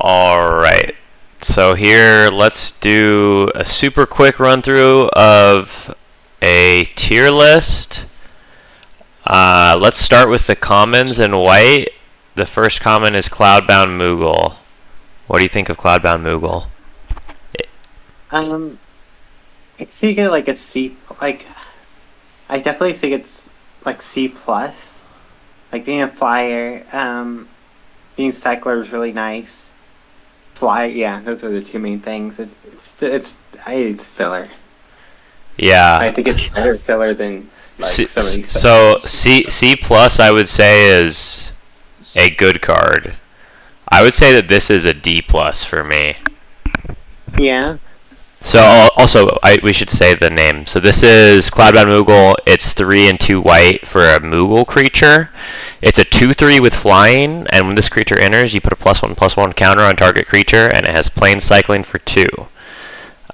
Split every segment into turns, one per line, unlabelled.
Alright, so here let's do a super quick run through of a tier list. Let's start with the commons in white. The first common is Cloudbound Moogle. What do you think of Cloudbound Moogle?
I think it like a C. Like, I definitely think it's like C plus. Like being a flyer, being cycler is really nice. Fly, yeah, those are the two main things. It's filler.
Yeah.
I think it's better filler than like some of these.
So C plus I would say is a good card. I would say that this is a D plus for me.
Yeah.
So also we should say the name. So this is Cloudbound Moogle. It's 3 and 2 white for a Moogle creature. It's a 2/3 with flying, and when this creature enters, you put a +1/+1 counter on target creature, and it has plane cycling for 2.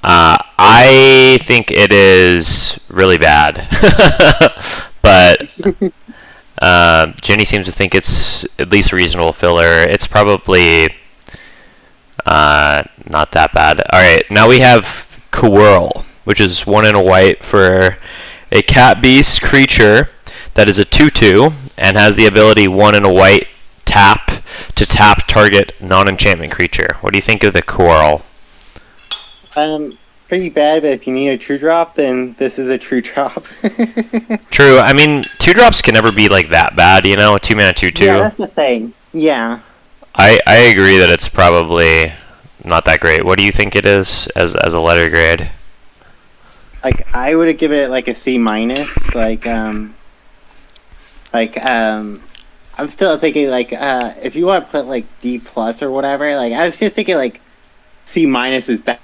I think it is really bad, but Jenny seems to think it's at least reasonable filler. It's probably not that bad. Alright, now we have Quirl, which is 1 and a white for a cat beast creature that is a 2/2 and has the ability 1 and a white tap to tap target non-enchantment creature. What do you think of the Quirl?
Pretty bad, but if you need a true drop, then this is a true drop.
True. I mean, 2-drops can never be like that bad, you know? 2 mana 2/2.
Yeah, that's the thing. Yeah.
I agree that it's probably not that great. What do you think it is as a letter grade?
Like, I would have given it like a C minus. I'm still thinking like if you want to put like D plus or whatever. Like, I was just thinking like C minus is better.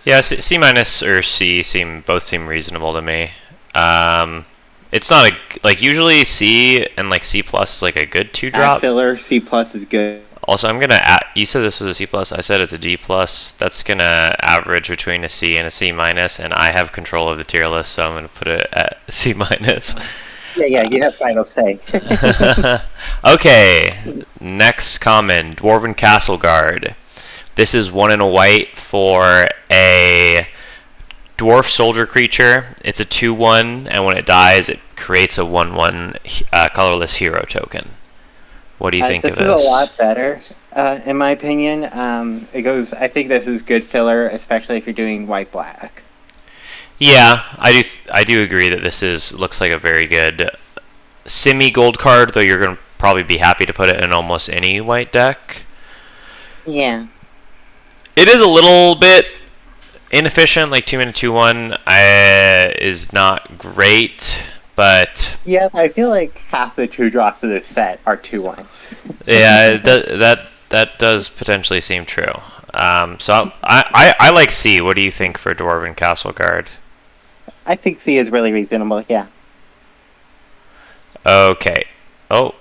Yeah, C minus or C both seem reasonable to me. It's not like usually C and like C plus is like a good 2-drop.
Filler C plus is good.
Also, I'm gonna you said this was a C plus. I said it's a D plus. That's gonna average between a C and a C minus, and I have control of the tier list, so I'm gonna put it at C minus.
Yeah, you have final say.
Okay, next common, Dwarven Castle Guard. This is 1 and a white for a dwarf soldier creature. It's a 2/1, and when it dies, it creates a 1/1 colorless hero token. What do you think of this?
This is a lot better, in my opinion. I think this is good filler, especially if you're doing white-black.
Yeah, I do agree that this looks like a very good semi-gold card, though you're going to probably be happy to put it in almost any white deck.
Yeah.
It is a little bit inefficient, like 2 mana 2/1 is not great, but
yeah, I feel like half the 2-drops of this set are 2/1s.
Yeah, that does potentially seem true. So I like C. What do you think for Dwarven Castle Guard?
I think C is really reasonable. Yeah.
Okay. Oh,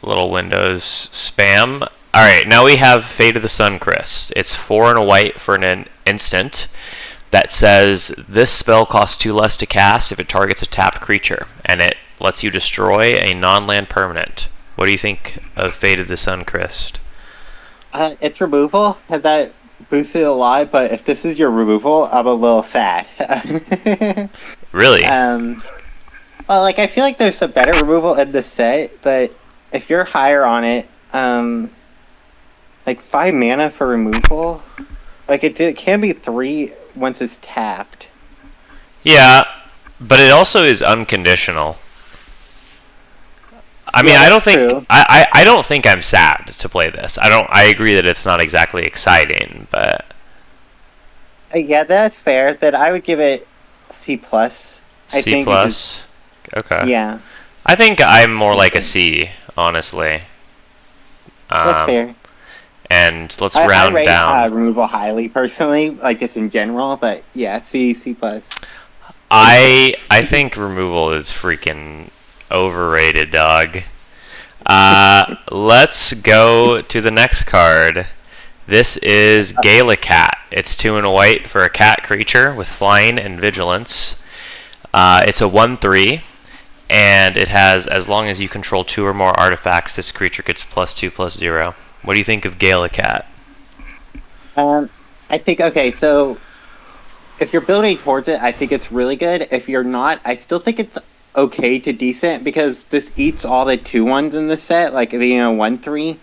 little Windows spam. All right, now we have Fate of the Suncrist. It's 4 and a white for an instant that says this spell costs 2 less to cast if it targets a tapped creature, and it lets you destroy a non-land permanent. What do you think of Fate of the Suncrist?
It's removal, and that boosted a lot, but if this is your removal, I'm a little sad.
Really?
Well, like, I feel like there's a better removal in the set, but if you're higher on it, like 5 mana for removal, like it can be 3 once it's tapped.
Yeah, but it also is unconditional. I mean,
Yeah,
I don't think
true.
I don't think I'm sad to play this. I agree that it's not exactly exciting, but
Yeah, that's fair. Then I would give it C plus.
C plus. Okay.
Yeah,
I think I'm more like a C, honestly.
that's fair.
And let's
I
round
rate
down.
removal highly personally, like just in general, but yeah, C plus.
I think removal is freaking overrated, dog. Let's go to the next card. This is Galacat. It's 2 and a white for a cat creature with flying and vigilance. It's a 1/3, and it has, as long as you control 2 or more artifacts, this creature gets +2/+0. What do you think of Gallicat?
I think okay. So if you're building towards it, I think it's really good. If you're not, I still think it's okay to decent because this eats all the 2/1s in the set, like being a 1/3.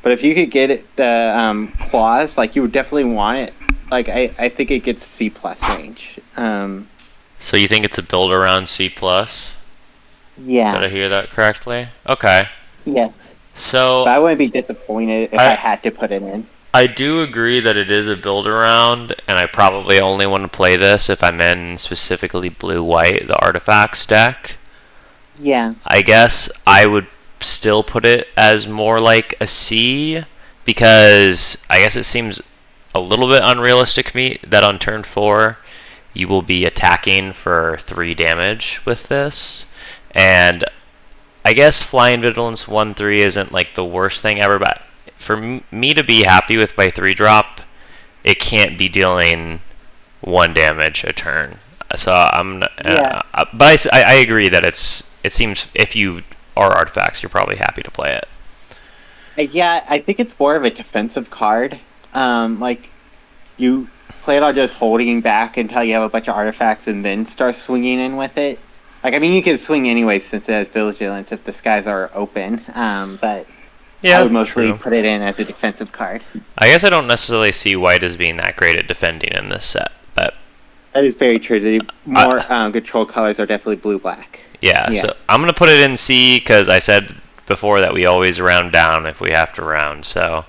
But if you could get it, the claws, like you would definitely want it. Like I think it gets C plus range.
So you think it's a build around C+? Did
Yeah.
I hear that correctly? Okay.
Yes.
So
But I wouldn't be disappointed if I had to put it in.
I do agree that it is a build around, and I probably only want to play this if I'm in specifically blue-white, the artifacts deck.
Yeah.
I guess I would still put it as more like a C, because I guess it seems a little bit unrealistic to me that on turn 4 you will be attacking for 3 damage with this. And I guess Flying Vigilance 1/3 isn't like the worst thing ever, but for me to be happy with my 3-drop, it can't be dealing 1 damage a turn. So but I agree that it seems if you are artifacts, you're probably happy to play it.
Yeah, I think it's more of a defensive card. Like you plan on just holding back until you have a bunch of artifacts and then start swinging in with it. Like I mean, you can swing anyway since it has vigilance if the skies are open. But
Yeah,
I would mostly
true.
put it in as a defensive card.
I guess I don't necessarily see white as being that great at defending in this set, but
That is very true. The more control colors are definitely blue-black.
yeah.
Yeah.
So I'm gonna put it in C because I said before that we always round down if we have to round. So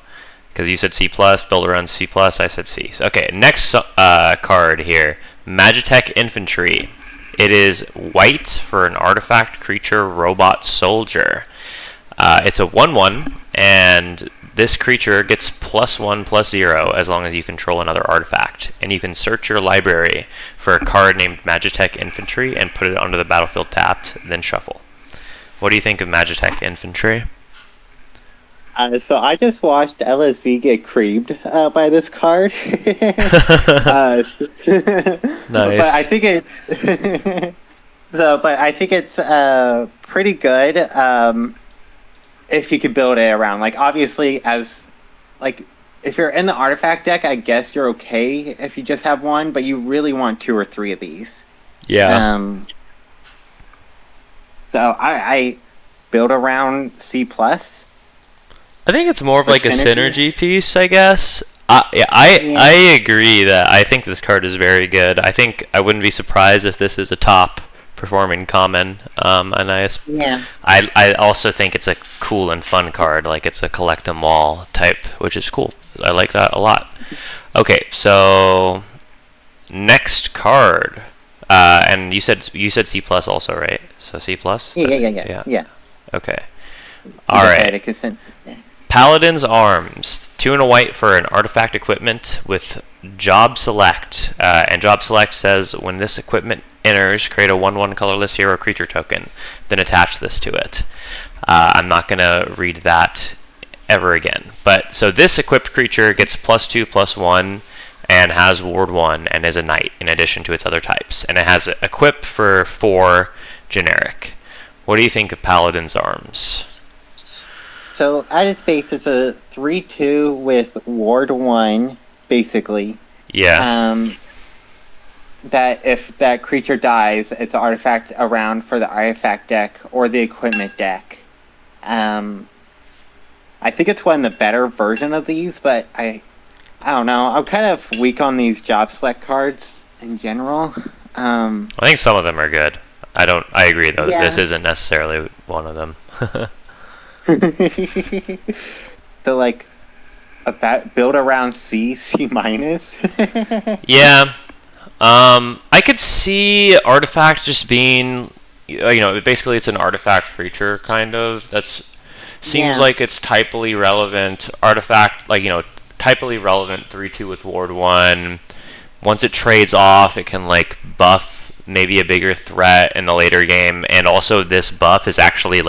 because you said C+, build around C+, I said C. So, okay, next card here, Magitech Infantry. It is white for an artifact creature robot soldier. It's a 1/1, and this creature gets +1/+0 as long as you control another artifact. And you can search your library for a card named Magitech Infantry and put it onto the battlefield tapped, then shuffle. What do you think of Magitech Infantry?
So I just watched LSV get creamed by this card.
Nice.
But I think it's pretty good if you could build it around. Like obviously, as like if you're in the artifact deck, I guess you're okay if you just have one, but you really want 2 or 3 of these.
Yeah.
So I build around C plus.
I think it's more of
For
like a
synergy?
synergy piece, I guess. I agree that I think this card is very good. I think I wouldn't be surprised if this is a top performing common. And I also think it's a cool and fun card. Like it's a collect 'em all type, which is cool. I like that a lot. Okay, so next card. And you said C plus also, right? So C plus.
Yeah.
Okay. All right. Paladin's Arms. 2 and a white for an artifact equipment with Job Select. And Job Select says when this equipment enters, create a 1/1 colorless hero creature token, then attach this to it. I'm not going to read that ever again. But so this equipped creature gets +2/+1 and has Ward 1 and is a knight in addition to its other types. And it has equip for 4 generic. What do you think of Paladin's Arms?
So at its base, it's a 3/2 with Ward 1, basically.
Yeah.
That if that creature dies, it's an artifact around for the artifact deck or the equipment deck. I think it's one of the better version of these, but I don't know. I'm kind of weak on these job select cards in general.
I think some of them are good. I agree though.
Yeah.
This isn't necessarily one of them.
So like build around C minus.
Yeah. I could see artifact just being, basically it's an artifact creature kind of. Seems like it's typally relevant artifact, typally relevant 3/2 with Ward 1. Once it trades off, it can buff maybe a bigger threat in the later game, and also this buff is actually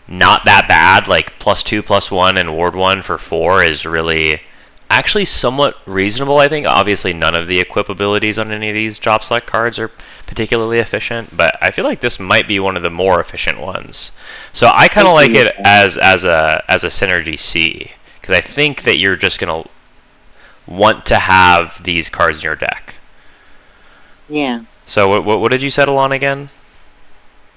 not that bad. +2/+1 and Ward 1 for 4 is really actually somewhat reasonable, I think. Obviously, none of the equip abilities on any of these job select cards are particularly efficient, but I feel like this might be one of the more efficient ones. So I kind of like it as a synergy C, because I think that you're just gonna want to have these cards in your deck.
Yeah.
So what did you settle on again?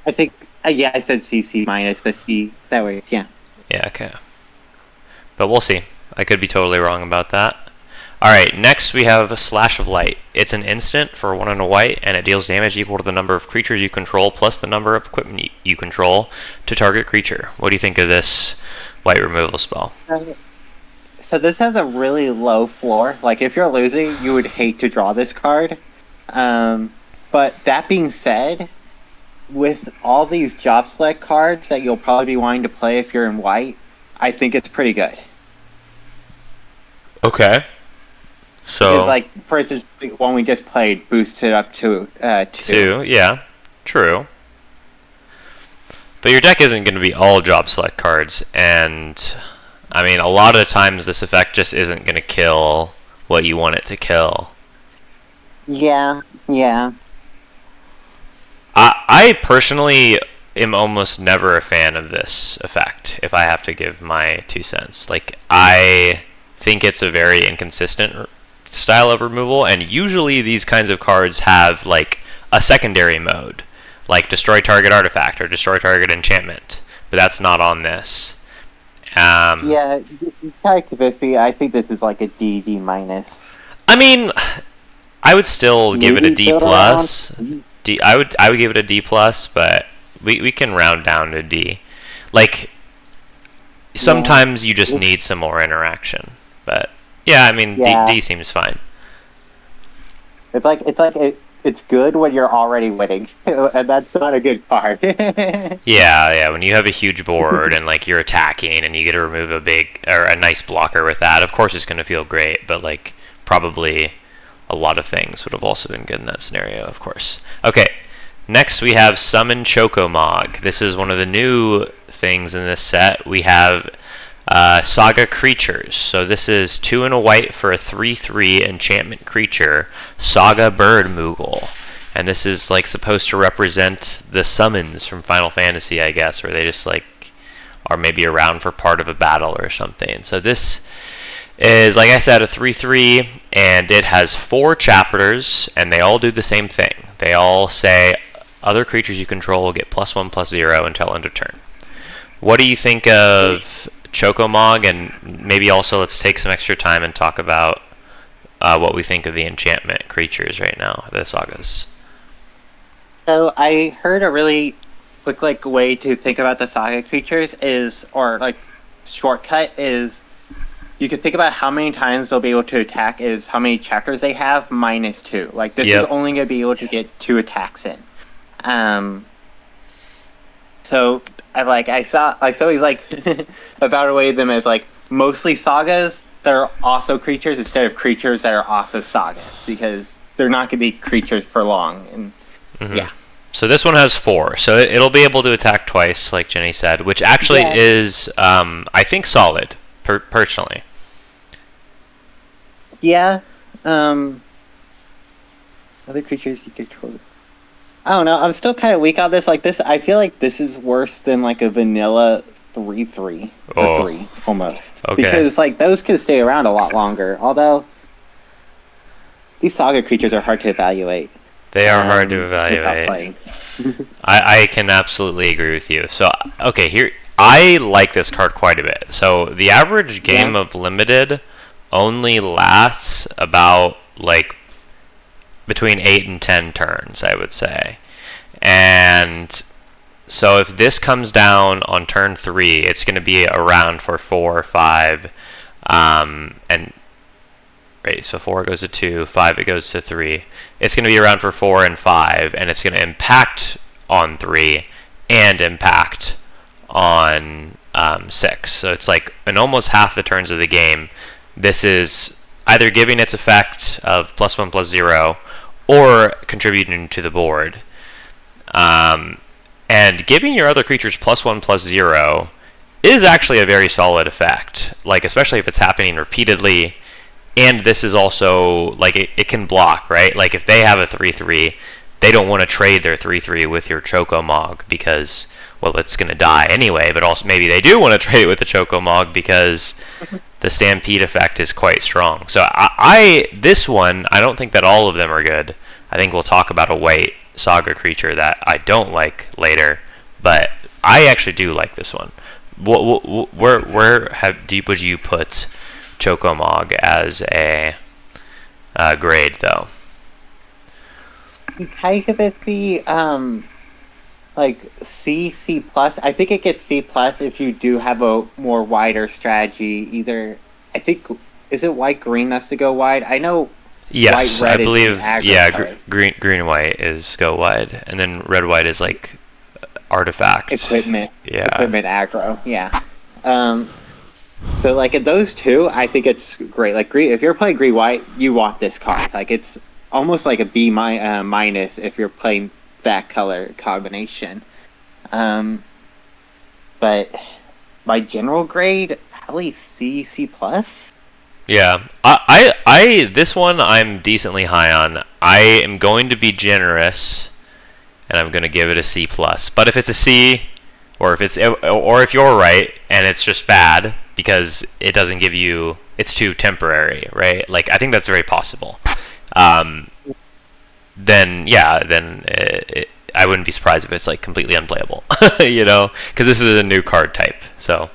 I think, yeah, I said CC minus, but C, that way, yeah.
Yeah, okay. But we'll see. I could be totally wrong about that. Alright, next we have Slash of Light. It's an instant for 1 and a white, and it deals damage equal to the number of creatures you control plus the number of equipment you control to target creature. What do you think of this white removal spell?
So this has a really low floor. Like, if you're losing, you would hate to draw this card. But that being said, with all these job select cards that you'll probably be wanting to play if you're in white, I think it's pretty good.
Okay. So
Because, like, for instance, the one we just played boosted up to 2.
yeah, true. But your deck isn't going to be all job select cards, and I mean, a lot of times this effect just isn't going to kill what you want it to kill.
Yeah.
I personally am almost never a fan of this effect, if I have to give my 2 cents. Like, I think it's a very inconsistent style of removal, and usually these kinds of cards have, like, a secondary mode, like destroy target artifact or destroy target enchantment, but that's not on this.
Yeah, I think this is like a D minus.
I mean, I would still give it a D plus. I would give it a D plus, but we can round down to D. Like, sometimes you just need some more interaction, but yeah, I mean, D seems fine.
It's good when you're already winning, and that's not a good card.
Yeah. When you have a huge board and like you're attacking and you get to remove a nice blocker with that, of course it's going to feel great. But like probably a lot of things would have also been good in that scenario, of course. Okay, next we have Summon Chocomog. This is one of the new things in this set. We have Saga Creatures. So this is 2 and a white for a 3/3 enchantment creature, Saga Bird Moogle. And this is like supposed to represent the summons from Final Fantasy, I guess, where they just like are maybe around for part of a battle or something. So this is, like I said, a 3/3, and it has 4 chapters, and they all do the same thing. They all say other creatures you control will get +1/+0 until end of turn. What do you think of Chocomog, and maybe also let's take some extra time and talk about what we think of the enchantment creatures right now, the sagas.
So I heard a really quick way to think about the saga creatures is, or like shortcut is, you can think about how many times they'll be able to attack is how many chapters they have minus 2. Like this is only going to be able to get 2 attacks in. So I saw somebody's like evaluated them as like mostly sagas that are also creatures instead of creatures that are also sagas, because they're not going to be creatures for long. And yeah.
So this one has 4, so it'll be able to attack twice, like Jenny said, which actually is, I think, solid, personally.
Yeah. Other creatures you control. I don't know. I'm still kind of weak on this. Like this, I feel like this is worse than like a vanilla 3/3 or 3 almost.
Okay.
Because like those can stay around a lot longer. Although these saga creatures are hard to evaluate.
They are hard to evaluate. I can absolutely agree with you. So okay, here I like this card quite a bit. So the average game of Limited only lasts about like between 8 and 10 turns, I would say. And so if this comes down on turn 3, it's going to be around for 4 or 5. And right, so 4 goes to 2, 5 it goes to 3. It's going to be around for 4 and 5, and it's going to impact on 3 and impact on 6. So it's like in almost half the turns of the game, this is either giving its effect of +1/+0 or contributing to the board. And giving your other creatures +1/+0 is actually a very solid effect. Like, especially if it's happening repeatedly and this is also like it can block, right? Like if they have a 3/3, they don't want to trade their 3/3 with your Choco-Mog because, well, it's going to die anyway. But also maybe they do want to trade it with the Choco-Mog because the Stampede effect is quite strong. So this one, I don't think that all of them are good. I think we'll talk about a white Saga creature that I don't like later, but I actually do like this one. Where would you put Choco-Mog as a grade, though?
Kind of it be like C plus. I think it gets C plus if you do have a more wider strategy. Either I think is it white green that's to go wide. I know.
Yes,
white, red
I believe.
is the aggro
Yeah,
card.
green and white is go wide, and then red white is like artifact
Equipment.
Yeah.
Equipment aggro. Yeah. So like in those two, I think it's great. Like green, if you're playing green white, you want this card. Like it's almost like a B minus if you're playing that color combination. But my general grade probably C plus.
Yeah, I this one I'm decently high on. I am going to be generous, and I'm going to give it a C plus. But if it's a C, or if you're right and it's just bad because it doesn't give you, it's too temporary, right? Like I think that's very possible. Then I wouldn't be surprised if it's like completely unplayable, because this is a new card type. So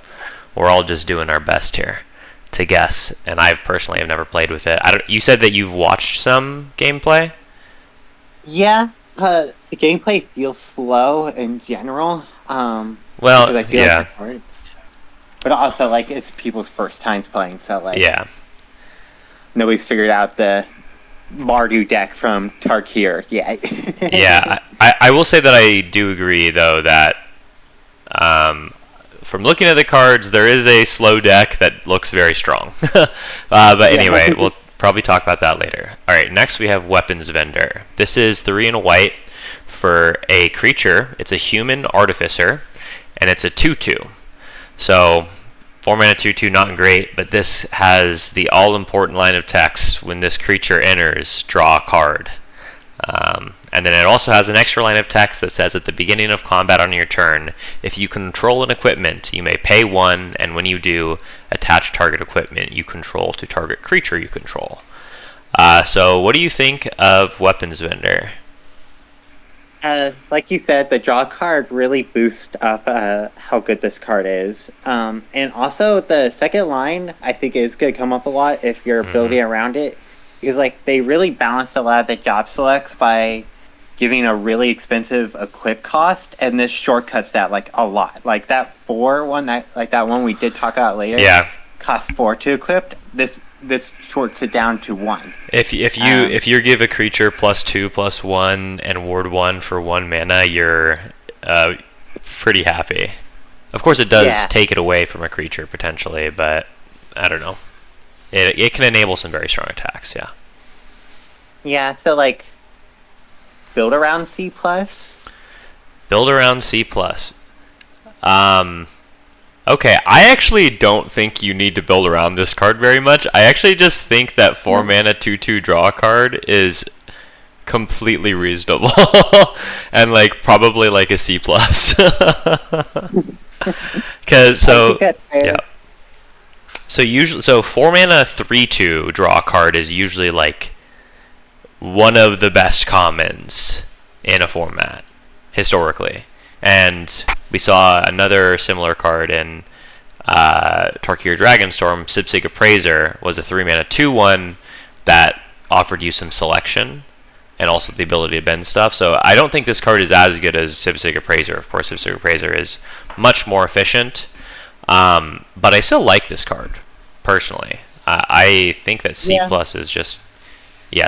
we're all just doing our best here to guess, and I personally have never played with it. You said that you've watched some gameplay?
Yeah, the gameplay feels slow in general.
Well,
because I feel
yeah.
like it's hard. But also, like, it's people's first times playing, so, like,
Yeah.
nobody's figured out the Mardu deck from Tarkir yet.
Yeah, I will say that I do agree, though, that from looking at the cards, there is a slow deck that looks very strong. But anyway, we'll probably talk about that later. All right, next we have Weapons Vendor. This is 3 and a white for a creature. It's a human artificer, and it's a 2/2. So 4 mana 2/2, not great, but this has the all-important line of text: when this creature enters, draw a card. And then it also has an extra line of text that says, at the beginning of combat on your turn, if you control an equipment, you may pay 1, and when you do, attach target equipment you control to target creature you control. So what do you think of Weapons Vendor?
Like you said, the draw card really boosts up how good this card is. And also, the second line, I think, is going to come up a lot if you're building around it. Because, like, they really balanced a lot of the job selects by giving a really expensive equip cost, and this shortcuts that, like, a lot. Like, that 4 one, that one we did talk about later,
Yeah.
costs 4 to equip. This shorts it down to 1.
If you give a creature +2/+1 and ward 1 for 1 mana, you're pretty happy. Of course, it does take it away from a creature potentially, but I don't know. It can enable some very strong attacks. Yeah.
Yeah. So like, build around C plus.
Build around C plus. Okay, I actually don't think you need to build around this card very much. I actually just think that 4 mana 2/2 draw card is completely reasonable, and like probably like a C plus. Because yeah. So 4 mana 3/2 draw card is usually like one of the best commons in a format historically. And we saw another similar card in Tarkir Dragonstorm. Sipsig Appraiser was a 3 mana 2/1 that offered you some selection and also the ability to bend stuff. So I don't think this card is as good as Sipsig Appraiser. Of course, Sipsig Appraiser is much more efficient, but I still like this card personally. I think that C plus is just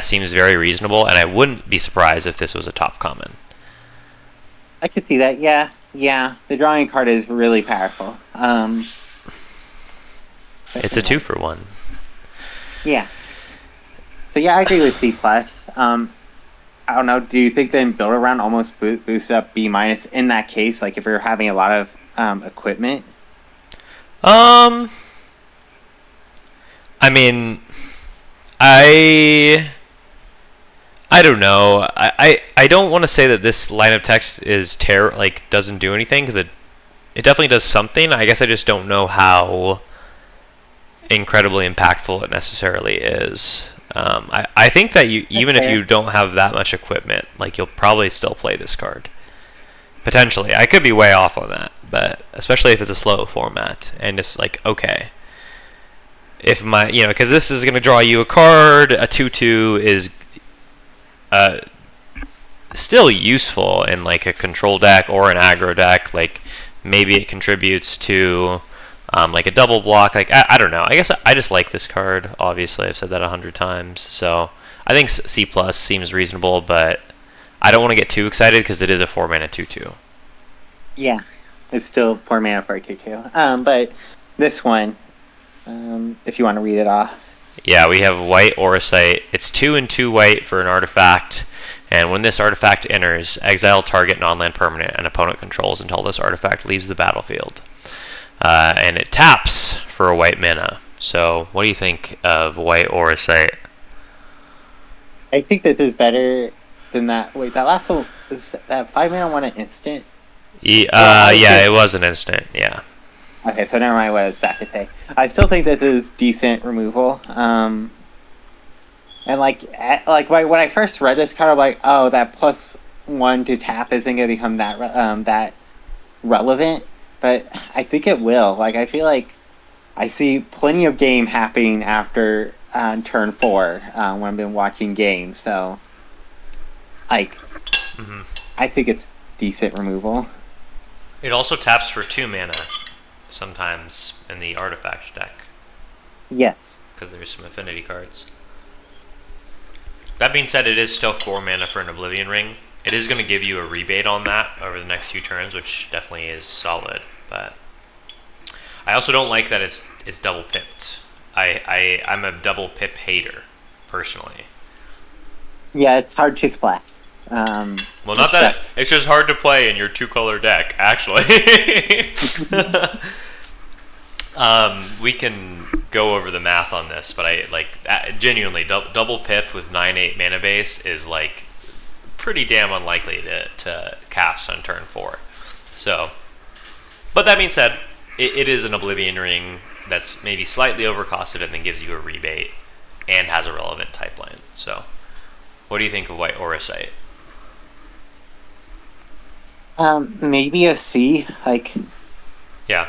seems very reasonable, and I wouldn't be surprised if this was a top common.
I could see that. Yeah. The drawing card is really powerful.
It's a 2-for-1.
Yeah. So yeah, I agree with C plus. I don't know. Do you think then build around almost boosts up B minus in that case? Like if you're having a lot of equipment.
I mean, I don't know. I don't want to say that this line of text is doesn't do anything, because it definitely does something. I guess I just don't know how incredibly impactful it necessarily is. I think that even if you don't have that much equipment, like, you'll probably still play this card. Potentially. I could be way off on that, but especially if it's a slow format and it's like, okay, if because this is going to draw you a card, a 2/2 is still useful in like a control deck or an aggro deck. Like, maybe it contributes to like a double block. Like, I don't know. I guess I just like this card. Obviously, I've said that 100 times. So I think C plus seems reasonable, but I don't want to get too excited because it is a 4-mana 2/2.
Yeah, it's still 4 mana for a 2/2. But this one, if you want to read it off.
Yeah, we have white Auracite. It's 2 and 2 white for an artifact, and when this artifact enters, exile target non-land permanent an opponent controls until this artifact leaves the battlefield. And it taps for a white mana. So, what do you think of white Auracite?
I think this is better than that. Wait, that last one, that 5 mana one an instant?
Yeah, it was an instant, yeah.
Okay, so never mind what I was about to say. I still think this is decent removal. And when I first read this card, I'm like, oh, that +1 to tap isn't going to become that relevant. But I think it will. Like, I feel like I see plenty of game happening after turn 4 when I've been watching games. So, like, I think it's decent removal.
It also taps for 2 mana sometimes in the artifact deck.
Yes.
Because there's some affinity cards. That being said, it is still 4 mana for an Oblivion Ring. It is going to give you a rebate on that over the next few turns, which definitely is solid. But I also don't like that it's double pipped. I'm a double pip hater, personally.
Yeah, it's hard to splash.
Well, not that it's just hard to play in your 2-color deck, actually. We can go over the math on this, but genuinely double pip with 9/8 mana base is like pretty damn unlikely to cast on turn 4. So, but that being said, it is an Oblivion Ring that's maybe slightly overcosted and then gives you a rebate and has a relevant type line. So, what do you think of white Auracite?
Maybe a C.
Yeah.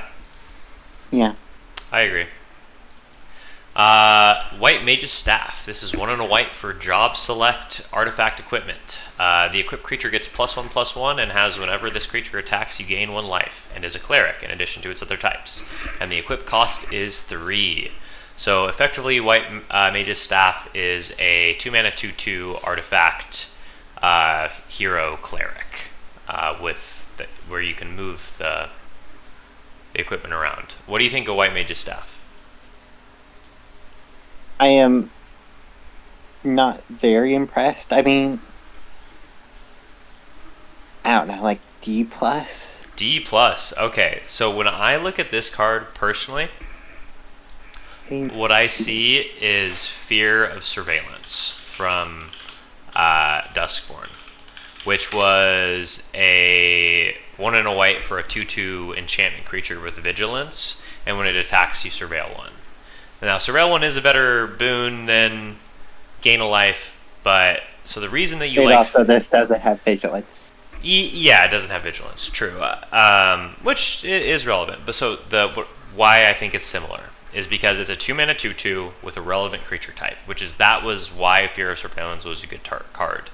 Yeah.
I agree. White Mage's Staff. This is 1 and a white for job select artifact equipment. The equipped creature gets +1/+1 and has whenever this creature attacks, you gain 1 life, and is a cleric in addition to its other types. And the equip cost is 3. So effectively, White Mage's Staff is a 2 mana 2/2 artifact hero cleric where you can move the equipment around. What do you think of White Mage's Staff?
I am not very impressed. I mean, I don't know, like D+.
D+. Okay, so when I look at this card personally, what I see is Fear of Surveillance from Duskborn, which was a 1 and a white for a 2/2 enchantment creature with vigilance, and when it attacks, you surveil 1. Now, surveil 1 is a better boon than gain a life, but so the reason that you
also this doesn't have vigilance.
Yeah, it doesn't have vigilance. True, which is relevant. But so why I think it's similar is because it's a 2 mana 2/2 with a relevant creature type, that was why Fear of Surveillance was a good card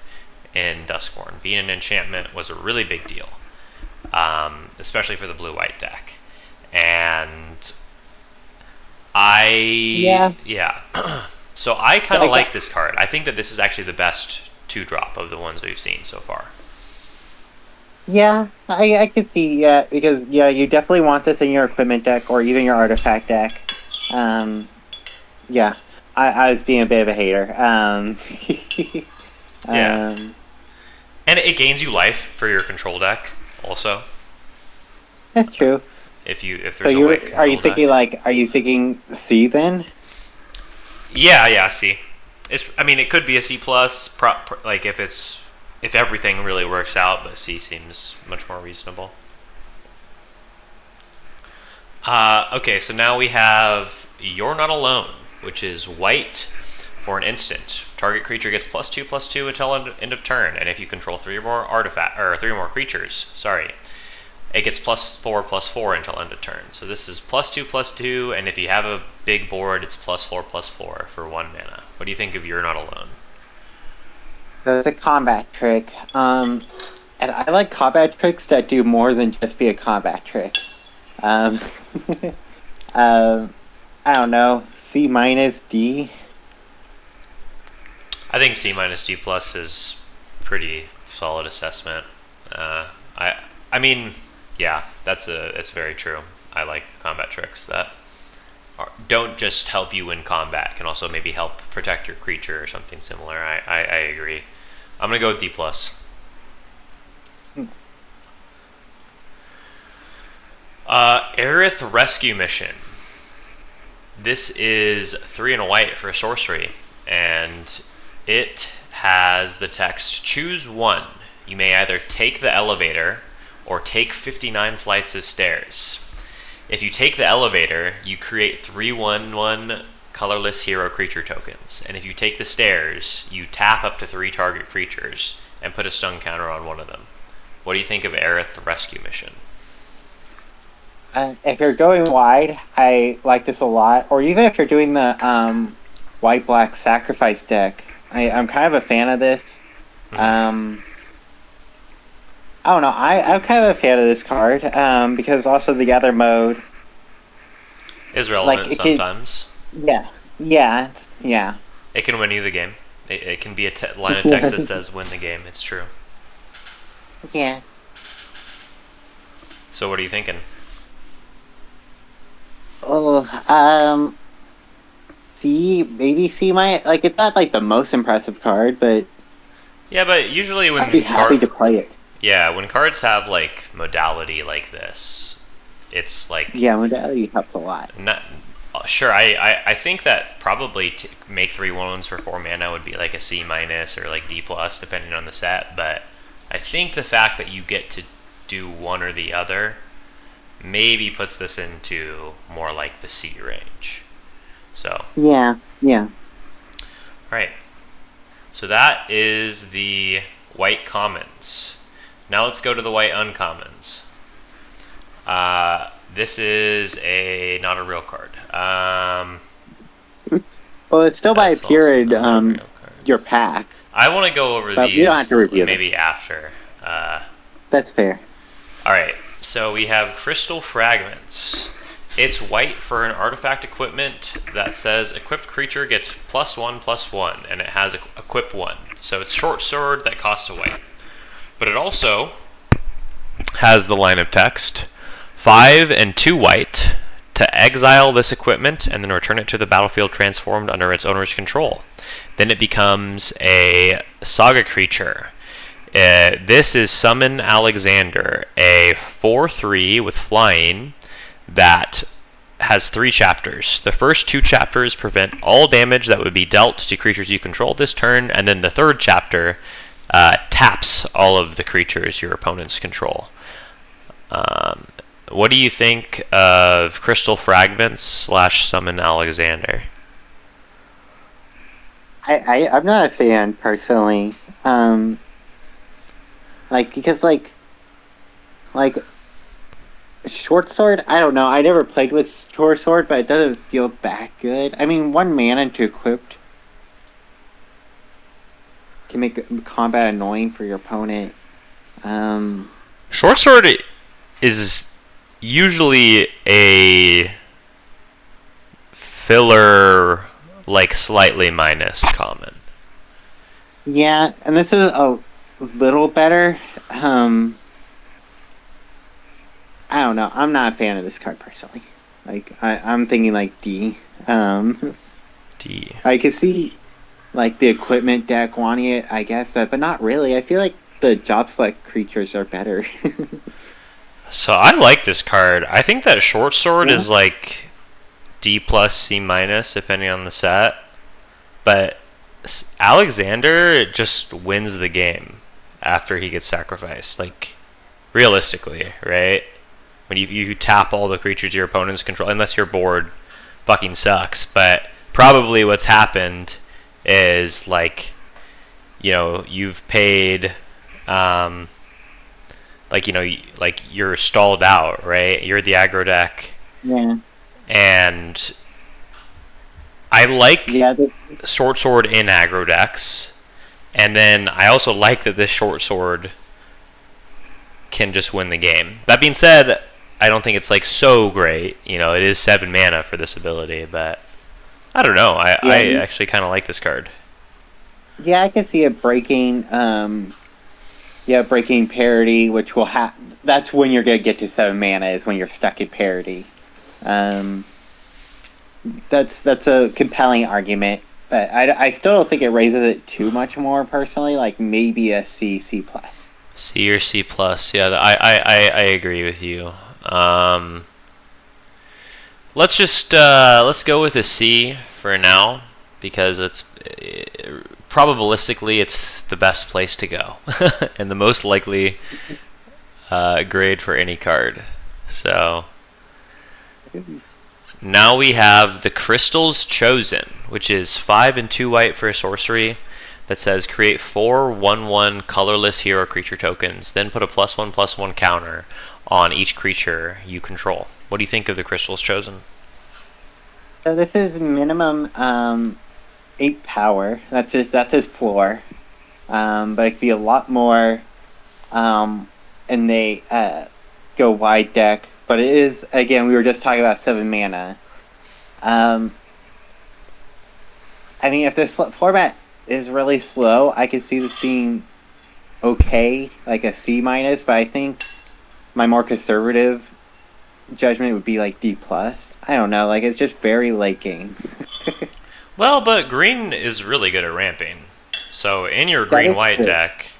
in Duskborn. Being an enchantment was a really big deal, especially for the blue-white deck. And so I kind of like this card. I think that this is actually the best 2-drop of the ones we've seen so far.
Yeah, I could see, because, you definitely want this in your equipment deck or even your artifact deck. Yeah, I was being a bit of a hater.
Yeah. And it gains you life for your control deck, also.
That's true.
If there's
are you thinking C then?
Yeah, C. I mean, it could be a C plus, like if everything really works out, but C seems much more reasonable. Okay, so now we have You're Not Alone, which is white for an instant. Target creature gets +2/+2 until end of turn, and if you control 3 or more 3 or more creatures, sorry, it gets +4/+4 until end of turn. So this is +2/+2, and if you have a big board, it's +4/+4 for 1 mana. What do you think of You're Not Alone?
So it's a combat trick. And I like combat tricks that do more than just be a combat trick. Um, I don't know, C minus D.
I think C minus D plus is pretty solid assessment. I mean, yeah, it's very true. I like combat tricks that don't just help you win combat, can also maybe help protect your creature or something similar. I agree. I'm gonna go with D plus. Aerith Rescue Mission. This is 3 and a white for sorcery, and it has the text, choose one. You may either take the elevator or take 59 flights of stairs. If you take the elevator, you create 3/1/1 colorless hero creature tokens. And if you take the stairs, you tap up to 3 target creatures and put a stun counter on one of them. What do you think of Aerith Rescue Mission?
If you're going wide, I like this a lot. Or even if you're doing the white-black sacrifice deck, I'm kind of a fan of this. I don't know. I'm kind of a fan of this card because also the other mode
is relevant sometimes.
Yeah.
It can win you the game. It can be a line of text that says win the game. It's true.
Yeah.
So what are you thinking?
Oh, maybe C minus. Like, it's not like the most impressive card, but
yeah, but usually when
I'd be happy to play it.
Yeah, when cards have like modality like this, it's like
modality helps a lot.
Sure, I think that probably make 3/1s for 4 mana would be like a C minus or like D plus depending on the set, but I think the fact that you get to do one or the other maybe puts this into more like the C range. So
yeah.
Right. So that is the white commons. Now let's go to the white uncommons. This is not a real card.
Well, it's still by period. Your pack.
I want to go over these.
You don't have to review
maybe them. After.
That's fair.
All right. So we have Crystal Fragments. It's white for an artifact equipment that says equipped creature gets +1/+1, and it has equip 1. So it's short sword that costs a white. But it also has the line of text 5 and 2 white to exile this equipment and then return it to the battlefield transformed under its owner's control. Then it becomes a saga creature. This is Summon Alexander, a 4/3 with flying that has 3 chapters. The first 2 chapters prevent all damage that would be dealt to creatures you control this turn, and then the third chapter taps all of the creatures your opponents control. What do you think of Crystal Fragments / Summon Alexander?
I'm not a fan personally. Because short sword, I don't know. I never played with short sword, but it doesn't feel that good. I mean, 1 mana to equipped can make combat annoying for your opponent.
Short sword is usually a filler, like slightly minus common.
Yeah, and this is a little better. I don't know. I'm not a fan of this card personally. I'm thinking like D.
D.
I could see like the equipment deck wanting it, I guess, but not really. I feel like the job select creatures are better.
So I like this card. I think that short sword is like D plus C minus depending on the set, but Alexander just wins the game after he gets sacrificed. Like, realistically, right? When you tap all the creatures your opponents control, unless your board fucking sucks. But probably what's happened is like, you've paid, like like you're stalled out, right? You're the aggro deck,
Yeah.
and I like
Yeah.
short sword in aggro decks, and then I also like that this short sword can just win the game. That being said, I don't think it's like so great. It is 7 mana for this ability, but I don't know. I actually kind of like this card.
Yeah, I can see it breaking. Yeah, breaking parity, which will have. That's when you're gonna get to 7 mana. Is when you're stuck in parity. Um, that's a compelling argument, but I still don't think it raises it too much more personally. Like maybe a C plus.
C or C plus. Yeah, I agree with you. Let's go with a C for now because it's probabilistically it's the best place to go and the most likely grade for any card. So now we have the Crystal's Chosen, which is 5 and 2 white for a sorcery that says create 4 1/1 colorless hero creature tokens, then put a +1/+1 counter on each creature you control. What do you think of the Crystal's Chosen?
So this is minimum 8 power. That's his floor. But it could be a lot more. And they go wide deck. But it is, again, we were just talking about 7 mana. I mean, if this format is really slow, I could see this being okay, like a C minus. But I think my more conservative judgment would be like D plus. I don't know, like it's just very late game.
Well, but green is really good at ramping. So in your green-white deck,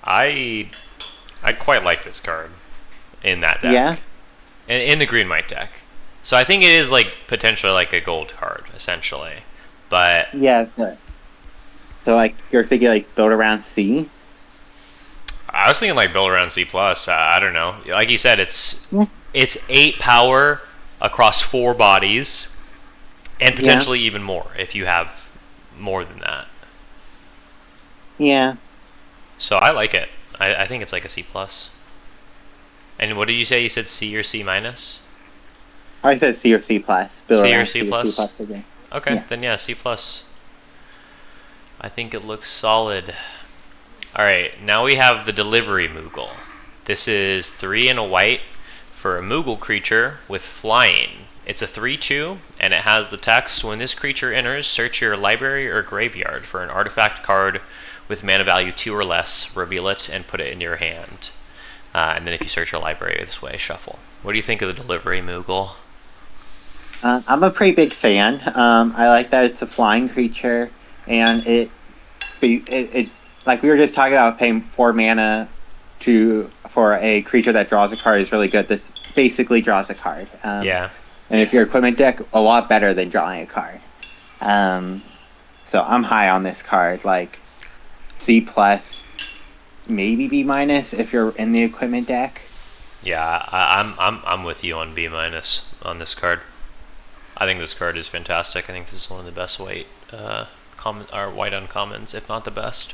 I quite like this card in that deck.
Yeah.
In the green-white deck. So I think it is like potentially like a gold card, essentially. But
yeah. So like you're thinking like build around C.
I was thinking like build around C plus. I don't know. Like you said, it's 8 power across 4 bodies, and potentially even more if you have more than that.
Yeah.
So I like it. I think it's like a C plus. And what did you say? You said C or C minus?
I said C or C plus.
C or C plus?
again.
Okay, then yeah, C plus. I think it looks solid. Alright, now we have the Delivery Moogle. This is 3 and a white for a Moogle creature with flying. It's a 3/2, and it has the text, when this creature enters, search your library or graveyard for an artifact card with mana value 2 or less, reveal it, and put it in your hand. And then if you search your library this way, shuffle. What do you think of the Delivery Moogle?
I'm a pretty big fan. I like that it's a flying creature, and it like we were just talking about, paying 4 mana for a creature that draws a card is really good. This basically draws a card.
Yeah.
And if your equipment deck, a lot better than drawing a card. So I'm high on this card, like C plus, maybe B minus if you're in the equipment deck.
Yeah, I'm with you on B minus on this card. I think this card is fantastic. I think this is one of the best white white uncommons, if not the best.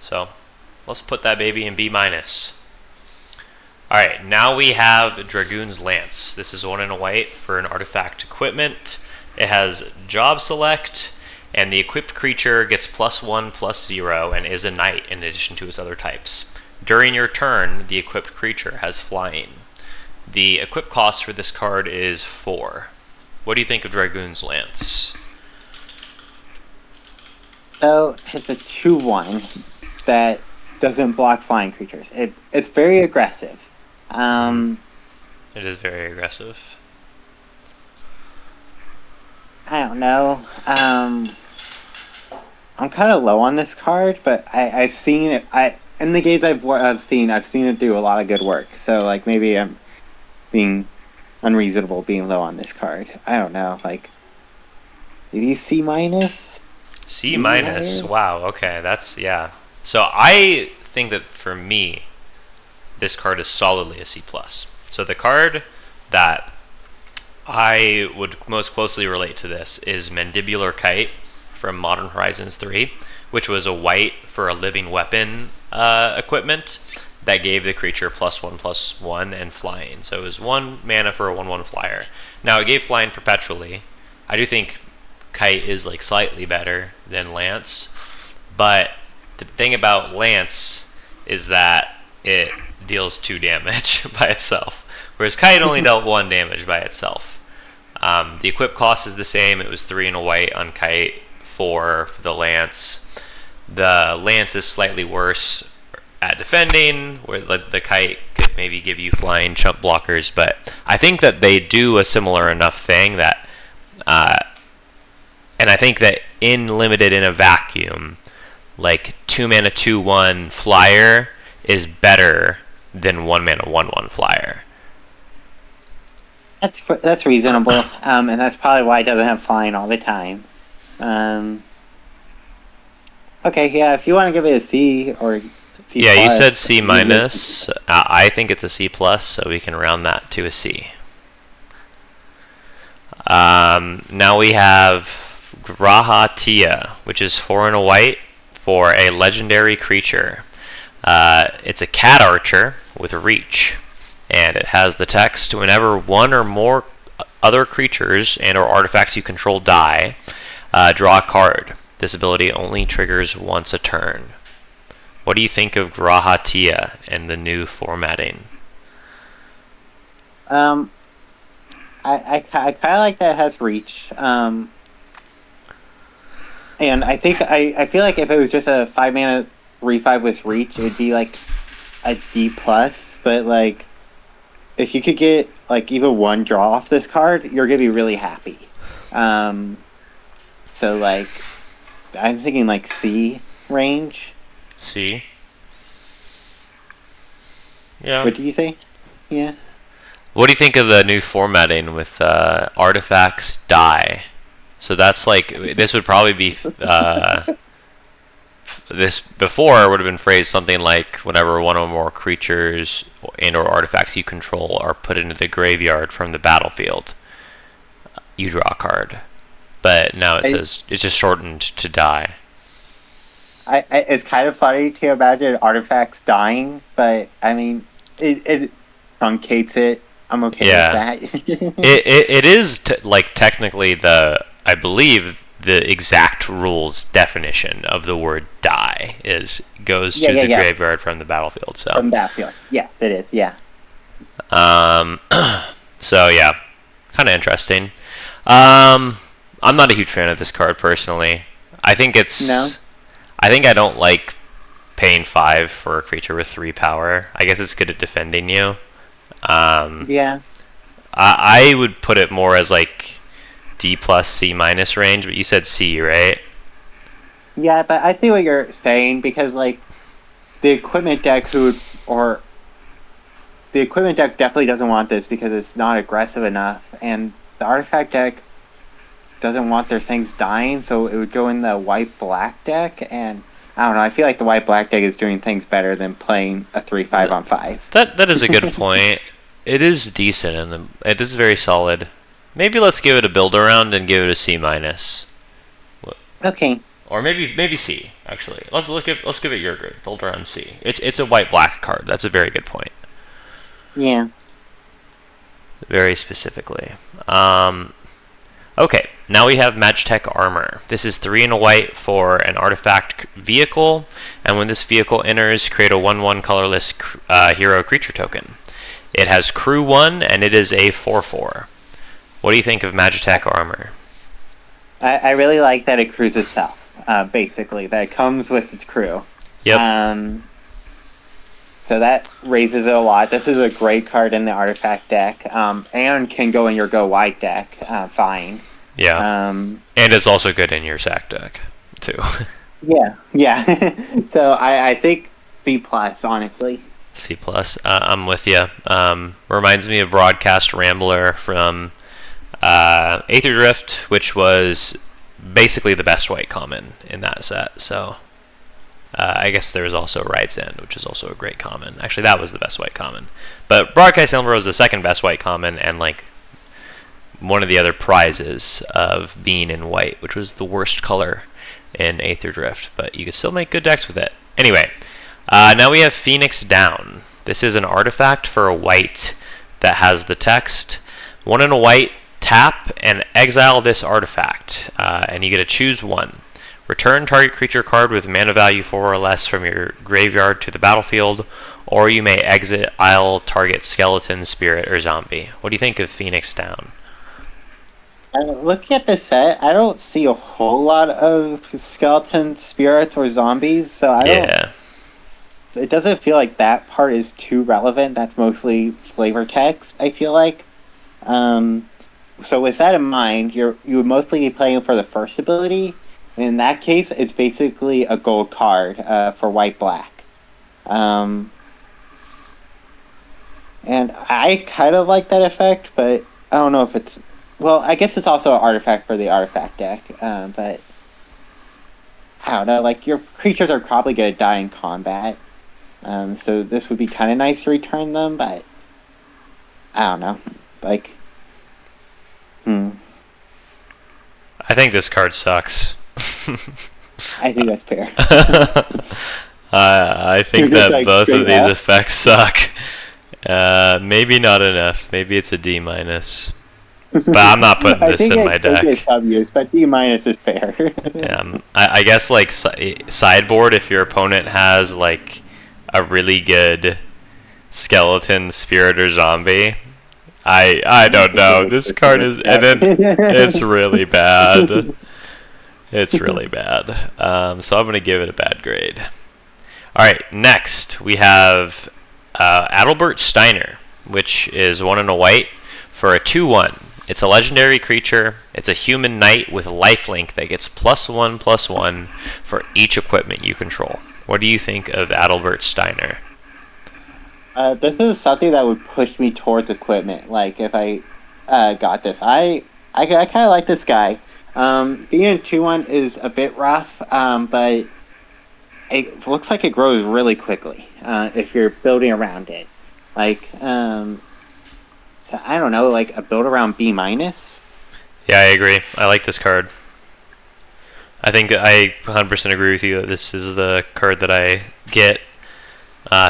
So let's put that baby in B minus. Alright, now we have Dragoon's Lance. This is 1 and a white for an artifact equipment. It has job select, and the equipped creature gets +1/+0 and is a knight in addition to its other types. During your turn, the equipped creature has flying. The equip cost for this card is 4. What do you think of Dragoon's Lance?
So it's a 2/1 that doesn't block flying creatures. It's very aggressive.
It is very aggressive.
I don't know. I'm kind of low on this card, but I've seen it. In the games I've seen it do a lot of good work. So like maybe I'm being unreasonable being low on this card. I don't know. Like maybe C minus.
C minus. Wow. Okay, that's yeah. So I think that for me, this card is solidly a C plus. So the card that I would most closely relate to this is Mandibular Kite from Modern Horizons 3, which was a white for a living weapon equipment that gave the creature +1/+1 and flying. So it was 1 mana for a 1/1 flyer. Now it gave flying perpetually. I do think Kite is like slightly better than Lance, but the thing about Lance is that it deals 2 damage by itself, whereas Kite only dealt 1 damage by itself. The equip cost is the same. It was 3 and a white on Kite, 4 for the Lance. The Lance is slightly worse at defending, where the Kite could maybe give you flying chump blockers, but I think that they do a similar enough thing that, and I think that in Limited in a vacuum, like 2 mana 2/1 flyer is better than 1 mana 1/1 flyer.
That's reasonable, and that's probably why it doesn't have flying all the time. Okay, yeah, if you want to give it a C or C+,
yeah, you said C minus. I think it's a C plus, so we can round that to a C. Now we have Graha Tia, which is 4 and a white for a legendary creature. It's a cat archer with reach, and it has the text: whenever one or more other creatures and or artifacts you control die, draw a card. This ability only triggers once a turn. What do you think of Graha Tia and the new formatting?
I kind of like that it has reach. And I think I feel like if it was just a 5 mana 3/5 with reach, it would be like a D plus. But like, if you could get like even 1 draw off this card, you're gonna be really happy. So like, I'm thinking like C range.
C. Yeah.
What do you think? Yeah.
What do you think of the new formatting with artifacts die? So that's like, this would probably be this before would have been phrased something like whenever one or more creatures and or artifacts you control are put into the graveyard from the battlefield, you draw a card. But now it says it's just shortened to die.
It's kind of funny to imagine artifacts dying, but I mean, it truncates it. I'm okay with that.
it is like technically I believe the exact rules definition of the word die goes to the graveyard from the battlefield. So
from battlefield, yes, it is. Yeah.
So yeah, kind of interesting. I'm not a huge fan of this card personally. I think it's I think I don't like paying 5 for a creature with 3 power. I guess it's good at defending you.
Yeah.
I would put it more as like D plus C minus range, but you said C, right?
Yeah, but I see what you're saying, because like the equipment deck the equipment deck definitely doesn't want this because it's not aggressive enough, and the artifact deck doesn't want their things dying, so it would go in the white-black deck, and I don't know, I feel like the white-black deck is doing things better than playing a 3/5 on 5.
That is a good point. It is decent, and it is very solid. Maybe let's give it a build around and give it a C minus.
Okay.
Or maybe C, actually. Let's give it your grade. Build around C. It's a white-black card. That's a very good point.
Yeah.
Very specifically. Okay, now we have Magitech Armor. This is 3 and a white for an artifact vehicle, and when this vehicle enters, create a 1/1 colorless hero creature token. It has crew 1, and it is a 4/4. What do you think of Magitech Armor?
I really like that it crews itself, basically. That it comes with its crew.
Yep.
So that raises it a lot. This is a great card in the artifact deck, and can go in your go wide deck, fine.
Yeah. And it's also good in your sack deck, too.
Yeah. So I think C plus, honestly.
C plus. I'm with you. Reminds me of Broadcast Rambler from Aether Drift, which was basically the best white common in that set. So I guess there was also Ride's End, which is also a great common. Actually, that was the best white common. But Broadcast Silver was the second best white common, and like one of the other prizes of being in white, which was the worst color in Aether Drift. But you could still make good decks with it. Anyway, now we have Phoenix Down. This is an artifact for a white that has the text, 1 and a white, tap and exile this artifact, and you get to choose one. Return target creature card with mana value 4 or less from your graveyard to the battlefield, or you may exile target skeleton, spirit, or zombie. What do you think of Phoenix Down?
Looking at the set, I don't see a whole lot of skeleton, spirits, or zombies, so I don't. It doesn't feel like that part is too relevant. That's mostly flavor text, I feel like. So with that in mind, you would mostly be playing for the first ability. In that case, it's basically a gold card for white-black. And I kind of like that effect, but I don't know if it's... Well, I guess it's also an artifact for the artifact deck, but... I don't know, like, your creatures are probably going to die in combat. So this would be kind of nice to return them, but... I don't know. Like...
I think this card sucks.
I think that's fair.
I think that like both of these effects suck. Maybe not enough. Maybe it's a D-. But I'm not putting this in my deck.
It's obvious, but D- is fair.
Yeah, I guess like sideboard, if your opponent has like a really good skeleton, spirit, or zombie. I don't know. This card is, and then it's really bad. It's really bad. So I'm going to give it a bad grade. All right, next we have Adalbert Steiner, which is 1 and a white for a 2/1. It's a legendary creature. It's a human knight with lifelink that gets +1/+1 for each equipment you control. What do you think of Adalbert Steiner?
This is something that would push me towards equipment. Like if I got this, I kind of like this guy. Being 2/1 is a bit rough, but it looks like it grows really quickly if you're building around it. Like, so I don't know, like a build around B-.
Yeah, I agree. I like this card. I think I 100% agree with you that this is the card that I get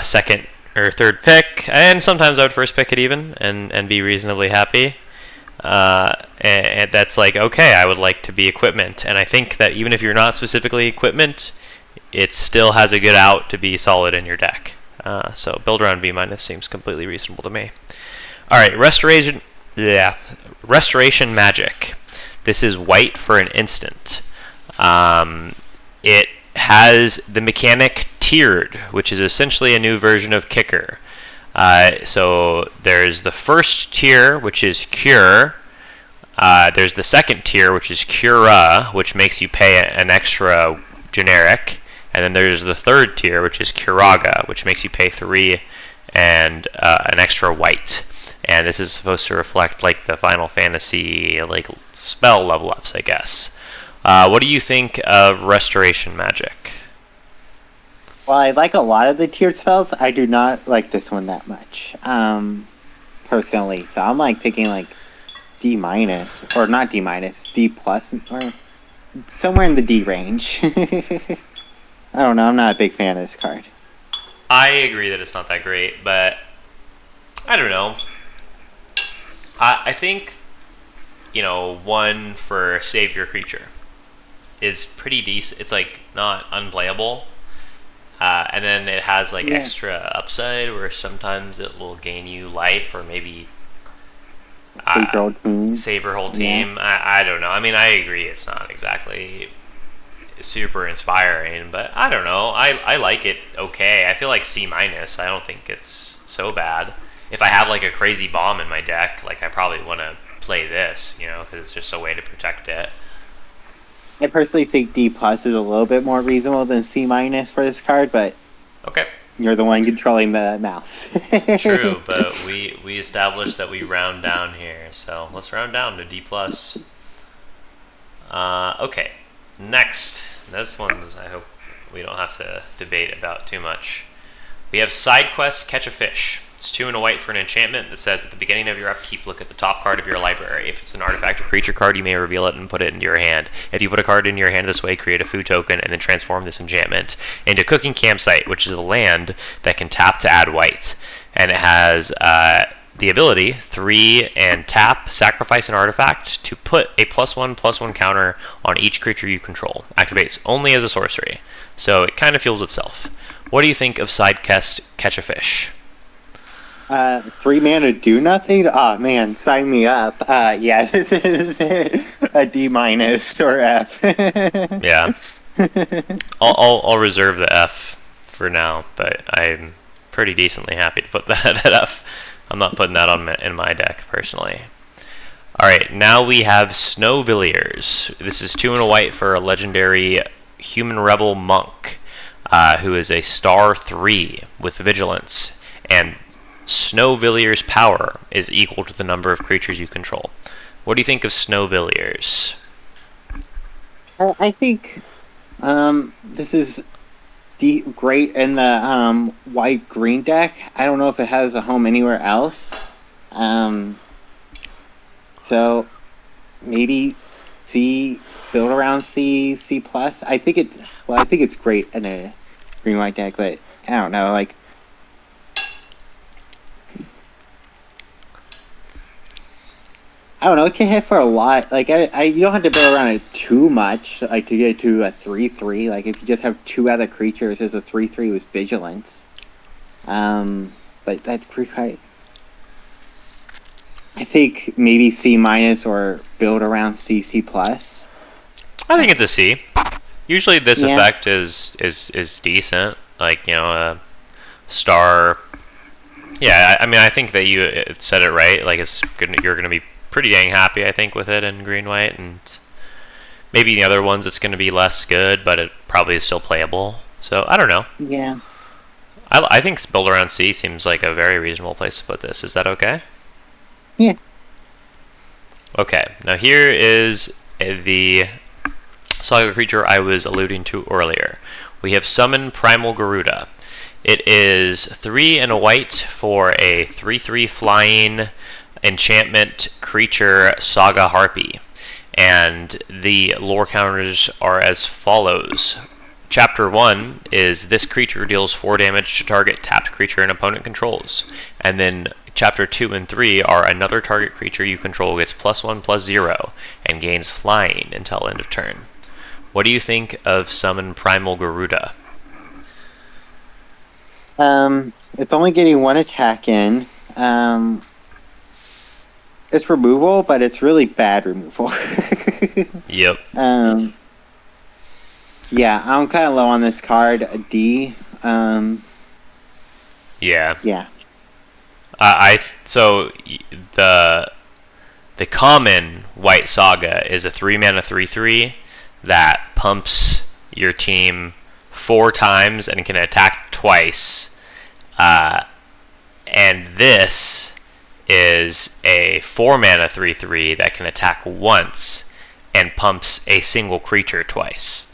second or third pick, and sometimes I would first pick it even, and be reasonably happy. And that's like, okay, I would like to be equipment, and I think that even if you're not specifically equipment, it still has a good out to be solid in your deck. So build around B- seems completely reasonable to me. All right, Restoration Magic. This is white for an instant. It has the mechanic Tiered, which is essentially a new version of Kicker. So there's the first tier, which is Cure. There's the second tier, which is Cura, which makes you pay an extra generic. And then there's the third tier, which is Curaga, which makes you pay 3 and an extra white. And this is supposed to reflect like the Final Fantasy like spell level ups, I guess. What do you think of Restoration Magic?
Well, I like a lot of the tiered spells. I do not like this one that much, personally. So I'm like thinking like D-, or not D-, D+, or somewhere in the D range. I don't know. I'm not a big fan of this card.
I agree that it's not that great, but I don't know. I think, 1 for Save Your Creature is pretty decent. It's like not unplayable. And then it has like extra upside where sometimes it will gain you life or maybe save your whole team. Yeah. I don't know. I mean, I agree it's not exactly super inspiring, but I don't know. I like it okay. I feel like C-. I don't think it's so bad. If I have like a crazy bomb in my deck, like I probably want to play this, because it's just a way to protect it.
I personally think D+ is a little bit more reasonable than C- for this card, but
okay,
you're the one controlling the mouse.
True, but we established that we round down here, so let's round down to D+. Okay, next. This one's, I hope we don't have to debate about too much. We have side quest Catch a Fish. It's 2 and a white for an enchantment that says at the beginning of your upkeep, look at the top card of your library. If it's an artifact or creature card, you may reveal it and put it into your hand. If you put a card into your hand this way, create a food token and then transform this enchantment into Cooking Campsite, which is a land that can tap to add white. And it has the ability 3 and tap, sacrifice an artifact to put a +1/+1 counter on each creature you control. Activates only as a sorcery, so it kind of fuels itself. What do you think of side quest Catch a Fish?
3 mana do nothing? Oh man, sign me up. Yeah, this is a D- or F.
Yeah, I'll reserve the F for now, but I'm pretty decently happy to put that at F. I'm not putting that in my deck personally. All right, now we have Snowvilliers. This is 2 and a white for a legendary human rebel monk, who is a star 3 with vigilance, and Snowvilliers' power is equal to the number of creatures you control. What do you think of Snowvilliers?
I think this is great in the white-green deck. I don't know if it has a home anywhere else. So maybe C, build around C, C+. I think it's great in a green-white deck, but I don't know, like, I don't know. It can hit for a lot. Like you don't have to build around it too much, like to get to a 3/3. Like if you just have 2 other creatures as a 3/3 with vigilance. But that's pretty high. I think maybe C- or build around C, C+.
I think it's a C. Usually this effect is decent. Like, a star. Yeah, I mean, I think that you said it right. Like, you're gonna be pretty dang happy, I think, with it in green white, and maybe the other ones it's gonna be less good, but it probably is still playable. So I don't know.
Yeah.
I think build around C seems like a very reasonable place to put this. Is that okay?
Yeah.
Okay. Now here is the saga creature I was alluding to earlier. We have Summon Primal Garuda. It is 3 and a white for a 3/3 flying enchantment creature, Saga Harpy. And the lore counters are as follows. Chapter 1 is this creature deals 4 damage to target tapped creature an opponent controls. And then Chapter 2 and 3 are another target creature you control gets +1/+0 and gains flying until end of turn. What do you think of Summon Primal Garuda?
It's only getting 1 attack in. It's removal, but it's really bad removal.
Yep.
Yeah, I'm kind of low on this card. A D.
Yeah.
Yeah.
So the common white saga is a 3 mana 3/3 that pumps your team 4 times and can attack twice. And this is a 4 mana 3/3 that can attack once and pumps a single creature twice.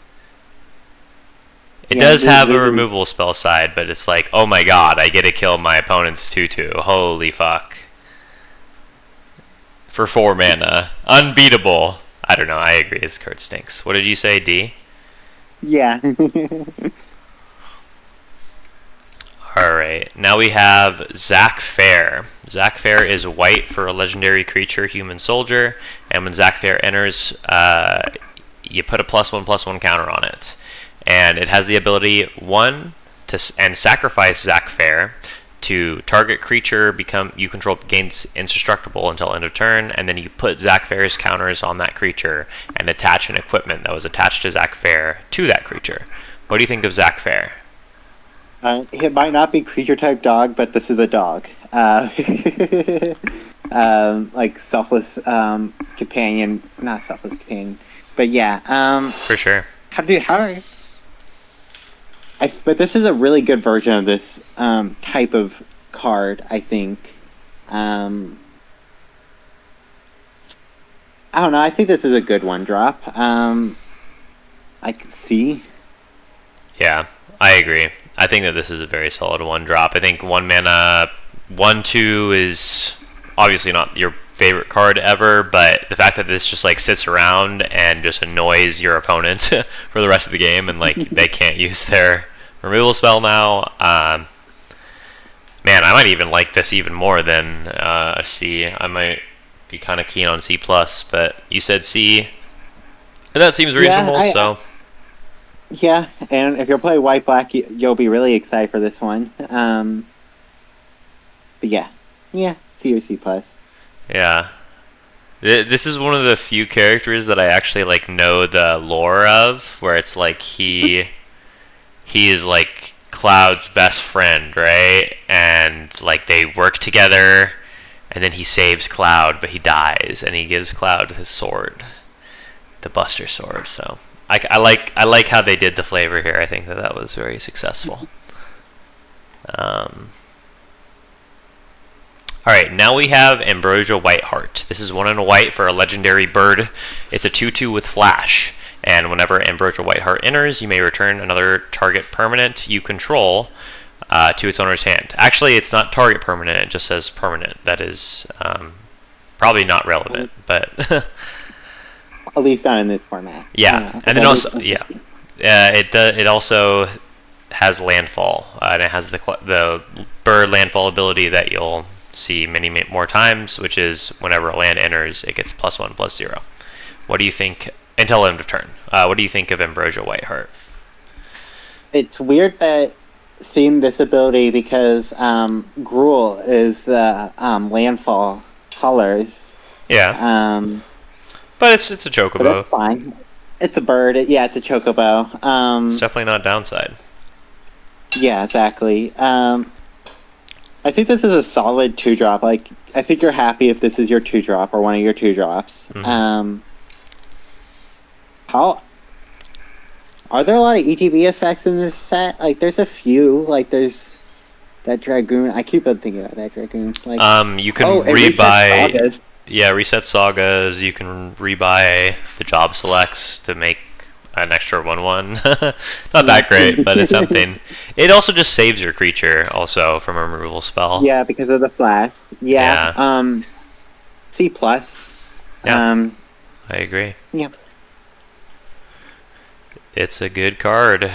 It does have a removal spell side, but it's like, oh my god, I get to kill my opponent's 2/2. Holy fuck. For 4 mana. Unbeatable. I don't know, I agree, this card stinks. What did you say, D?
Yeah.
Alright, now we have Zac Fair. Zac Fair is white for a legendary creature, human soldier, and when Zac Fair enters, you put a +1/+1 counter on it. And it has the ability, 1, and sacrifice Zac Fair to target creature you control gains indestructible until end of turn, and then you put Zac Fair's counters on that creature and attach an equipment that was attached to Zac Fair to that creature. What do you think of Zac Fair?
It might not be creature type dog, but this is a dog. Like selfless companion, not selfless companion, but yeah.
For sure.
But this is a really good version of this type of card, I think. I don't know. I think this is a good one drop. I can see.
Yeah, I agree. I think that this is a very solid one drop. I think 1 mana, 1/2 is obviously not your favorite card ever, but the fact that this just like sits around and just annoys your opponent for the rest of the game, and like they can't use their removal spell now. Man, I might even like this even more than a C. I might be kind of keen on C plus, but you said C, and that seems reasonable. So
yeah, and if you're playing white black, you'll be really excited for this one. But yeah, C or C plus.
yeah, this is one of the few characters that I actually like know the lore of, where it's like he is like Cloud's best friend, right? And like they work together, and then he saves Cloud, but he dies, and he gives Cloud his sword, the Buster Sword. So I like how they did the flavor here. I think that was very successful. All right, now we have Ambrosia Whiteheart. This is 1 and a white for a legendary bird. It's a 2/2 with flash. And whenever Ambrosia Whiteheart enters, you may return another target permanent you control to its owner's hand. Actually, it's not target permanent, it just says permanent. That is probably not relevant, but...
At least not in this format.
Yeah, and then also, it also has landfall, and it has the bird landfall ability that you'll see many more times, which is whenever a land enters, it gets +1/+0. What do you think... Until end of turn. What do you think of Ambrosia Whiteheart?
It's weird that seeing this ability because Gruul is the landfall colors.
Yeah. But it's a chocobo.
But it's fine. It's a bird. It's a chocobo.
It's definitely not downside.
Yeah, exactly. I think this is a solid 2-drop. Like, I think you're happy if this is your 2-drop or one of your 2-drops.
Mm-hmm.
How are there a lot of ETB effects in this set? Like, there's a few. Like, there's that Dragoon. I keep on thinking about that Dragoon. Like,
you can rebuy. Yeah, reset sagas. You can rebuy the job selects to make an extra 1/1. Not that great, but it's something. It also just saves your creature also from a removal spell.
Yeah, because of the flash. Yeah. C plus.
Yeah. I agree.
Yeah.
It's a good card.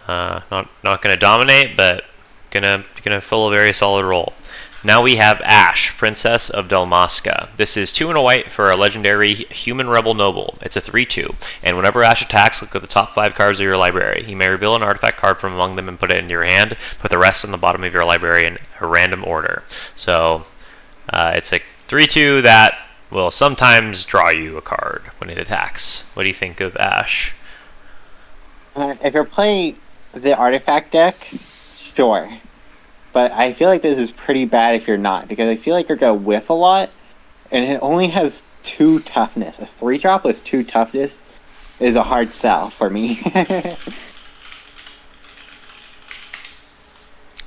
Not going to dominate, but gonna fill a very solid role. Now we have Ash, Princess of Dalmasca. This is 2 and a white for a legendary human rebel noble. It's a 3/2, and whenever Ash attacks, look at the top 5 cards of your library. You may reveal an artifact card from among them and put it into your hand. Put the rest on the bottom of your library in a random order. So it's a 3/2 that will sometimes draw you a card when it attacks. What do you think of Ash?
If you're playing the artifact deck, sure. But I feel like this is pretty bad if you're not, because I feel like you're going to whiff a lot, and it only has 2 toughness. A 3-drop with 2 toughness is a hard sell for me.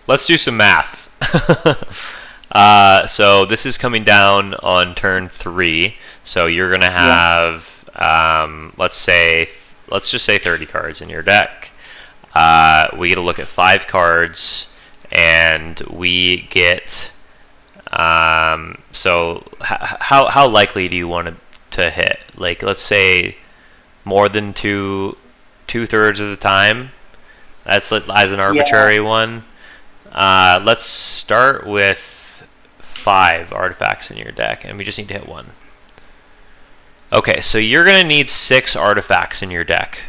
Let's do some math. So this is coming down on turn 3, so you're going to have, let's just say 30 cards in your deck. We get to look at 5 cards, and we get so how likely do you want to hit? Like, let's say more than 2/3 of the time. That's as an arbitrary one. Let's start with 5 artifacts in your deck, and we just need to hit 1. Okay, so you're gonna need 6 artifacts in your deck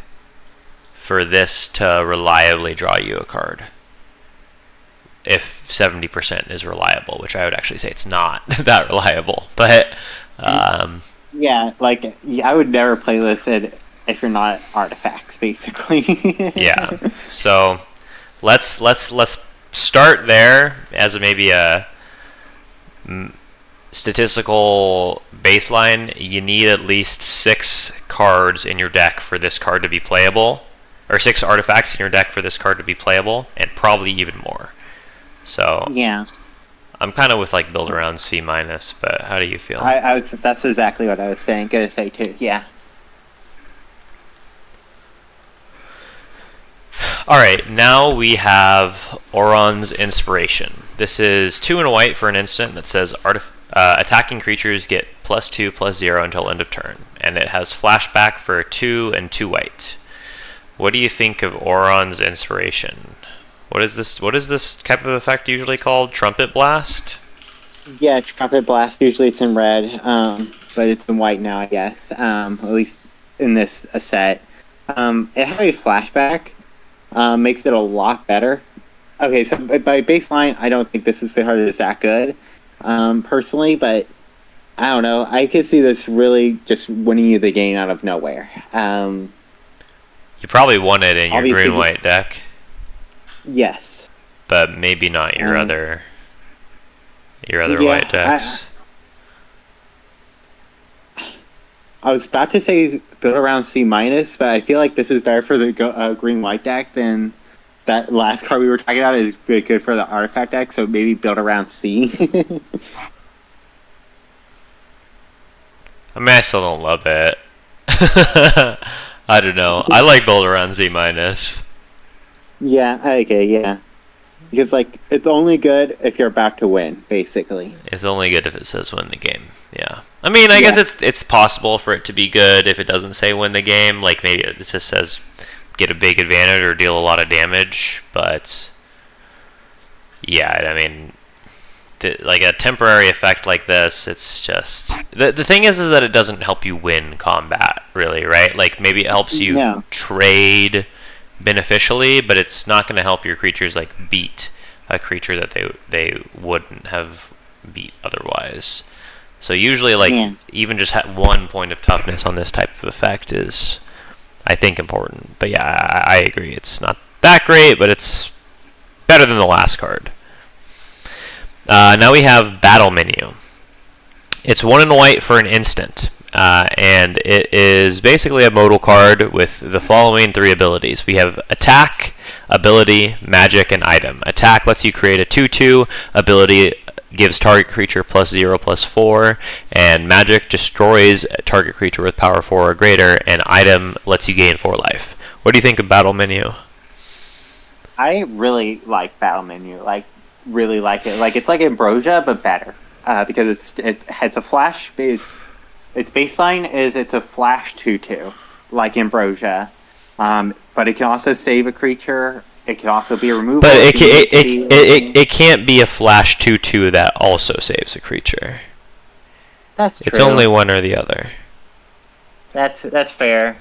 for this to reliably draw you a card. If 70% is reliable, which I would actually say it's not that reliable, but
yeah, like I would never play this if you're not artifacts, basically.
Yeah. So let's start there as maybe a statistical baseline. You need at least 6 cards in your deck for this card to be playable, or 6 artifacts in your deck for this card to be playable, and probably even more. So
yeah.
I'm kind of with like build around C minus, but how do you feel?
I would. That's exactly what I was gonna say too. Yeah.
All right, now we have Auron's Inspiration. This is 2 and a white for an instant that says attacking creatures get +2/+0 until end of turn, and it has flashback for 2 and 2 white. What do you think of Auron's Inspiration? What is this type of effect usually called? Trumpet Blast?
Yeah, Trumpet Blast. Usually it's in red, but it's in white now, I guess. At least in this set. It had a flashback. Makes it a lot better. Okay, so by baseline, I don't think this card is that good, personally, but I don't know. I could see this really just winning you the game out of nowhere.
You probably won it in your green-white deck.
Yes.
But maybe not your other white decks.
I was about to say build around C minus, but I feel like this is better for the green white deck than that last card we were talking about is good for the artifact deck. So maybe build around C.
I mean, I still don't love it. I don't know. I like build around Z minus.
Yeah. Okay. Yeah. Because like it's only good if you're about to win, basically.
It's only good if it says win the game. Yeah. I mean, I guess it's possible for it to be good if it doesn't say win the game. Like maybe it just says get a big advantage or deal a lot of damage. But yeah, I mean, like a temporary effect like this, it's just the thing is that it doesn't help you win combat, really, right? Like maybe it helps you trade beneficially, but it's not going to help your creatures like beat a creature that they wouldn't have beat otherwise. So usually, like even just 1 point of toughness on this type of effect is, I think, important. But yeah, I agree. It's not that great, but it's better than the last card. Now we have Battle Menu. It's 1 and white for an instant. And it is basically a modal card with the following 3 abilities. We have Attack, Ability, Magic, and Item. Attack lets you create a 2/2. Ability gives target creature +0/+4. And Magic destroys a target creature with power 4 or greater. And Item lets you gain 4 life. What do you think of Battle Menu?
I really like Battle Menu. Like, really like it. Like, it's like Ambrosia, but better. Because it has a flash base. Its baseline is it's a flash 2/2, like Ambrosia, but it can also save a creature. It can also be a removal.
But it can't be a flash 2/2 that also saves a creature.
That's true.
It's only one or the other.
That's fair.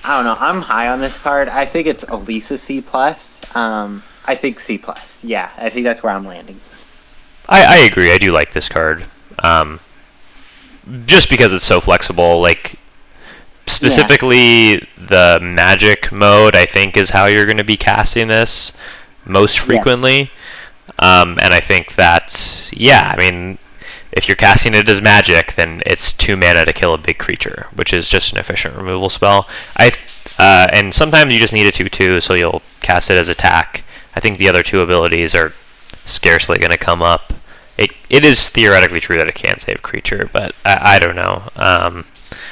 I don't know. I'm high on this card. I think it's at least a C+. I think C+. Yeah, I think that's where I'm landing.
I agree. I do like this card. Just because it's so flexible, like specifically the magic mode, I think is how you're going to be casting this most frequently. And I think that, I mean, if you're casting it as magic, then it's 2 mana to kill a big creature, which is just an efficient removal spell. And sometimes you just need a 2/2, so you'll cast it as attack. I think the other 2 abilities are scarcely going to come up. It is theoretically true that it can save creature, but I don't know.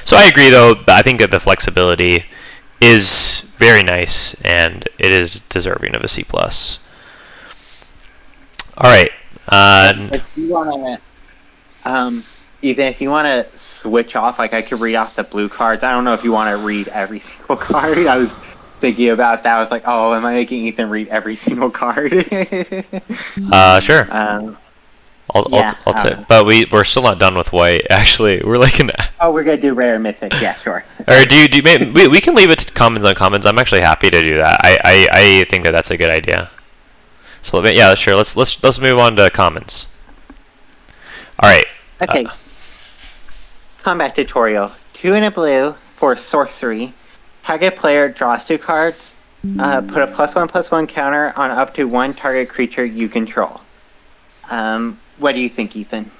So I agree, though. I think that the flexibility is very nice, and it is deserving of a C+. All right.
If you want to, Ethan, if you want to switch off, like I could read off the blue cards. I don't know if you want to read every single card. I was thinking about that. I was like, oh, am I making Ethan read every single card?
Sure. I'll say, but we're still not done with white. Actually, we're like
we're gonna do rare and mythic. Yeah, sure.
Or we can leave it to commons on commons. I'm actually happy to do that. I think that's a good idea. So sure. Let's move on to commons. All right.
Okay. Combat tutorial. 2 and a blue for sorcery. Target player draws 2 cards. Put a +1/+1 counter on up to 1 target creature you control. What do you think, Ethan?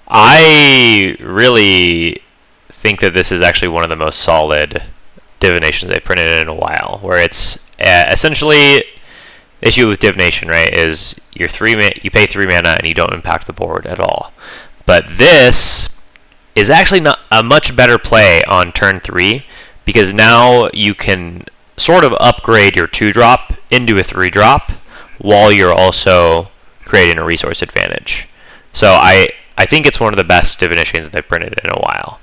I really think that this is actually one of the most solid divinations they've printed in a while, where it's essentially The issue with divination, right, is you pay 3 mana and you don't impact the board at all. But this is actually not a much better play on turn 3 because now you can sort of upgrade your 2-drop into a 3-drop while you're also creating a resource advantage. So I think it's one of the best divinations they've printed in a while.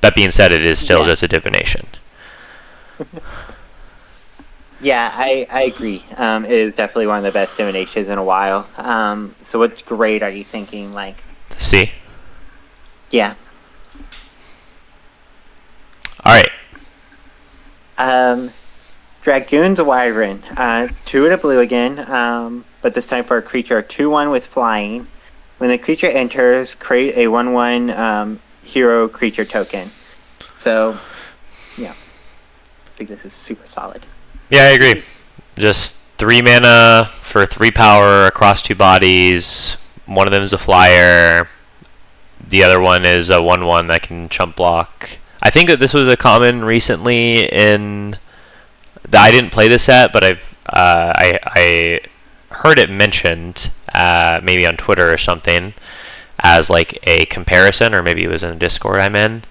That being said, it is still just a divination.
Yeah, I agree. It is definitely one of the best divinations in a while. So what grade are you thinking? Like,
C.
Yeah.
All right.
Dragoon's Wyvern. 2 and a blue again, but this time for a creature 2/1 with flying. When the creature enters, create a 1/1 hero creature token. So, yeah. I think this is super solid.
Yeah, I agree. Just 3 mana for 3 power across 2 bodies. One of them is a flyer. The other one is a 1/1 that can chump block. I think that this was a common recently in. I didn't play this set, but I heard it mentioned maybe on Twitter or something as like a comparison, or maybe it was in a Discord I'm in.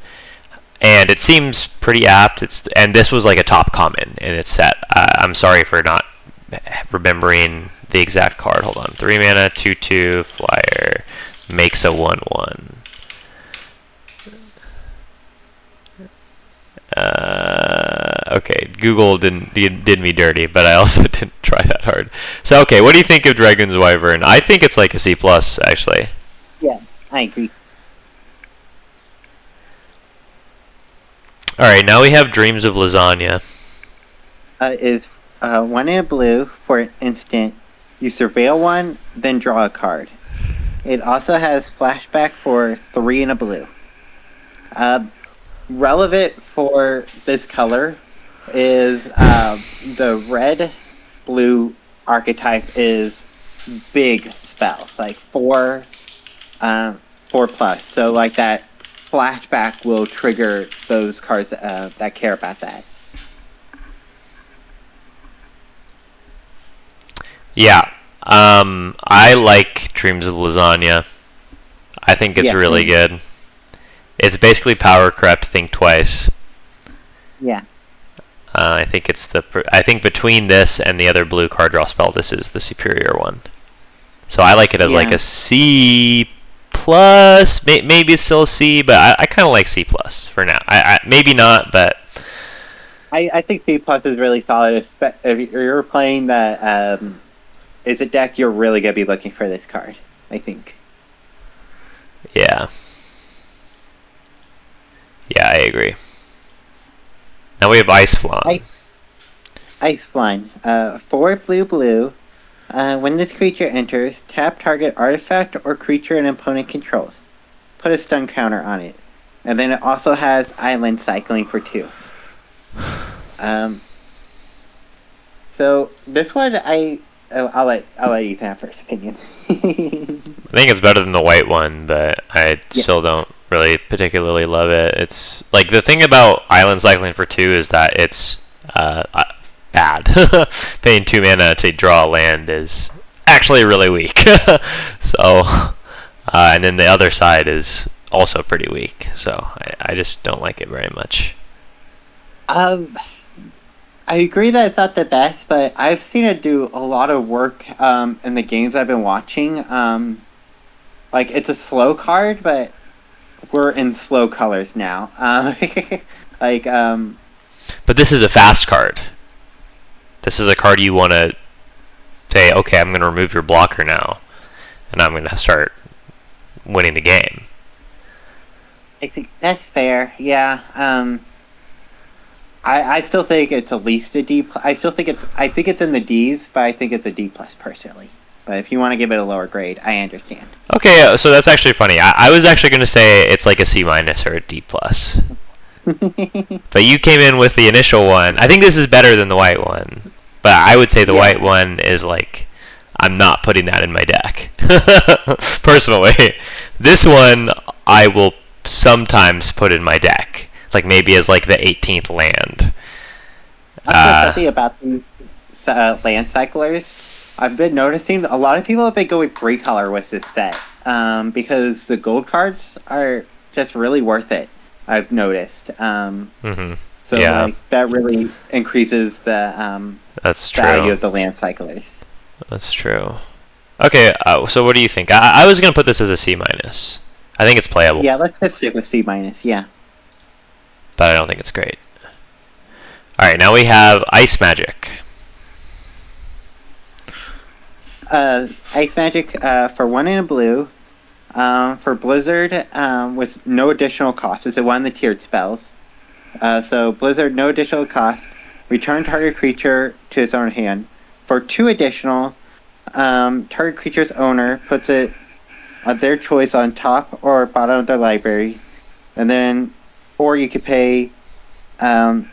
And it seems pretty apt. And this was like a top common in its set. I'm sorry for not remembering the exact card. Hold on. 3 mana, 2/2, flyer, makes a 1/1. Okay, Google did me dirty, but I also didn't try that hard. So okay, what do you think of Dragon's Wyvern? I think it's like a C+ actually.
Yeah, I agree.
All right, now we have Dreams of Lasagna.
Is 1 in a blue for an instant. You surveil 1, then draw a card. It also has flashback for 3 in a blue. Relevant for this color is the red-blue archetype is big spells, like 4+. So like that flashback will trigger those cards that care about that.
Yeah, I like Dreams of Lasagna. I think it's really good. It's basically power corrupt, think twice.
Yeah.
I think I think between this and the other blue card draw spell, this is the superior one. So I like it as like a C+. Maybe it's still a C, but I kind of like C+ for now. I maybe not, but
I think C+ is really solid. If you're playing that is a deck, you're really gonna be looking for this card, I think.
Yeah. Yeah, I agree. Now we have Ice Flan.
Ice Flan. 4 blue. When this creature enters, tap target artifact or creature an opponent controls. Put a stun counter on it. And then it also has island cycling for 2. So this one I'll let Ethan have first opinion.
I think it's better than the white one, but I still don't really particularly love it. It's like the thing about island cycling for 2 is that it's bad. Paying 2 mana to draw a land is actually really weak. So, and then the other side is also pretty weak. So I just don't like it very much.
I agree that it's not the best, but I've seen it do a lot of work in the games I've been watching. Like, it's a slow card, but we're in slow colors now.
But this is a fast card. This is a card you want to say, okay, I'm going to remove your blocker now, and I'm going to start winning the game.
I think that's fair, yeah. I still think it's at least a D+. I think it's in the Ds, but I think it's a D+ personally. But if you want to give it a lower grade, I understand.
Okay, so that's actually funny. I was actually going to say it's like a C- or a D+. But you came in with the initial one. I think this is better than the white one. But I would say the white one is like, I'm not putting that in my deck. Personally. This one, I will sometimes put in my deck. Like maybe as like the 18th land.
Also, something about the land cyclers. I've been noticing a lot of people have been going 3-color with this set because the gold cards are just really worth it. I've noticed. So
Yeah.
like that really increases the
That's
value
true.
of the land cyclers.
That's true. Okay, so what do you think? I was gonna put this as a C minus. I think it's playable,
Yeah, let's just stick with C minus. Yeah.
but I don't think it's great. All right, now we have Ice Magic.
Ice Magic for 1 and a blue. For Blizzard, with no additional cost. It's one of the tiered spells. So Blizzard, no additional cost. Return target creature to its own hand. For 2 additional, target creature's owner puts it of their choice on top or bottom of their library. And then, or you could pay 5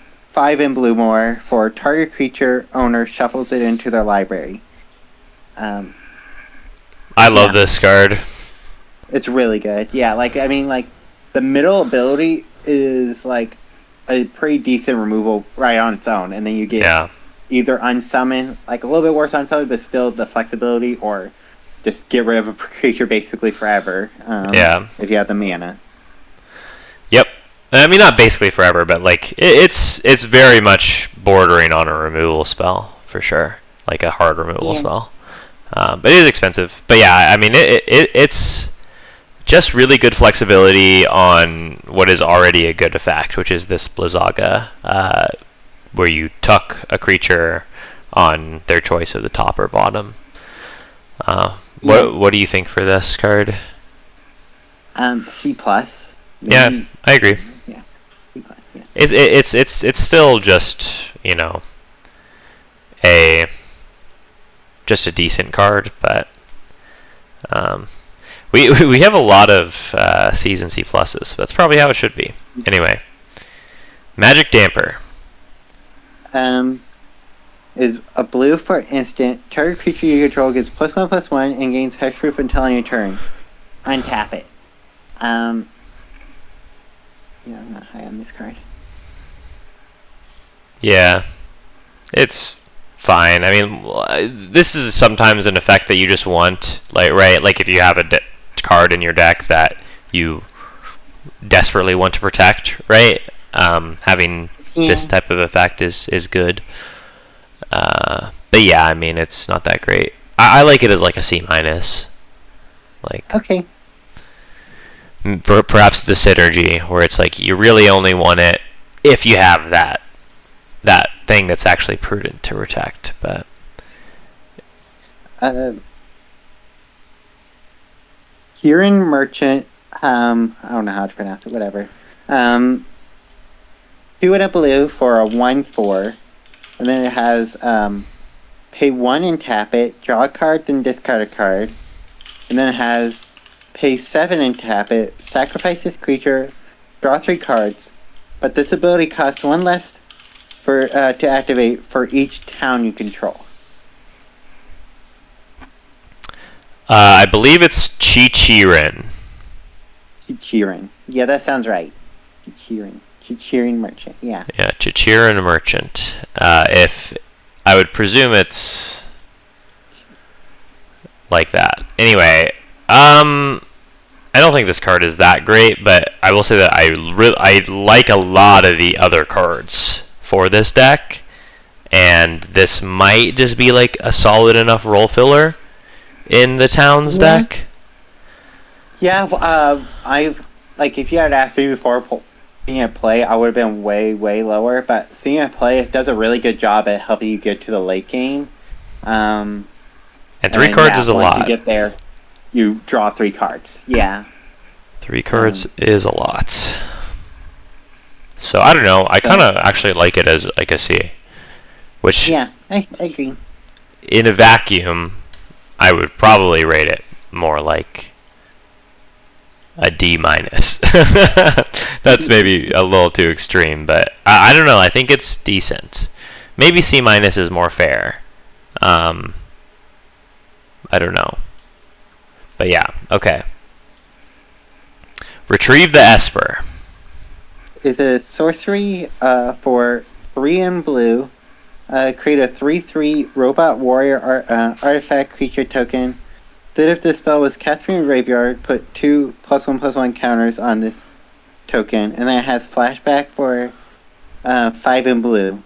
in blue more for target creature owner shuffles it into their library.
I love this card.
It's really good. Yeah, like I mean, like the middle ability is like a pretty decent removal right on its own, and then you get either unsummon, like a little bit worse unsummon, but still the flexibility, or just get rid of a creature basically forever. If you have the mana.
Yep. I mean, not basically forever, but like it's very much bordering on a removal spell for sure, like a hard removal spell. But it is expensive. But yeah, I mean, it's just really good flexibility on what is already a good effect, which is this Blizzaga, where you tuck a creature on their choice of the top or bottom. What do you think for this card?
C plus.
Yeah, I agree.
Yeah, C plus. Yeah.
It's still just just a decent card, but we have a lot of C's and C pluses, so that's probably how it should be. Anyway, Magic Damper.
Is a blue for instant. Target creature you control gets +1/+1 and gains hexproof until on your turn. Untap it. Yeah, I'm not high on this card.
Yeah, it's fine. I mean, this is sometimes an effect that you just want, like if you have a card in your deck that you desperately want to protect, right? Having this type of effect is good. But yeah, I mean, it's not that great. I like it as like a C minus. Like,
okay.
Perhaps the synergy, where it's like you really only want it if you have that thing that's actually prudent to protect. But
Kieran Merchant, I don't know how to pronounce it, whatever. 2 and a blue for a 1/4. And then it has pay 1 and tap it, draw a card, then discard a card. And then it has pay 7 and tap it, sacrifice this creature, draw 3 cards. But this ability costs 1 less to activate for each town you control.
I believe it's Chi-Chirin.
Chi-Chirin. Yeah, that sounds right. Chi-Chirin. Chi-Chirin Merchant, yeah.
Yeah, Chi-Chirin Merchant. If I would presume it's like that. Anyway, I don't think this card is that great, but I will say that I like a lot of the other cards for this deck, and this might just be like a solid enough role filler in the Towns deck.
Yeah, if you had asked me before seeing it play, I would have been way, way lower. But seeing it play, it does a really good job at helping you get to the late game.
And 3 cards is a lot.
Once you get there, you draw 3 cards. Yeah.
3 cards is a lot. So I don't know. I kind of actually like it as like a C. Which,
yeah, I agree.
In a vacuum, I would probably rate it more like a D minus. That's maybe a little too extreme, but I don't know. I think it's decent. Maybe C minus is more fair. I don't know. But yeah, okay. Retrieve the Esper.
It's a sorcery for 3 in blue. Create a 3/3 robot warrior artifact creature token. That if this spell was cast from your graveyard, put 2 +1/+1 counters on this token, and then it has flashback for 5 in blue.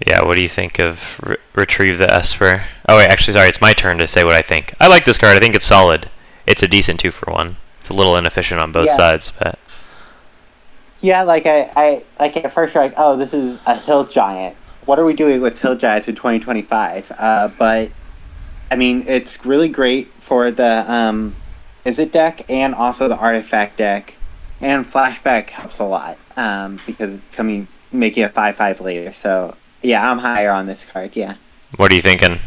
Yeah, what do you think of Retrieve the Esper? Oh wait, actually, sorry, it's my turn to say what I think. I like this card. I think it's solid. It's a decent 2-for-1. It's a little inefficient on both sides, but
yeah, like I like at first you're like, oh, this is a hill giant. What are we doing with hill giants in 2025? But I mean, it's really great for the Izzet deck and also the artifact deck, and flashback helps a lot because it's making a 5/5 later. So yeah, I'm higher on this card. Yeah.
what are you thinking?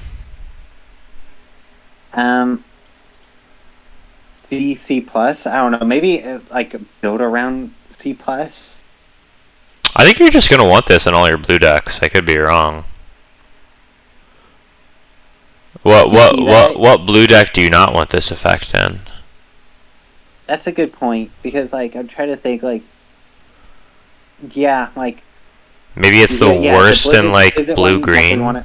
C plus. I don't know. Maybe like build around C plus.
I think you're just gonna want this in all your blue decks. I could be wrong. What blue deck do you not want this effect in?
That's a good point because like I'm trying to think like yeah like
maybe it's the worst in like blue green.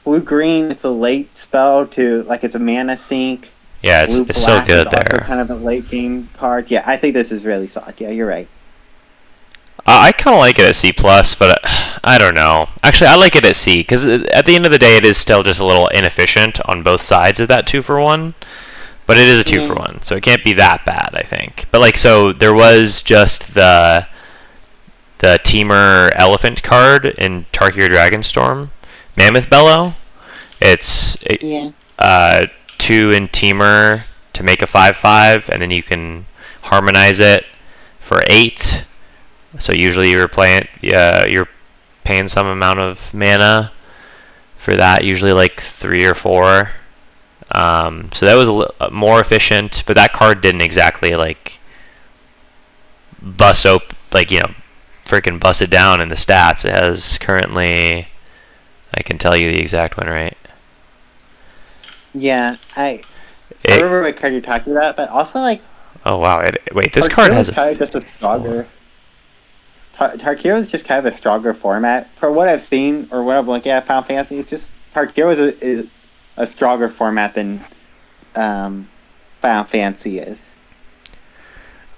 Blue green. It's a late spell to like it's a mana sink.
Yeah, it's so good there.
Also kind of a late game card. Yeah, I think this is really solid. Yeah, you're right.
I kind of like it at C+, but I don't know. Actually, I like it at C, because at the end of the day, it is still just a little inefficient on both sides of that 2-for-1. But it is a 2-for-1, so it can't be that bad, I think. But, like, so there was just the Temur Elephant card in Tarkir Dragonstorm. Mammoth Bellow. It's 2 in Temur to make a 5/5, and then you can harmonize it for 8. So usually you're paying some amount of mana for that, usually like 3 or 4. So that was more efficient, but that card didn't exactly like freaking bust it down in the stats. It has currently, I can tell you the exact win rate.
Yeah, I remember what card you're talking about, but also like.
Oh wow! Wait, this card has
kind of just a stronger. Tarkir is just kind of a stronger format. For what I've seen or what I've looked at Final Fantasy, it's just Tarkir is a stronger format than Final Fantasy is.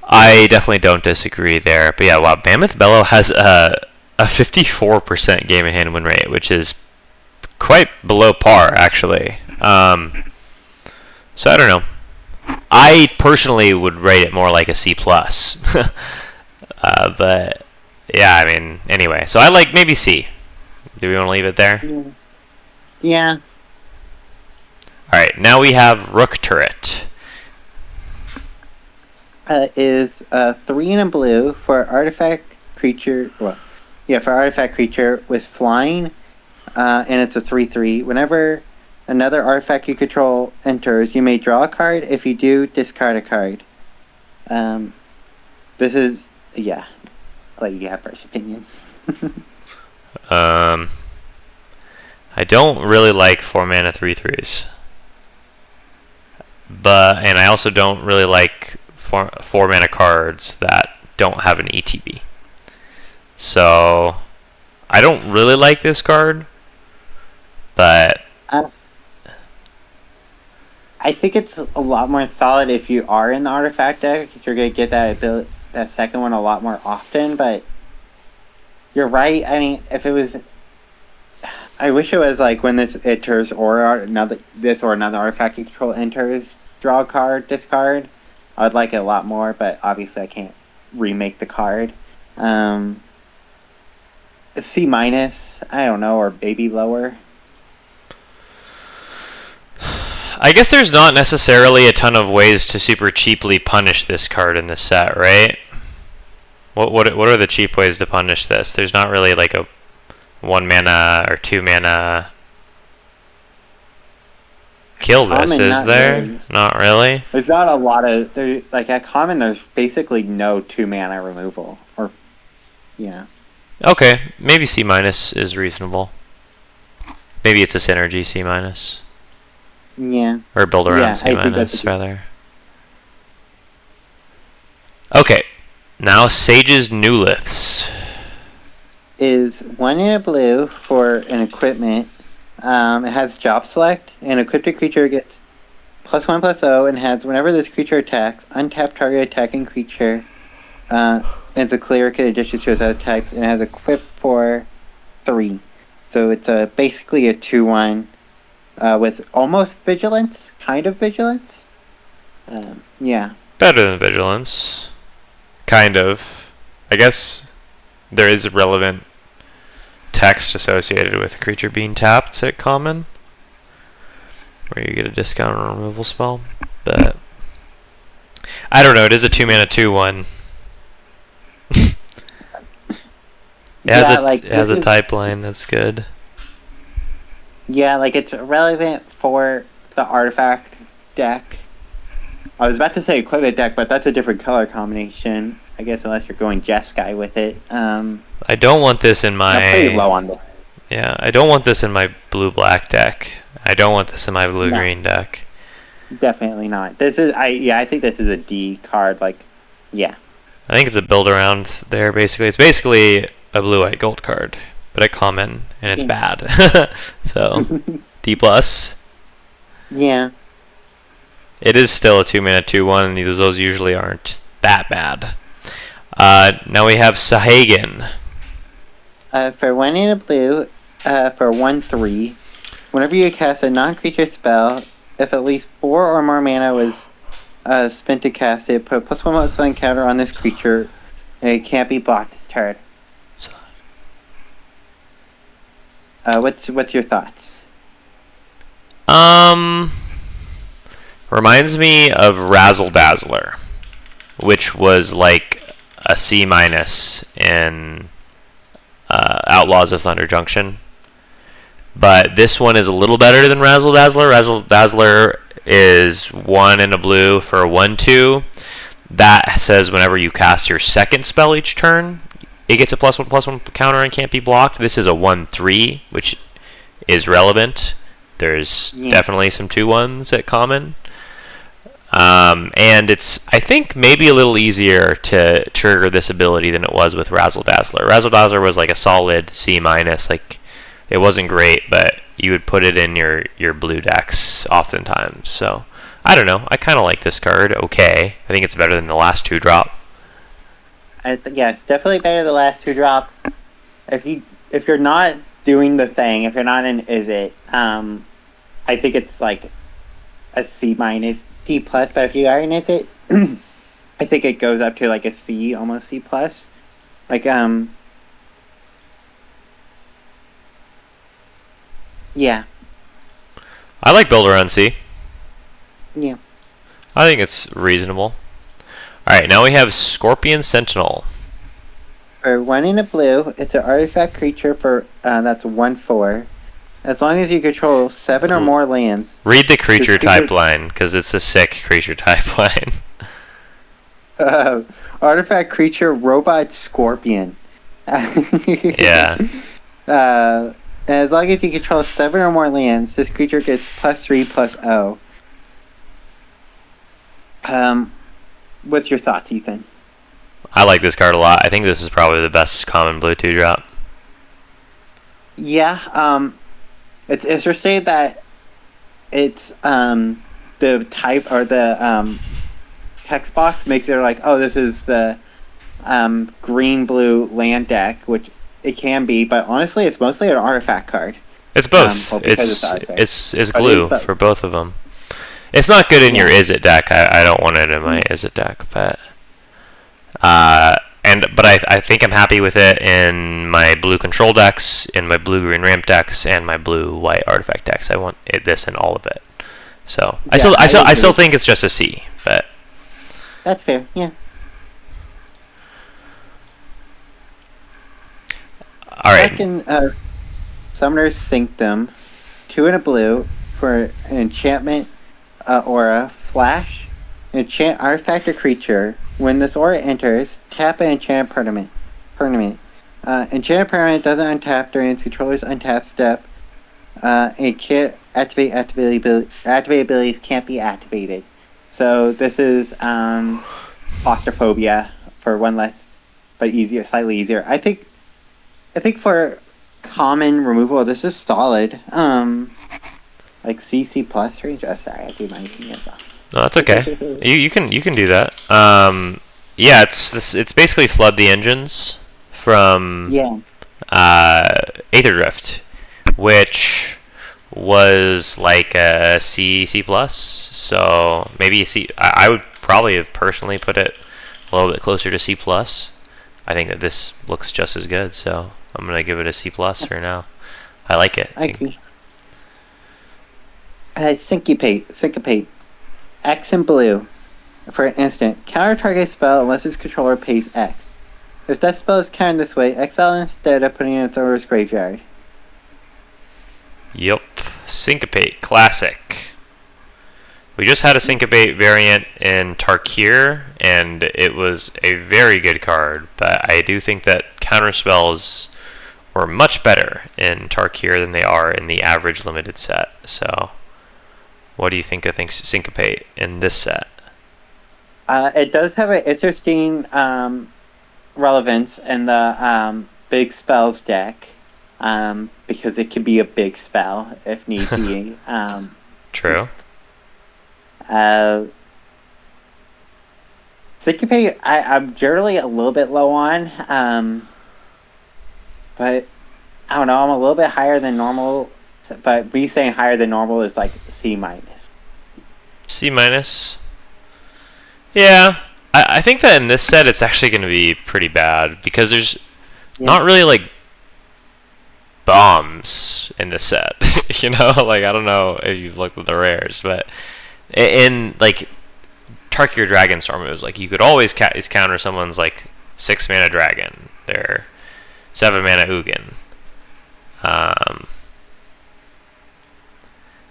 I definitely don't disagree there. But yeah, wow, Mammoth Bellow has a 54% game in hand win rate, which is quite below par, actually. So I don't know. I personally would rate it more like a C+. But yeah, I mean, anyway. So I like maybe C. Do we want to leave it there?
Yeah.
Alright, now we have Rook Turret.
Is 3 in a blue for artifact creature. For artifact creature with flying, and it's a 3/3. Whenever another artifact you control enters, you may draw a card. If you do, discard a card. This is I'll let you have first opinion.
I don't really like 4-mana 3/3s. And I also don't really like 4-mana cards that don't have an ETB. So I don't really like this card, but
I think it's a lot more solid if you are in the artifact deck, because you're going to get that second one a lot more often. But you're right. I mean, if it was, I wish it was like when this enters or another artifact you control enters, draw a card, discard. I would like it a lot more, but obviously I can't remake the card. C-, I don't know, or maybe lower.
I guess there's not necessarily a ton of ways to super cheaply punish this card in this set, right? What are the cheap ways to punish this? There's not really like a 1-mana or 2-mana kill this, is there? Really. Not really.
There's not a lot of at common. There's basically no 2-mana removal, or yeah.
Okay, maybe C- is reasonable. Maybe it's a synergy C-.
Yeah.
Or build around C- rather. Okay, now Sage's New Liths.
is 1 in a blue for an equipment. It has job select, and equipped creature gets +1/+0, and has whenever this creature attacks, untap target attacking creature. It's a cleric in addition to its other types, and it has equip for 3. So it's basically a 2/1 with almost vigilance, kind of vigilance. Yeah.
Better than vigilance. Kind of. I guess there is relevant text associated with a creature being tapped at common, where you get a discount on a removal spell. But I don't know. It is a 2-mana 2/1. It has a type line that's good.
Yeah, like it's relevant for the artifact deck. I was about to say equipment deck, but that's a different color combination. I guess unless you're going Jeskai with it.
I don't want this in my.
I'm pretty low on this.
Yeah, I don't want this in my blue-black deck. I don't want this in my blue-green deck.
Definitely not. This is I think this is a D card. Like, yeah.
I think it's a build around there. Basically, it's basically a blue-white gold card, but a common, and it's bad. So D plus.
Yeah.
It is still a 2-mana 2/1, and those usually aren't that bad. Now we have Sahuagin.
For 1 in a blue, for 1/3, whenever you cast a non-creature spell, if at least 4 or more mana was spent to cast it, put a +1/+1 counter on this creature, and it can't be blocked this turn. What's your thoughts?
Reminds me of Razzle Dazzler, which was like a C- in Outlaws of Thunder Junction. But this one is a little better than Razzle Dazzler. Razzle Dazzler is 1 in a blue for a 1/2. That says whenever you cast your second spell each turn, it gets a +1/+1 counter and can't be blocked. This is a 1/3, which is relevant. There's definitely some 2/1s at common. And it's, I think, maybe a little easier to trigger this ability than it was with Razzle Dazzler. Razzle Dazzler was like a solid C-. Like, it wasn't great, but you would put it in your blue decks oftentimes. So, I don't know. I kind of like this card. Okay. I think it's better than the last 2-drop.
Yeah, it's definitely better than the last 2-drop. If you're not doing the thing, if you're not in Izzet, I think it's like a C-, D+, but if you are in Izzet, I think it goes up to like a C, almost C+. Like, yeah.
I like Builder on C.
Yeah.
I think it's reasonable. Alright, now we have Scorpion Sentinel.
For 1 in a blue, it's an artifact creature for that's 1/4. As long as you control 7 or more lands.
Read the creature type line, because it's a sick creature type line.
Artifact creature, robot scorpion.
Yeah.
As long as you control 7 or more lands, this creature gets +3/+0. What's your thoughts, Ethan?
I like this card a lot. I think this is probably the best common blue 2-drop.
Yeah, it's interesting that it's the type or the text box makes it like, oh, this is the green-blue land deck, which it can be, but honestly, it's mostly an artifact card.
It's both. It's glue for both of them. It's not good in your Izzet deck. I don't want it in my Izzet deck, but I think I'm happy with it in my blue control decks, in my blue-green ramp decks, and my blue-white artifact decks. I want this in all of it. So yeah, I still think it's just a C, but
that's fair. Yeah.
All right.
Second, Summoner's Sanctum, 2 in a blue for an enchantment aura, flash, enchant artifact or creature. When this aura enters, tap an enchanted permanent. Enchanted permanent doesn't untap during its controller's untap step. It can't activate abilities can't be activated. So this is claustrophobia for one less, but easier, slightly easier. I think I think for common removal, this is solid. Like CC plus range. Oh, sorry, I do my thing as well.
No, that's okay. You can do that. Yeah, it's basically flood the engines from
Yeah.
Aether Drift, which was like a C plus. So maybe a C. I would probably have personally put it a little bit closer to C plus. I think that this looks just as good, so I'm gonna give it a C plus for now. I like it.
I agree. Syncopate. X in blue. For an instant, counter target spell unless its controller pays X. If that spell is countered this way, exile instead of putting it in its owner's graveyard.
Yup. Syncopate. Classic. We just had a Syncopate variant in Tarkir, and it was a very good card, but I do think that counterspells were much better in Tarkir than they are in the average limited set. So, what do you think of Syncopate in this set?
It does have an interesting relevance in the big spells deck, because it can be a big spell if need be.
True.
Syncopate, I'm generally a little bit low on, but I don't know, I'm a little bit higher than normal, but me saying higher than normal is like C minus.
C minus. Yeah, I think that in this set it's actually going to be pretty bad because there's not really like bombs in this set. You know, like I don't know if you've looked at the rares, but in like Tarkir Dragonstorm, it was like you could always counter someone's like 6 mana dragon, their 7 mana Ugin.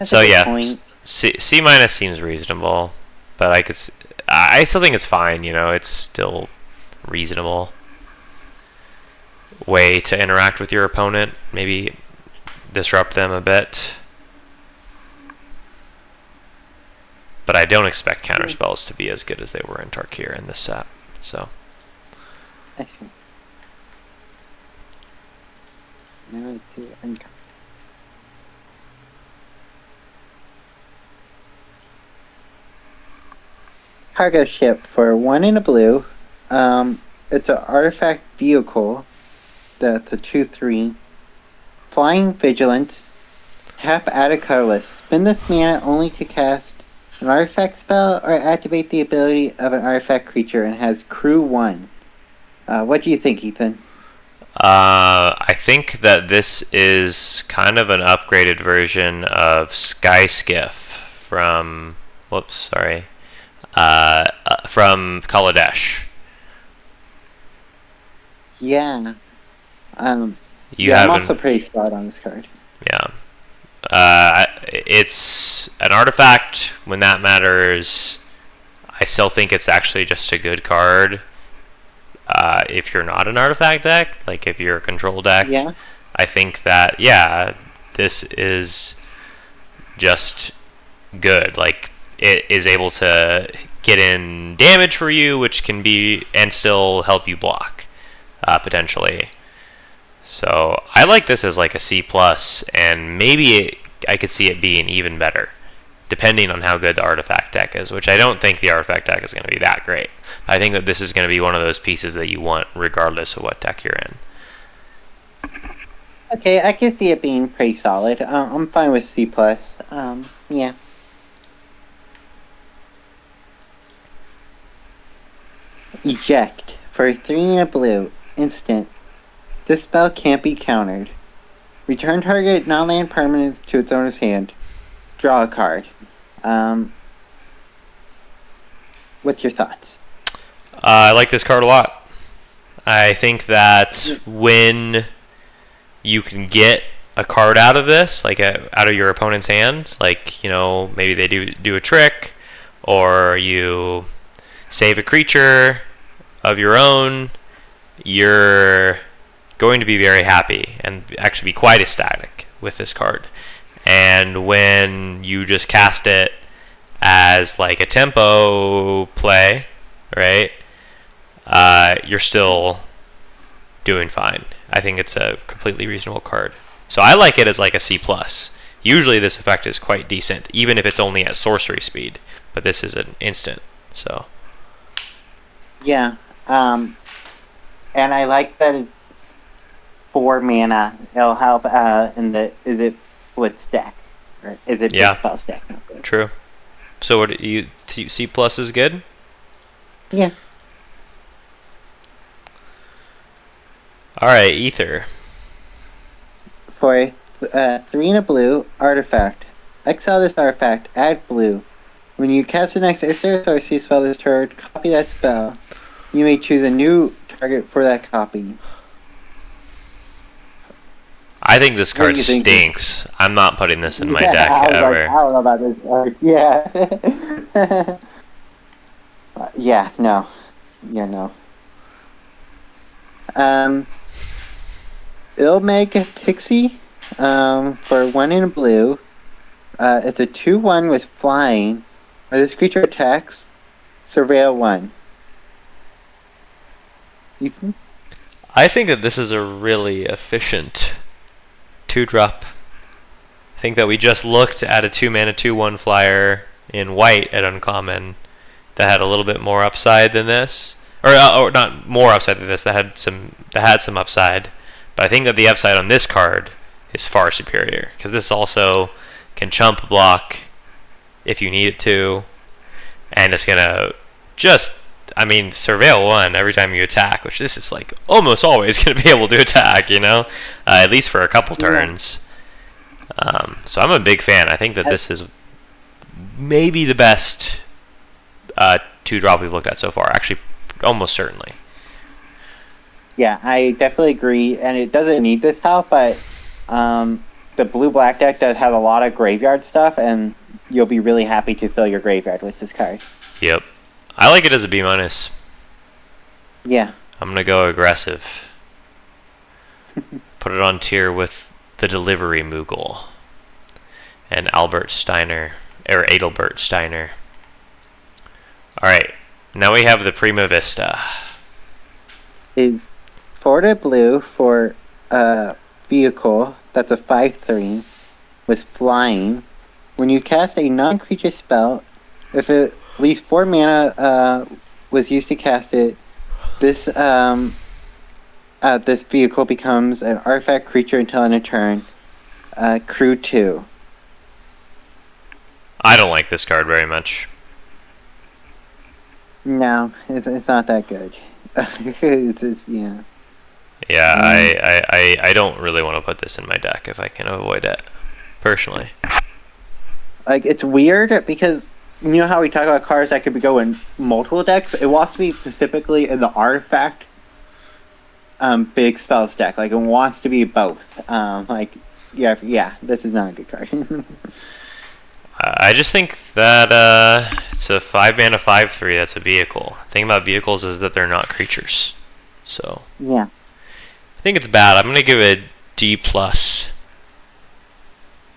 So yeah, C minus seems reasonable, but I still think it's fine. You know, it's still reasonable way to interact with your opponent. Maybe disrupt them a bit. But I don't expect counterspells to be as good as they were in Tarkir in this set. So.
Cargo ship for 1 in a blue. It's an artifact vehicle. That's a 2/3. Flying Vigilance. Tap, add a colorless. Spend this mana only to cast an artifact spell or activate the ability of an artifact creature and has crew 1. What do you think, Ethan?
I think that this is kind of an upgraded version of Sky Skiff from from Kaladesh.
Yeah. I'm also pretty spot on this card.
Yeah. It's an artifact when that matters. I still think it's actually just a good card. If you're not an artifact deck, like if you're a control deck, I think that, this is just good. Like, it is able to get in damage for you, which can be, and still help you block, potentially. So, I like this as like a C+, and maybe I could see it being even better, depending on how good the artifact deck is, which I don't think the artifact deck is going to be that great. I think that this is going to be one of those pieces that you want regardless of what deck you're in.
Okay, I can see it being pretty solid. I'm fine with C+. Yeah. Eject. For 3 in a blue. Instant. This spell can't be countered. Return target non-land permanents to its owner's hand. Draw a card. What's your thoughts?
I like this card a lot. I think that when you can get a card out of this, like out of your opponent's hand, like, you know, maybe they do a trick, or you save a creature of your own, you're going to be very happy and actually be quite ecstatic with this card. And when you just cast it as like a tempo play, right? You're still doing fine. I think it's a completely reasonable card. So I like it as like a C plus. Usually this effect is quite decent, even if it's only at sorcery speed. But this is an instant, so.
Yeah. And I like that it's 4 mana. It'll help in the is it Blitz deck, or is it
Yeah.
Big Spells deck? No, Blitz.
True. So what you C plus is good?
Yeah.
All right, Ether.
For a 3 and a blue artifact, exile this artifact. Add blue. When you cast the next instant or see spell this turn, copy that spell. You may choose a new target for that copy.
I think this
What do
card
you think?
stinks. I'm not putting this in my
Yeah,
deck
I was
ever.
Like, I don't know about this card. Yeah. Yeah, no. Yeah, no. It'll make a Pixie for 1 in a blue. It's a 2/1 with flying. When this creature attacks, surveil 1. Ethan?
I think that this is a really efficient 2-drop. I think that we just looked at a 2-mana 2/1 flyer in white at uncommon that had a little bit more upside than this, or not more upside than this. That had some upside, but I think that the upside on this card is far superior because this also can chump block if you need it to, and it's gonna just, I mean, surveil 1 every time you attack, which this is like almost always gonna be able to attack, at least for a couple turns. So I'm a big fan. I think that this is maybe the best 2-drop we've looked at so far. Actually, almost certainly.
Yeah, I definitely agree, and it doesn't need this help, but the blue-black deck does have a lot of graveyard stuff, and you'll be really happy to fill your graveyard with this card.
Yep. I like it as a B-.
Yeah.
I'm gonna go aggressive. Put it on tier with the Delivery Moogle and Albert Steiner, or Adelbert Steiner. Alright, now we have the Prima Vista.
Is 4 to blue for a vehicle that's a 5/3 with flying. When you cast a non-creature spell, if at least 4 mana was used to cast it, this this vehicle becomes an artifact creature until end of turn. Crew 2.
I don't like this card very much.
No, it's not that good. Yeah.
Yeah, I don't really want to put this in my deck if I can avoid it, personally.
Like, it's weird because you know how we talk about cards that could go in multiple decks? It wants to be specifically in the artifact big spells deck. Like, it wants to be both. Yeah, this is not a good card.
I just think that it's a 5-mana 5/3 that's a vehicle. The thing about vehicles is that they're not creatures. So
Yeah.
I think it's bad. I'm going to give it D+.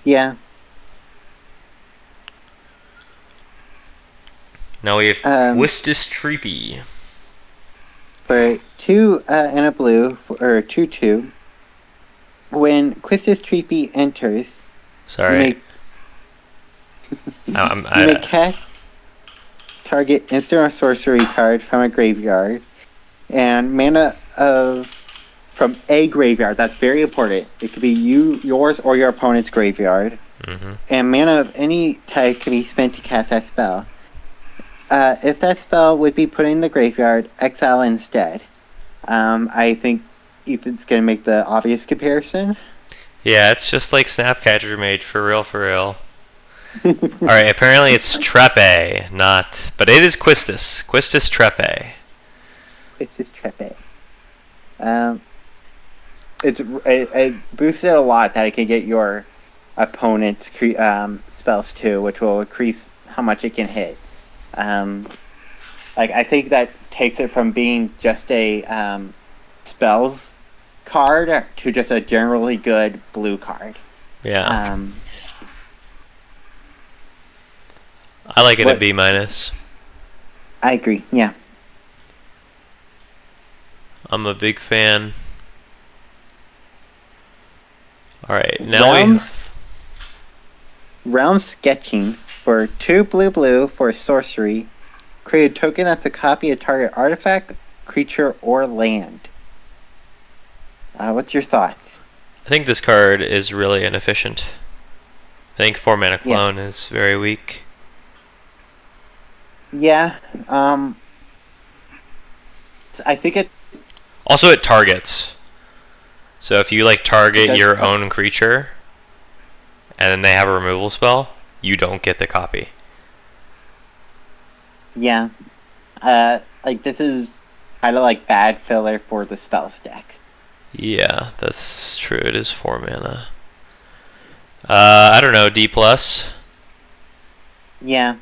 Yeah.
Now we have Quistis Treepy.
For 2 and a blue, or 2/2, when Quistis Treepy enters,
Sorry.
you may cast target instant or sorcery card from a graveyard, and mana from a graveyard. That's very important. It could be yours, or your opponent's graveyard.
Mm-hmm.
And mana of any type can be spent to cast that spell. If that spell would be put in the graveyard, exile instead. I think Ethan's gonna make the obvious comparison.
Yeah, it's just like Snapcatcher Mage, for real. Alright, apparently it's Trepe, not... But it is Quistis. Quistis Trepe.
It's just Trepe. It boosted a lot that it can get your opponent's spells too, which will increase how much it can hit. I think that takes it from being just a spells card to just a generally good blue card.
Yeah. I like it at B-.
I agree, yeah.
I'm a big fan. All right, now
Realm sketching for 2 blue for sorcery. Create a token that's a copy of target artifact, creature, or land. What's your thoughts?
I think this card is really inefficient. I think 4 mana clone is very weak.
Yeah. I think it.
Also, it targets. So if you like target your own creature, and then they have a removal spell, you don't get the copy.
Yeah. Like this is kind of like bad filler for the spells deck.
Yeah, that's true. It is 4 mana. I don't know, D+.
Yeah.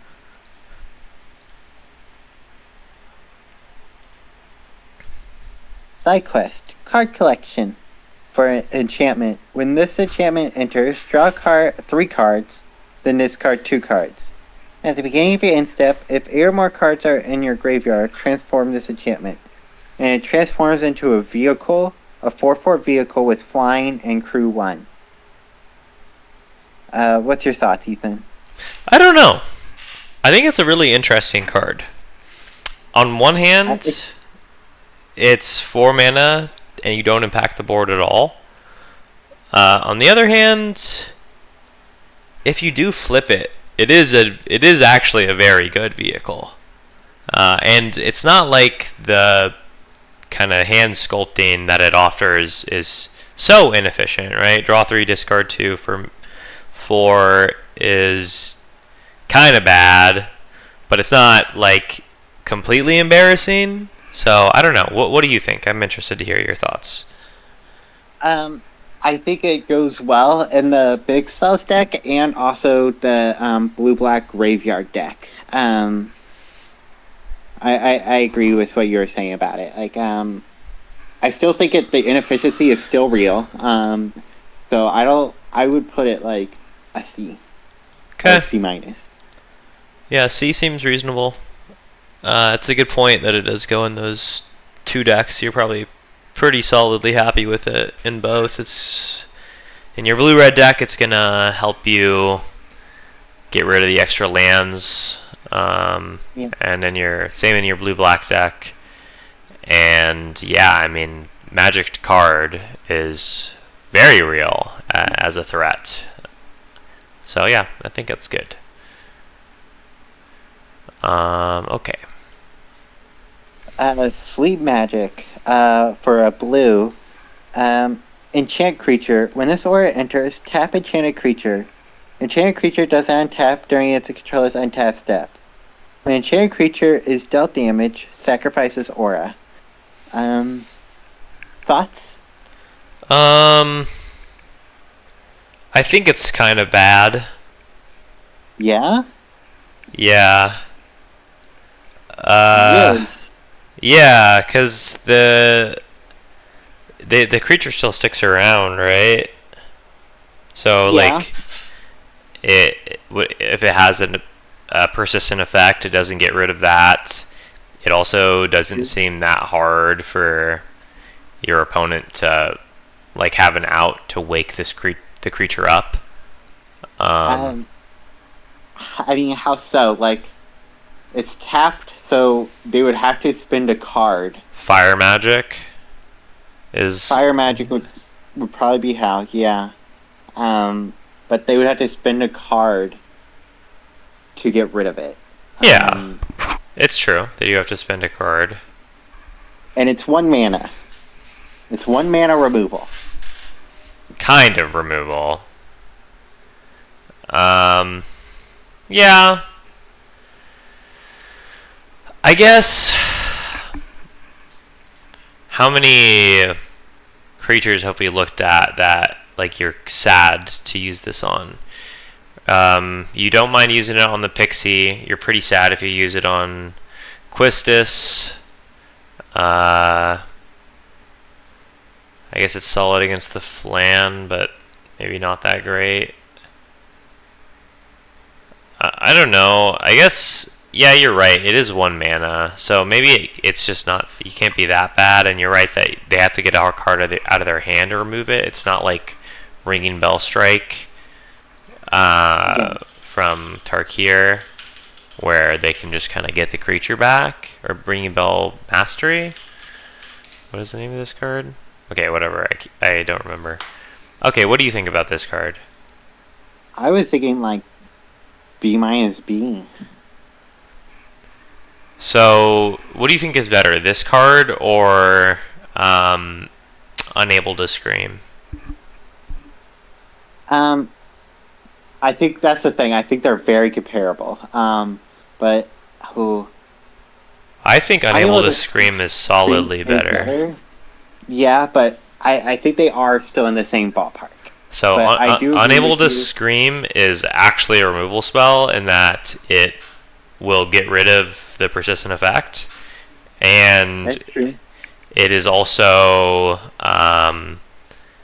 Side quest. Card collection. For enchantment. When this enchantment enters, draw 3 cards, then discard 2 cards. At the beginning of your end step, if 8 or more cards are in your graveyard, transform this enchantment. And it transforms into a vehicle, a 4/4 vehicle with flying and crew 1. What's your thoughts, Ethan?
I don't know. I think it's a really interesting card. On one hand, it's 4 mana and you don't impact the board at all. On the other hand, if you do flip it, it is actually a very good vehicle. And it's not like the kind of hand sculpting that it offers is so inefficient, right? Draw 3, discard 2 for 4 is kind of bad, but it's not like completely embarrassing. So I don't know. What do you think? I'm interested to hear your thoughts.
I think it goes well in the big spells deck and also the blue-black graveyard deck. I agree with what you were saying about it. Like, I still think the inefficiency is still real. So I would put it like a C.
Okay.
C minus.
Yeah, C seems reasonable. It's a good point that it does go in those 2 decks. You're probably pretty solidly happy with it in both. It's in your blue-red deck. It's gonna help you get rid of the extra lands, and then same in your blue-black deck. And yeah, I mean, Magic card is very real as a threat. So yeah, I think that's good. Okay.
Sleep magic for a blue. Enchant creature. When this aura enters, tap enchanted creature. Enchanted creature does not untap during its controller's untap step. When enchanted creature is dealt damage, sacrifice this aura. Thoughts?
I think it's kind of bad.
Yeah?
Yeah.
Really?
Yeah, because the creature still sticks around, right? So like, if it has a persistent effect, it doesn't get rid of that. It also doesn't seem that hard for your opponent to like have an out to wake the creature up.
I mean, how so? Like, it's tapped, so they would have to spend a card.
Fire magic
would probably be how, yeah. But they would have to spend a card to get rid of it.
Yeah, it's true. That you have to spend a card.
And it's 1 mana. It's 1 mana removal.
Kind of removal. Yeah. I guess. How many creatures have we looked at that like you're sad to use this on? You don't mind using it on the Pixie. You're pretty sad if you use it on Quistis. I guess it's solid against the Flan, but maybe not that great. I don't know. I guess, yeah, you're right. It is 1 mana, so maybe it's just not. You can't be that bad. And you're right that they have to get our card out of their hand to remove it. It's not like Ringing Bell Strike from Tarkir, where they can just kind of get the creature back, or Ringing Bell Mastery. What is the name of this card? Okay, whatever. I don't remember. Okay, what do you think about this card?
I was thinking like B-B.
So, what do you think is better, this card or Unable to Scream?
I think that's the thing. I think they're very comparable. But who?
I think Unable to Scream is solidly better.
Yeah, but I think they are still in the same ballpark.
So Unable to Scream is actually a removal spell in that it will get rid of the persistent effect, and it is also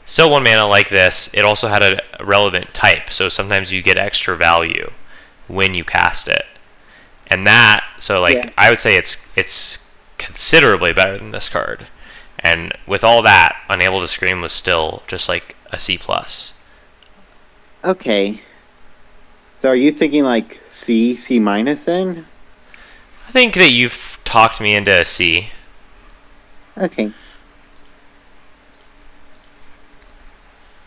still 1 mana like this. It also had a relevant type, so sometimes you get extra value when you cast it, and that I would say it's considerably better than this card. And with all that, Unable to Scream was still just like a C+.
Okay. So are you thinking like C minus then?
I think that you've talked me into a C.
Okay.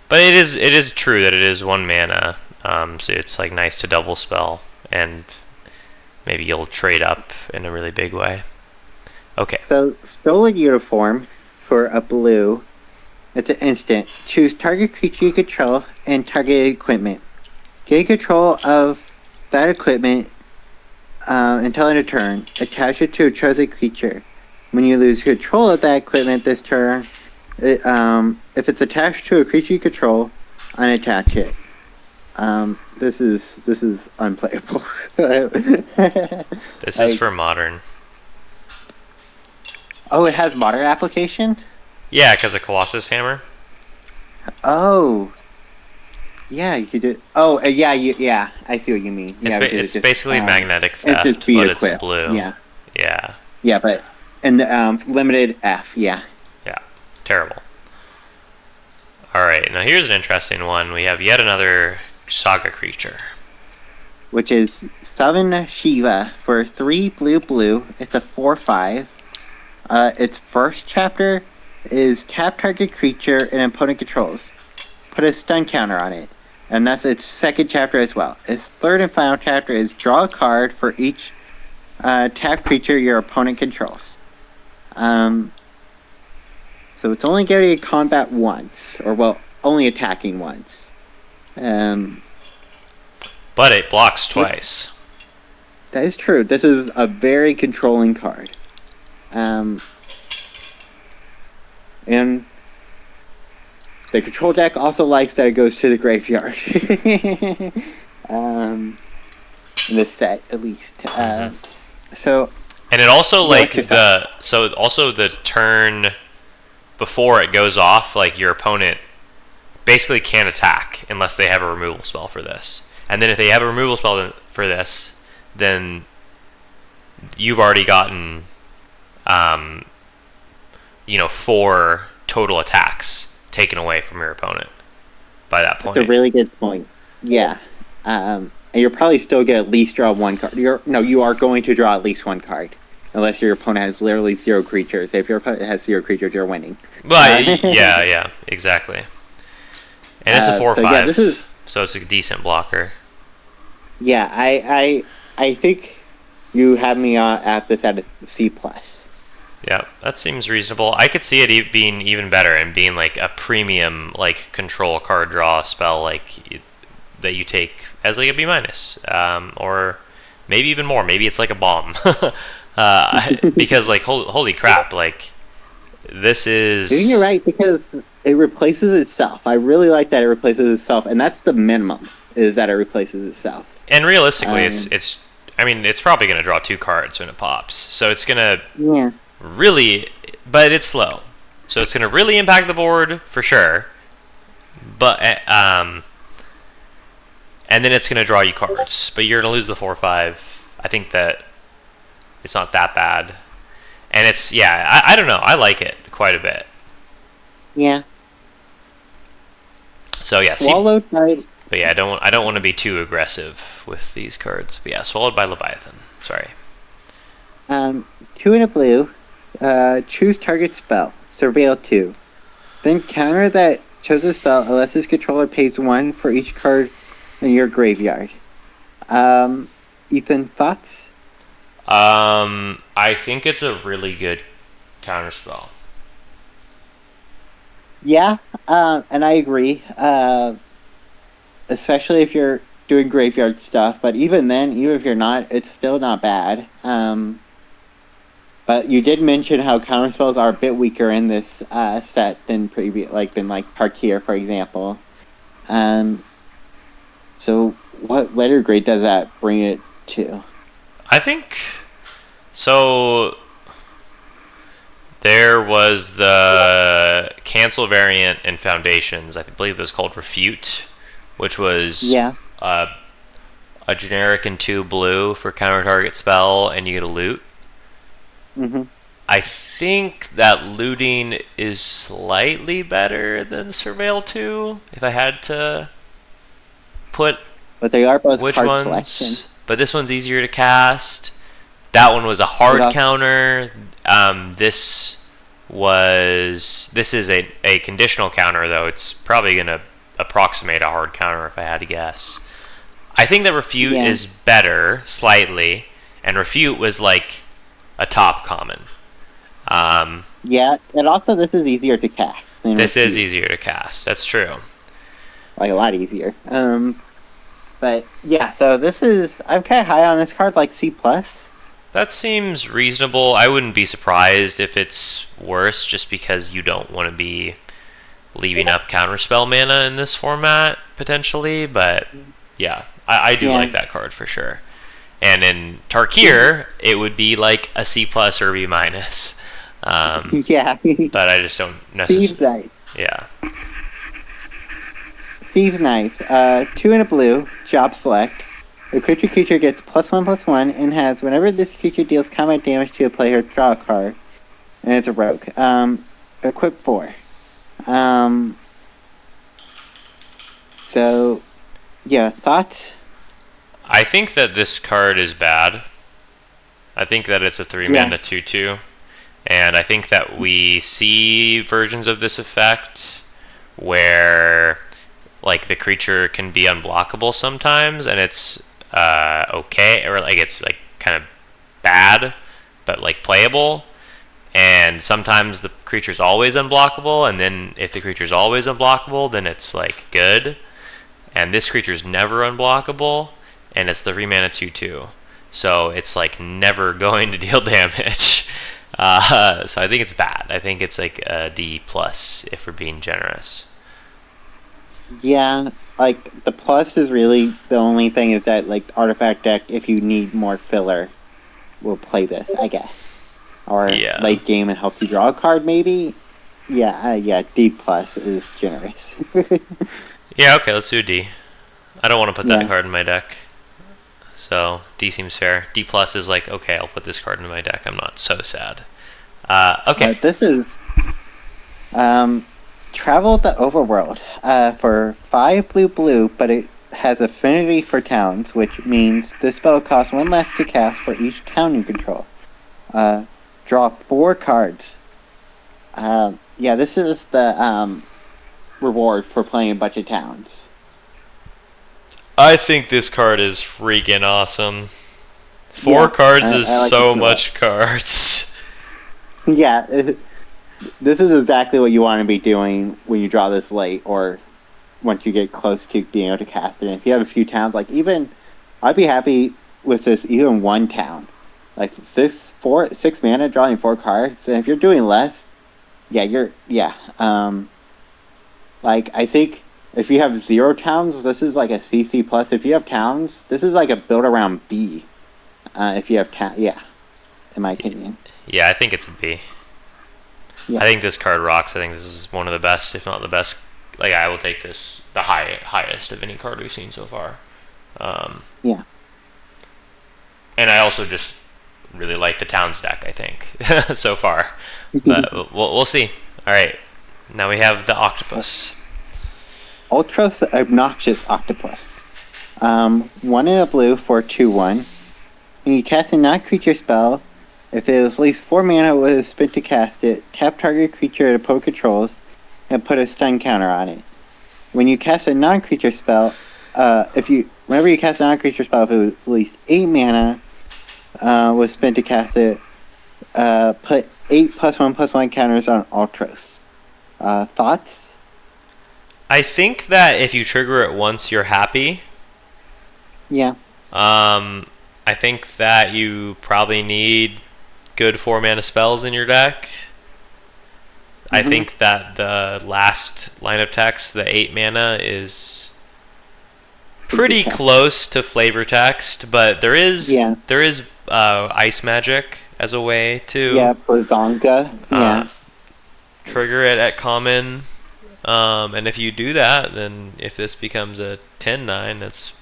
But it is true that it is 1 mana, so it's like nice to double spell, and maybe you'll trade up in a really big way. Okay.
So Stolen Uniform for a blue. It's an instant. Choose target creature you control and target equipment. Gain control of that equipment until end of turn. Attach it to a chosen creature. When you lose control of that equipment this turn, if it's attached to a creature you control, unattach it. This is unplayable.
This is for Modern.
Oh, it has Modern application?
Yeah, because of Colossus Hammer.
Oh. Yeah, you could do it. Oh, yeah, I see what you mean.
It's basically Magnetic Theft, but it's blue.
Yeah.
Yeah.
Yeah, but and limited F, yeah.
Yeah, terrible. Alright, now here's an interesting one. We have yet another Saga creature.
Which is Summon Shiva for 3 blue. It's a 4/5. Its first chapter is tap target creature and opponent controls. Put a stun counter on it. And that's its second chapter as well. Its third and final chapter is draw a card for each tap creature your opponent controls. So it's only going to combat once, or only attacking once.
But it blocks twice.
That is true. This is a very controlling card. And the control deck also likes that it goes to the graveyard. In this set, at least. So.
And it also the turn before it goes off, like your opponent basically can't attack unless they have a removal spell for this. And then if they have a removal spell for this, then you've already gotten 4 total attacks taken away from your opponent by that point.
That's a really good point. Yeah. And you'll probably still get at least draw 1 card. You are going to draw at least 1 card. Unless your opponent has literally 0 creatures. If your opponent has 0 creatures, you're winning.
But yeah, exactly. And it's a 4/5. So it's a decent blocker.
Yeah, I think you have me at this at a C+.
Yeah, that seems reasonable. I could see it being even better and being like a premium like control card draw spell that you take as like a B-, or maybe even more. Maybe it's like a bomb. Because like holy crap, like this is.
You're right, because it replaces itself. I really like that it replaces itself, and that's the minimum, is that it replaces itself.
And realistically, it's probably going to draw 2 cards when it pops, so it's going to really, but it's slow, so it's going to really impact the board for sure. But and then it's going to draw you cards, but you're going to lose the 4/5. I think that it's not that bad, and it's I don't know. I like it quite a bit.
Yeah.
So yeah,
Swallowed by
but yeah, I don't want to be too aggressive with these cards. But yeah, Swallowed by Leviathan. Sorry.
2 and a blue. Choose target spell. Surveil 2. Then counter that chosen spell unless its controller pays 1 for each card in your graveyard. Ethan, thoughts?
I think it's a really good counterspell.
Yeah, and I agree. Especially if you're doing graveyard stuff. But even then, even if you're not, it's still not bad. But you did mention how counterspells are a bit weaker in this set than Tarkir, for example. So what letter grade does that bring it to?
I think so. There was the cancel variant in Foundations. I believe it was called Refute, which was a generic and 2 blue for counter target spell, and you get a loot.
Mm-hmm.
I think that looting is slightly better than Surveil 2, if I had to put
but they are both
which
card
ones.
selection.
But this one's easier to cast. That one was a hard counter. This is a conditional counter, though. It's probably going to approximate a hard counter if I had to guess. I think that Refute is better, slightly, and Refute was like a top common.
Yeah, and also this is easier to cast.
This is easier to cast. That's true.
Like a lot easier. But yeah, so this is, I'm kind of high on this card, like C+.
That seems reasonable. I wouldn't be surprised if it's worse, just because you don't want to be leaving up counterspell mana in this format, potentially. But yeah, I do like that card for sure. And in Tarkir, it would be like a C+ or B-.
Yeah.
But I just don't necessarily...
Thieves Knife.
Yeah.
Thieves Knife. 2 and a blue, job select. A creature gets +1/+1 and has, whenever this creature deals combat damage to a player, draw a card. And it's a rogue. Equip 4. So, yeah, thoughts?
I think that this card is bad. I think that it's a 3-mana 2/2. And I think that we see versions of this effect where like the creature can be unblockable sometimes, and it's okay, or like it's like kind of bad but like playable. And sometimes the creature's always unblockable, and then if the creature's always unblockable, then it's like good. And this creature's never unblockable, and it's the 3-mana 2/2, so it's like never going to deal damage. So I think it's bad. I think it's like a D+ if we're being generous.
Yeah, like the plus is really the only thing is that like the artifact deck, if you need more filler, will play this, I guess. Or late game and helps you draw a card, maybe. Yeah, D+ is generous.
Yeah, okay, let's do a D. I don't want to put that card in my deck, so D seems fair. D+ is like, okay, I'll put this card in my deck. I'm not so sad. Okay.
This is Travel the Overworld for 5 blue, but it has affinity for towns, which means this spell costs 1 less to cast for each town you control. Draw 4 cards. This is the reward for playing a bunch of towns.
I think this card is freaking awesome. 4 cards is like so much cards.
Yeah, this is exactly what you want to be doing when you draw this late, or once you get close to being able to cast it. And if you have a few towns, like even, I'd be happy with this even 1 town. Like 6 mana, drawing 4 cards. And if you're doing less, like I think if you have 0 towns, this is like a CC+. If you have towns, this is like a build around B. If you have in my opinion.
Yeah, I think it's a B. Yeah. I think this card rocks. I think this is one of the best, if not the best. Like, I will take this the highest of any card we've seen so far.
Yeah.
And I also just really like the Towns deck, I think, so far. But we'll see. All right. Now we have the Octopus.
Ultros Obnoxious Octopus. 1 in a blue for 2/1. When you cast a non-creature spell, if it is at least 4 mana with a spent to cast it, tap target creature it opponent controls and put a stun counter on it. When you cast a non-creature spell, whenever you cast a non-creature spell, if it was at least 8 mana was spent to cast it, put 8 +1/+1 counters on Ultros. Thoughts?
I think that if you trigger it once, you're happy.
Yeah.
I think that you probably need good 4 mana spells in your deck. I think that the last line of text, the 8 mana, is pretty close to flavor text, but there is ice magic as a way to
Blazonga.
trigger it at common. And if you do that, then if this becomes a 10-9, that's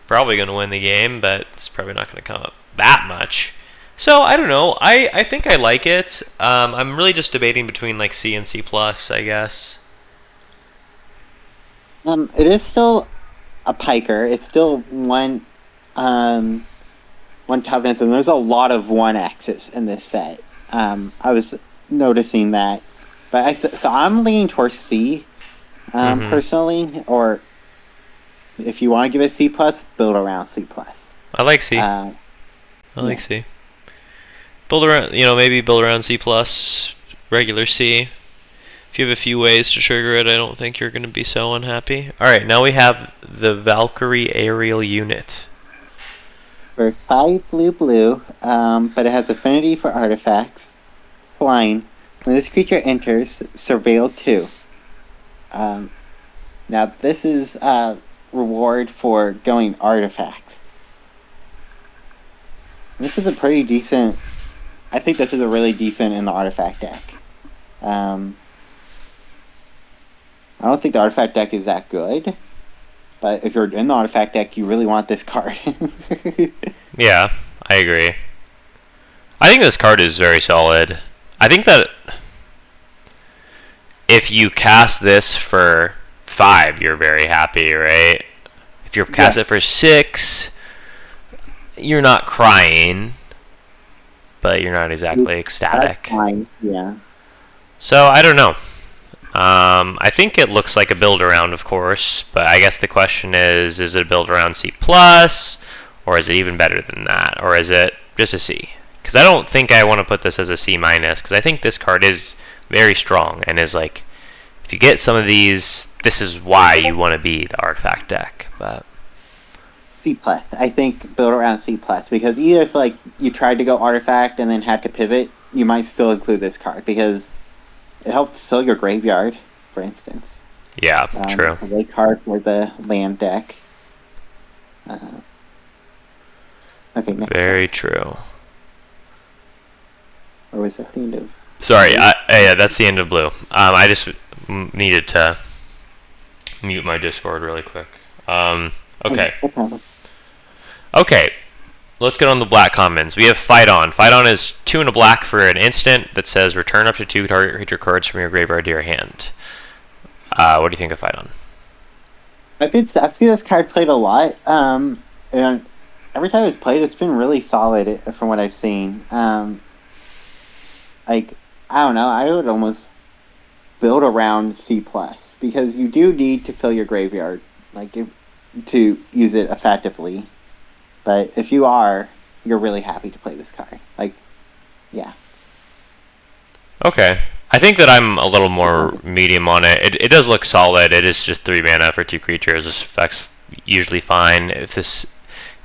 probably going to win the game, but it's probably not going to come up that much. So I don't know. I think I like it. I'm really just debating between like C and C plus, I guess.
It is still a piker. It's still one toughness, and there's a lot of 1X's in this set. I was noticing that, but so I'm leaning towards C, personally. Or if you want to give it C plus, build around C plus.
I like C. I like C. Build around, maybe build around C plus, regular C. If you have a few ways to trigger it, I don't think you're going to be so unhappy. All right, now we have the Valkyrie Aerial Unit.
For 5 blue, but it has affinity for artifacts. Flying. When this creature enters, surveil 2. Now this is reward for going artifacts. This is a pretty decent. I think this is a really decent in the artifact deck. I don't think the artifact deck is that good, but if you're in the artifact deck, you really want this card.
Yeah, I agree. I think this card is very solid. I think that if you cast this for 5, you're very happy, right? If you cast it for 6, you're not crying, but you're not exactly ecstatic.
That's fine. Yeah.
So I don't know. I think it looks like a build around, of course, but I guess the question is it a build around C plus, or is it even better than that, or is it just a C? Because I don't think I want to put this as a C minus, because I think this card is very strong and is like, if you get some of these, this is why you want to be the artifact deck. But
C plus, I think build around C plus, because even if like you tried to go artifact and then had to pivot, you might still include this card because it helps fill your graveyard, for instance.
Yeah, true.
A late card for the land deck. Okay, next.
Very true.
Or was that the end of?
Sorry, yeah, that's the end of blue. I just needed to mute my Discord really quick. Okay.
No problem.
Okay, let's get on the black commons. We have Fight On. Fight On is 2 and a black for an instant that says return up to 2 target creature cards from your graveyard to your hand. What do you think of Fight On?
I've seen this card played a lot, and every time it's played, it's been really solid from what I've seen. Like, I don't know, I would almost build around C plus, because you do need to fill your graveyard, to use it effectively. But if you are, you're really happy to play this card. Yeah.
Okay. I think that I'm a little more medium on it. It does look solid. It is just 3 mana for 2 creatures. This effect's usually fine. If this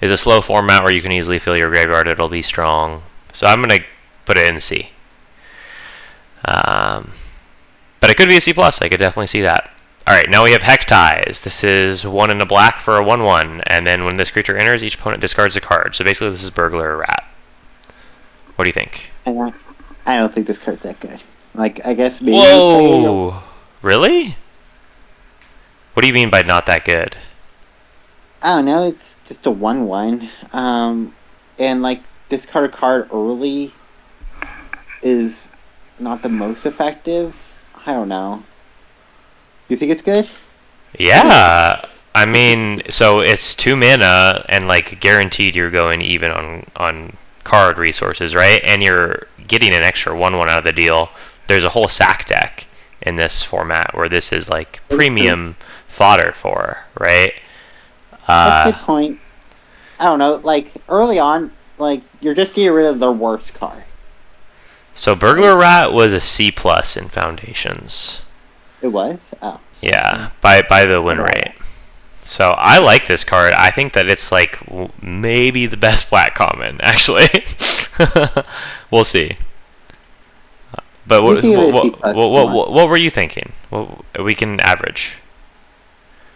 is a slow format where you can easily fill your graveyard, it'll be strong. So I'm going to put it in C. But it could be a C+. I could definitely see that. Alright, now we have Hectize. This is 1 and a black for a 1/1, and then when this creature enters, each opponent discards a card. So basically this is Burglar or Rat. What do you think?
And I don't think this card's that good. I guess maybe...
Whoa! Really? What do you mean by not that good?
I don't know, it's just a 1/1. And discard a card early is not the most effective. I don't know. You think it's good?
Yeah. I mean, so it's 2 mana and like guaranteed you're going even on card resources, right? And you're getting an extra 1/1 out of the deal. There's a whole sack deck in this format where this is like premium fodder for, right?
That's a good point. I don't know, like early on, like you're just getting rid of their worst card.
So Burglar Rat was a C plus in Foundations.
It was? Oh.
Yeah, by the win rate. So I like this card. I think that it's like maybe the best black common, actually. We'll see. But what were you thinking? We can average.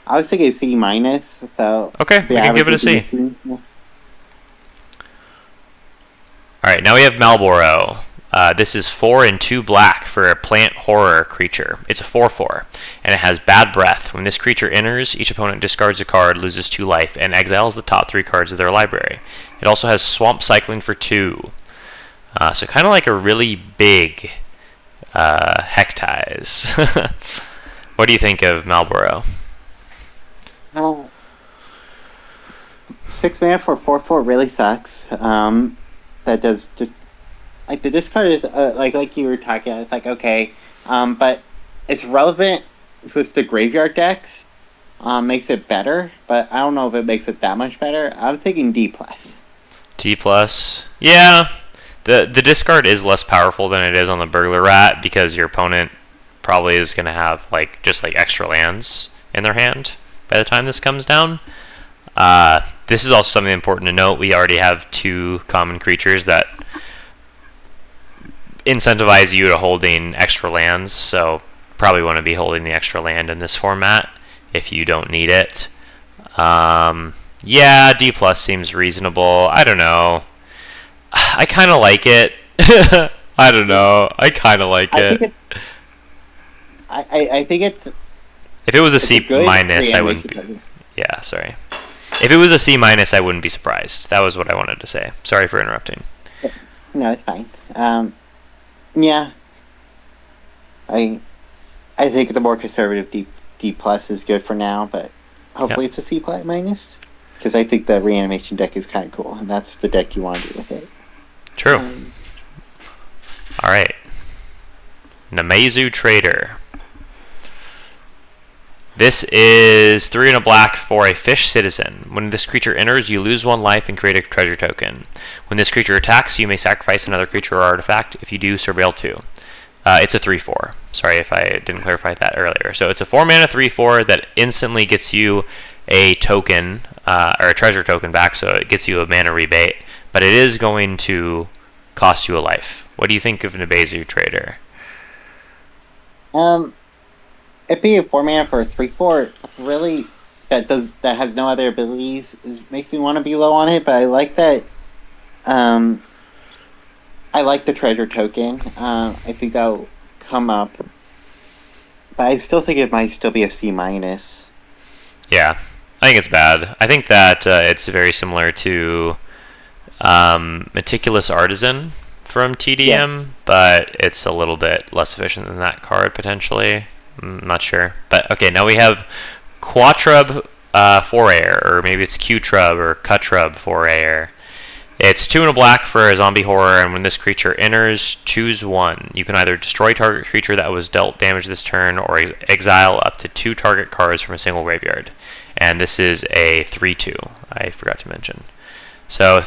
I was thinking C minus, so
okay, we can give it a C.
Yeah.
All right, now we have Malboro. This is 4 and 2 black for a plant horror creature. It's a 4/4, and it has Bad Breath. When this creature enters, each opponent discards a card, loses 2 life, and exiles the top 3 cards of their library. It also has Swamp Cycling for 2. So kind of like a really big Hectize. What do you think of Malboro?
6 mana for 4/4 really sucks. That does just like the discard is like you were talking about. It's like okay, but it's relevant with the graveyard decks. Makes it better, but I don't know if it makes it that much better. I'm thinking D plus.
D plus, yeah. The discard is less powerful than it is on the Burglar Rat because your opponent probably is going to have like just like extra lands in their hand by the time this comes down. This is also something important to note. We already have 2 common creatures that incentivize you to holding extra lands, so probably want to be holding the extra land in this format if you don't need it. Yeah, D plus seems reasonable. I don't know. I kind of like it. I don't know. I kind of like it.
I think it's.
If it was a C minus, I wouldn't be. Yeah, sorry. If it was a C minus, I wouldn't be surprised. That was what I wanted to say. Sorry for interrupting.
No, it's fine. Yeah. I think the more conservative D plus is good for now, but hopefully it's a C minus. Because I think the reanimation deck is kind of cool, and that's the deck you want to do with it.
True. All right. Namazu Trader. This is 3 and a black for a fish citizen. When this creature enters, you lose 1 life and create a treasure token. When this creature attacks, you may sacrifice another creature or artifact. If you do, surveil 2. It's a 3/4. Sorry if I didn't clarify that earlier. So it's a 4 mana 3/4 that instantly gets you a token or a treasure token back, so it gets you a mana rebate, but it is going to cost you a life. What do you think of Namazu Trader?
It being a 4 mana for a 3/4 really that has no other abilities makes me want to be low on it, but I like that. I like the treasure token. I think that'll come up, but I still think it might still be a C minus.
Yeah, I think it's bad. I think that it's very similar to Meticulous Artisan from TDM, but it's a little bit less efficient than that card potentially. I'm not sure. But okay, now we have Quatrub Forayer, or maybe it's Q-Trub or Cutrub Forayer. It's 2 and a black for a zombie horror, and when this creature enters, choose 1. You can either destroy target creature that was dealt damage this turn, or exile up to 2 target cards from a single graveyard. And this is a 3/2, I forgot to mention. So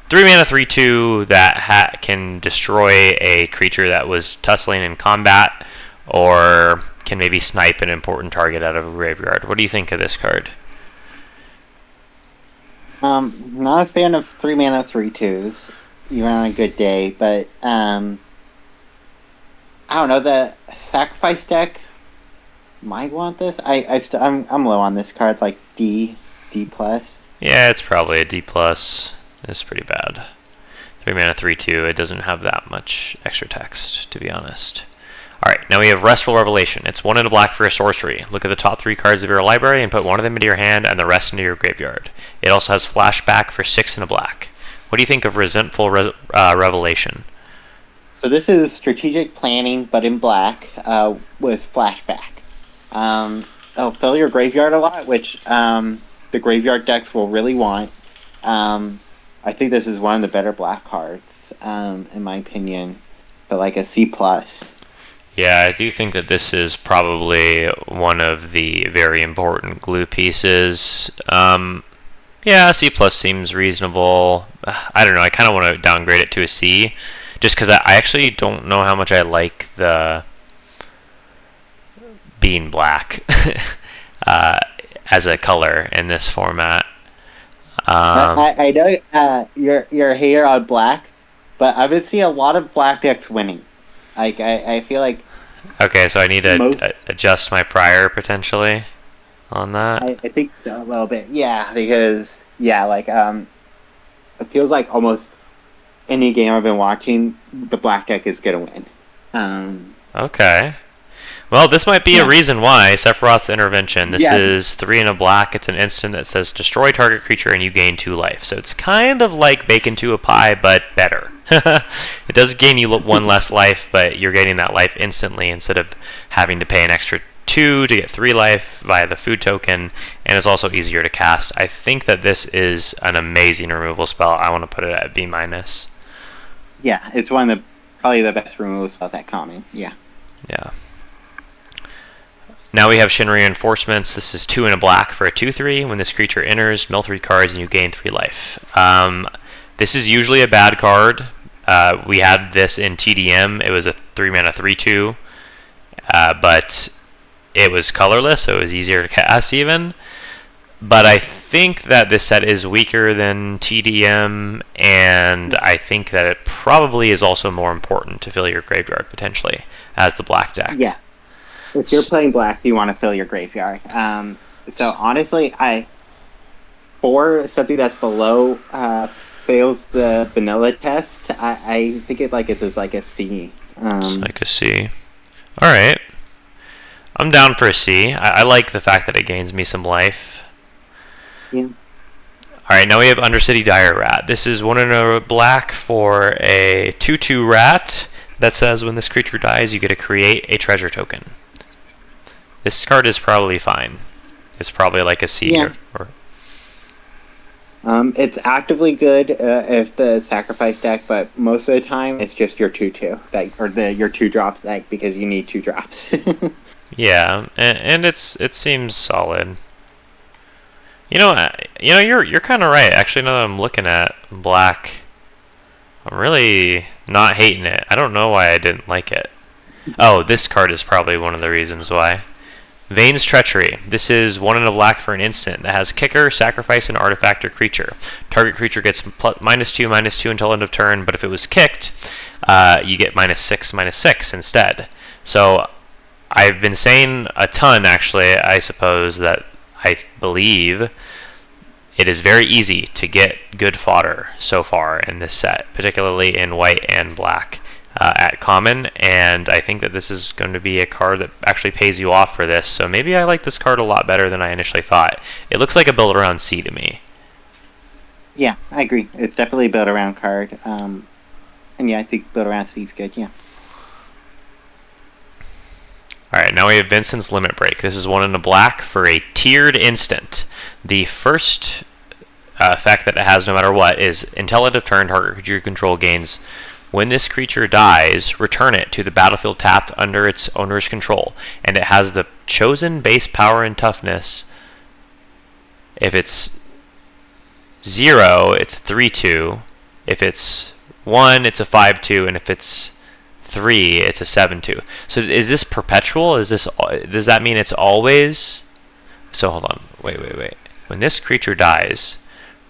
3 mana 3/2 that can destroy a creature that was tussling in combat, or can maybe snipe an important target out of a graveyard. What do you think of this card?
Not a fan of 3 mana 3/2s, even on a good day, but I don't know, the sacrifice deck might want this. I'm low on this card, like D plus.
Yeah, it's probably a D plus. It's pretty bad. 3 mana 3/2. It doesn't have that much extra text, to be honest. Alright, now we have Restful Revelation. It's 1 and a black for a sorcery. Look at the top 3 cards of your library and put 1 of them into your hand and the rest into your graveyard. It also has Flashback for 6 and a black. What do you think of Resentful Revelation?
So this is strategic planning, but in black, with Flashback. fill your graveyard a lot, which the graveyard decks will really want. I think this is one of the better black cards, in my opinion. But like a C plus.
Yeah, I do think that this is probably one of the very important glue pieces. Yeah, C plus seems reasonable. I don't know. I kind of want to downgrade it to a C, just because I actually don't know how much I like the being black as a color in this format.
I know you're a hater on black, but I've been seeing a lot of black decks winning. Like I feel like.
Okay, so I need to adjust my prior potentially on that.
I think so a little bit, yeah, because it feels like almost any game I've been watching, the black deck is gonna win.
Okay. Well, this might be a reason why. Sephiroth's Intervention. This is 3 and a black. It's an instant that says destroy target creature and you gain 2 life. So it's kind of like bacon to a pie, but better. It does gain you 1 less life, but you're getting that life instantly instead of having to pay an extra 2 to get 3 life via the food token, and it's also easier to cast. I think that this is an amazing removal spell. I want to put it at B-.
Yeah, it's one of the probably the best removal spells at common. Yeah.
Yeah. Now we have Shin Reinforcements. This is 2 and a black for a 2/3. When this creature enters, mill 3 cards and you gain 3 life. This is usually a bad card. We had this in TDM. It was a 3-mana 3/2, but it was colorless, so it was easier to cast even. But I think that this set is weaker than TDM, and I think that it probably is also more important to fill your graveyard potentially as the black deck.
Yeah. If you're playing black, you want to fill your graveyard. So honestly, for something that's below fails the vanilla test, I think it's like a C.
It's like a C. All right, I'm down for a C. I like the fact that it gains me some life.
Yeah.
All right, now we have Undercity Dire Rat. This is 1 and a black for a 2/2 rat that says when this creature dies, you get to create a treasure token. This card is probably fine. It's probably like a C.
Yeah. It's actively good if the sacrifice deck, but most of the time it's just your 2/2 your 2 drops deck because you need 2 drops.
Yeah, and it seems solid. You're kind of right. Actually, now that I'm looking at black, I'm really not hating it. I don't know why I didn't like it. Oh, this card is probably one of the reasons why. Vane's Treachery. This is 1 and a black for an instant that has kicker, sacrifice, an artifact or creature. Target creature gets -2/-2 until end of turn, but if it was kicked, you get -6/-6 instead. So I've been saying a ton, actually, I suppose, that I believe it is very easy to get good fodder so far in this set, particularly in white and black. At common, and I think that this is going to be a card that actually pays you off for this, so maybe I like this card a lot better than I initially thought. It looks like a build around C to me.
Yeah, I agree. It's definitely a build around card. And yeah, I think build around C is good, yeah.
Alright, now we have Vincent's Limit Break. This is 1 and a black for a tiered instant. The first effect that it has no matter what is until end of turn, target creature you control gains. When this creature dies, return it to the battlefield tapped under its owner's control. And it has the chosen base power and toughness. If it's 0, it's 3/2. If it's 1, it's a 5/2. And if it's 3, it's a 7/2. So is this perpetual? Does that mean it's always? So hold on. Wait. When this creature dies,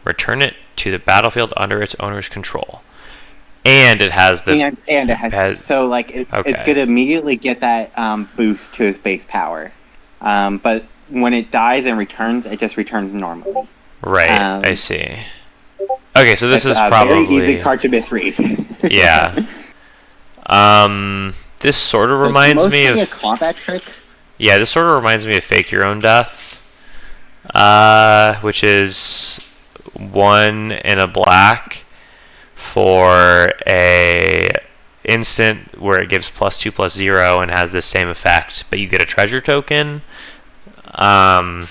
return it to the battlefield under its owner's control. And it has the
and it has so like it's gonna immediately get that boost to its base power, but when it dies and returns, it just returns normally.
Right, I see. Okay, so this is probably
very easy card to misread.
Yeah. This sort of reminds me of
a combat trick.
Yeah, this sort of reminds me of Fake Your Own Death, which is 1 and a black. For a instant where it gives +2/+0 and has the same effect, but you get a treasure token. Um,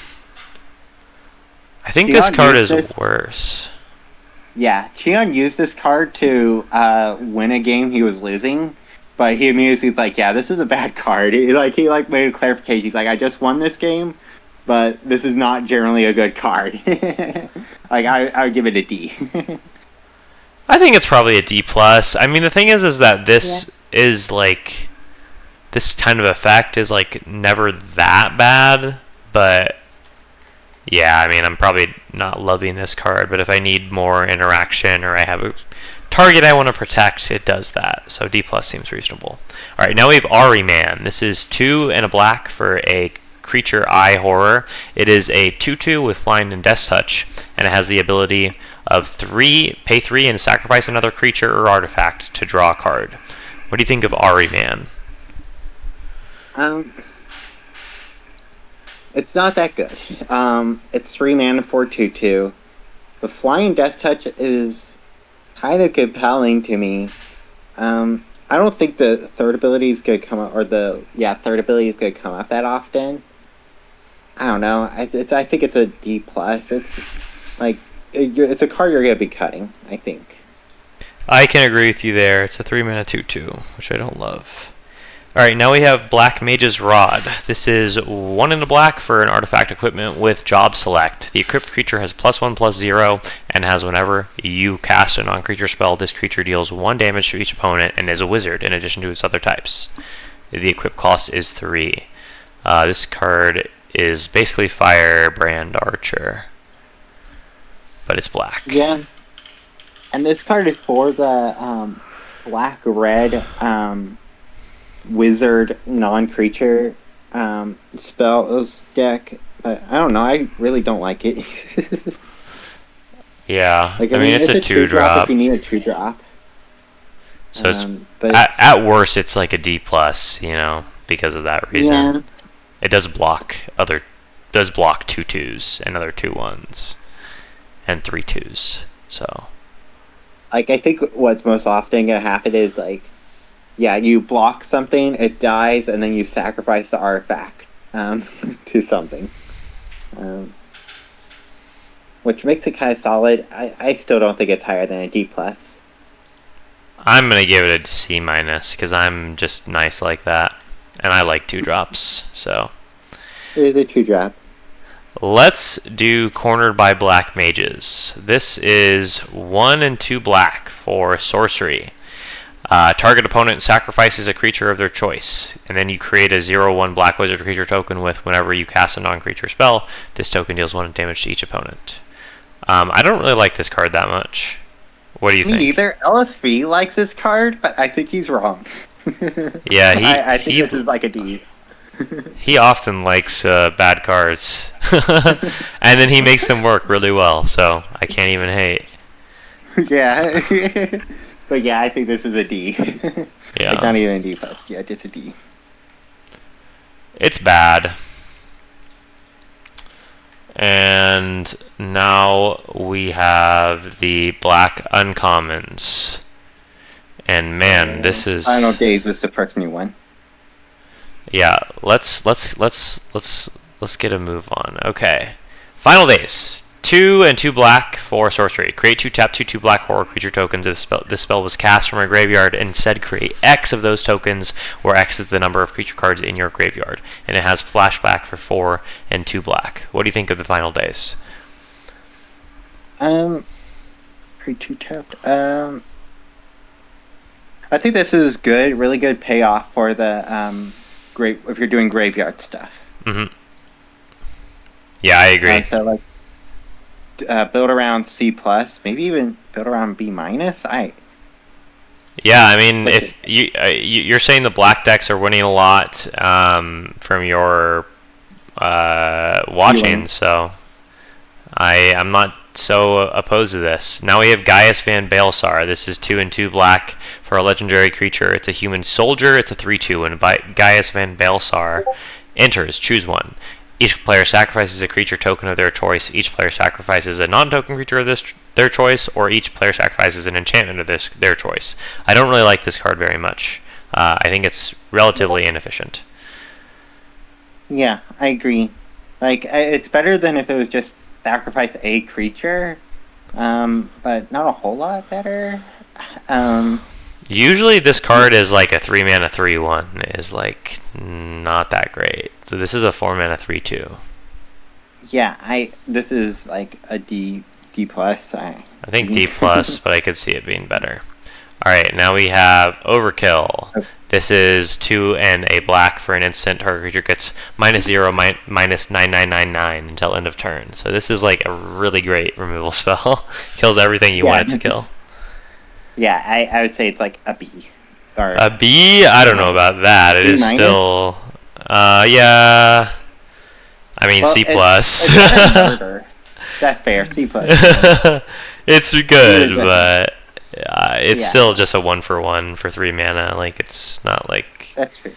I think this
Cheon
card
used
is
this.
worse.
Yeah, Cheon used this card to win a game he was losing, but he immediately was like, "Yeah, this is a bad card." He made a clarification. He's like, "I just won this game, but this is not generally a good card." I would give it a D.
I think it's probably a D plus. I mean, the thing is that this is like this kind of effect is like never that bad, but yeah, I mean, I'm probably not loving this card, but if I need more interaction or I have a target I want to protect, it does that. So D plus seems reasonable. All right, now we have Ari Man. This is 2 and a black for a creature eye horror. It is a 2/2 with flying and death touch, and it has the ability of pay 3 and sacrifice another creature or artifact to draw a card. What do you think of Ari Man?
It's not that good. It's 3 mana for 2/2. The Flying Death Touch is kind of compelling to me. I don't think the third ability is going to come up, third ability is going to come up that often. I don't know. I think it's a D plus. It's like it's a card you're going to be cutting, I think.
I can agree with you there. It's a 3 mana 2/2, which I don't love. Alright, now we have Black Mage's Rod. This is 1 in a black for an artifact equipment with job select. The equipped creature has +1/+0 and has whenever you cast a non-creature spell, this creature deals 1 damage to each opponent and is a wizard in addition to its other types. The equip cost is 3. This card is basically Firebrand Archer, but it's black.
Yeah. And this card is for the black-red wizard non-creature spells deck. But I don't know. I really don't like it.
Yeah, I mean it's a 2-drop.
If you need a 2-drop.
So it's,
but
at worst, it's like a D plus, because of that reason.
yeah,
It does block 2 2s and other 2 1s and 3 2s. So
I think what's most often gonna happen is you block something, it dies, and then you sacrifice the artifact to something, which makes it kind of solid. I still don't think it's higher than a D plus.
I'm gonna give it a C minus because I'm just nice like that, and I like 2-drops. So
It is a 2-drop.
let's do Cornered by Black Mages. This is 1 and 2 black for sorcery. Target opponent sacrifices a creature of their choice, and then you create a 0/1 black wizard creature token with whenever you cast a non-creature spell, this token deals 1 damage to each opponent. I don't really like this card that much. What do you think?
Me neither. LSV likes this card, but I think he's wrong.
Yeah,
I think this is like a D.
he often likes bad cards, and then he makes them work really well, so I can't even hate.
Yeah. But yeah, I think this is a D.
Yeah.
Not even a D plus. Yeah, just a D.
It's bad. And now we have the black uncommons. And man, this is
Final Days is the first new one.
Yeah, let's get a move on. Okay. Final Days. 2 and 2 black for sorcery. Create 2 tap 2/2 black horror creature tokens. This spell was cast from a graveyard. Instead, create X of those tokens, where X is the number of creature cards in your graveyard. And it has flashback for 4 and 2 black. What do you think of the Final Days?
Create 2 tapped. I think this is good. Really good payoff for the if you're doing graveyard stuff.
Mm-hmm. Yeah, I agree.
So build around C plus, maybe even build around B minus.
Yeah, I mean, if you're saying the black decks are winning a lot from your watching, so I'm not so opposed to this. Now we have Gaius Van Baelsar. This is 2 and 2 black for a legendary creature. It's a human soldier. It's a 3/2, and Gaius Van Baelsar enters. Choose one. Each player sacrifices a creature token of their choice. Each player sacrifices a non-token creature of their choice, or each player sacrifices an enchantment of their choice. I don't really like this card very much. I think it's relatively inefficient.
Yeah, I agree. Like it's better than if it was just sacrifice a creature, but not a whole lot better. Um,
Usually this card is like a 3 mana 3/1 is like not that great. So this is a 4 mana 3/2.
yeah, this is like a D plus.
I think D plus, but I could see it being better. All right, now we have Overkill. This is 2 and a black for an instant. Target creature gets -0, -9999 until end of turn. So this is like a really great removal spell. Kills everything you want it to kill.
Yeah, I would say it's like a B. Or
a B? I don't know about that. It is still, yeah. I mean, well, C plus.
That's fair. C plus.
It's good, but it's still just a 1/1 for 3 mana. Like it's not like.
That's true.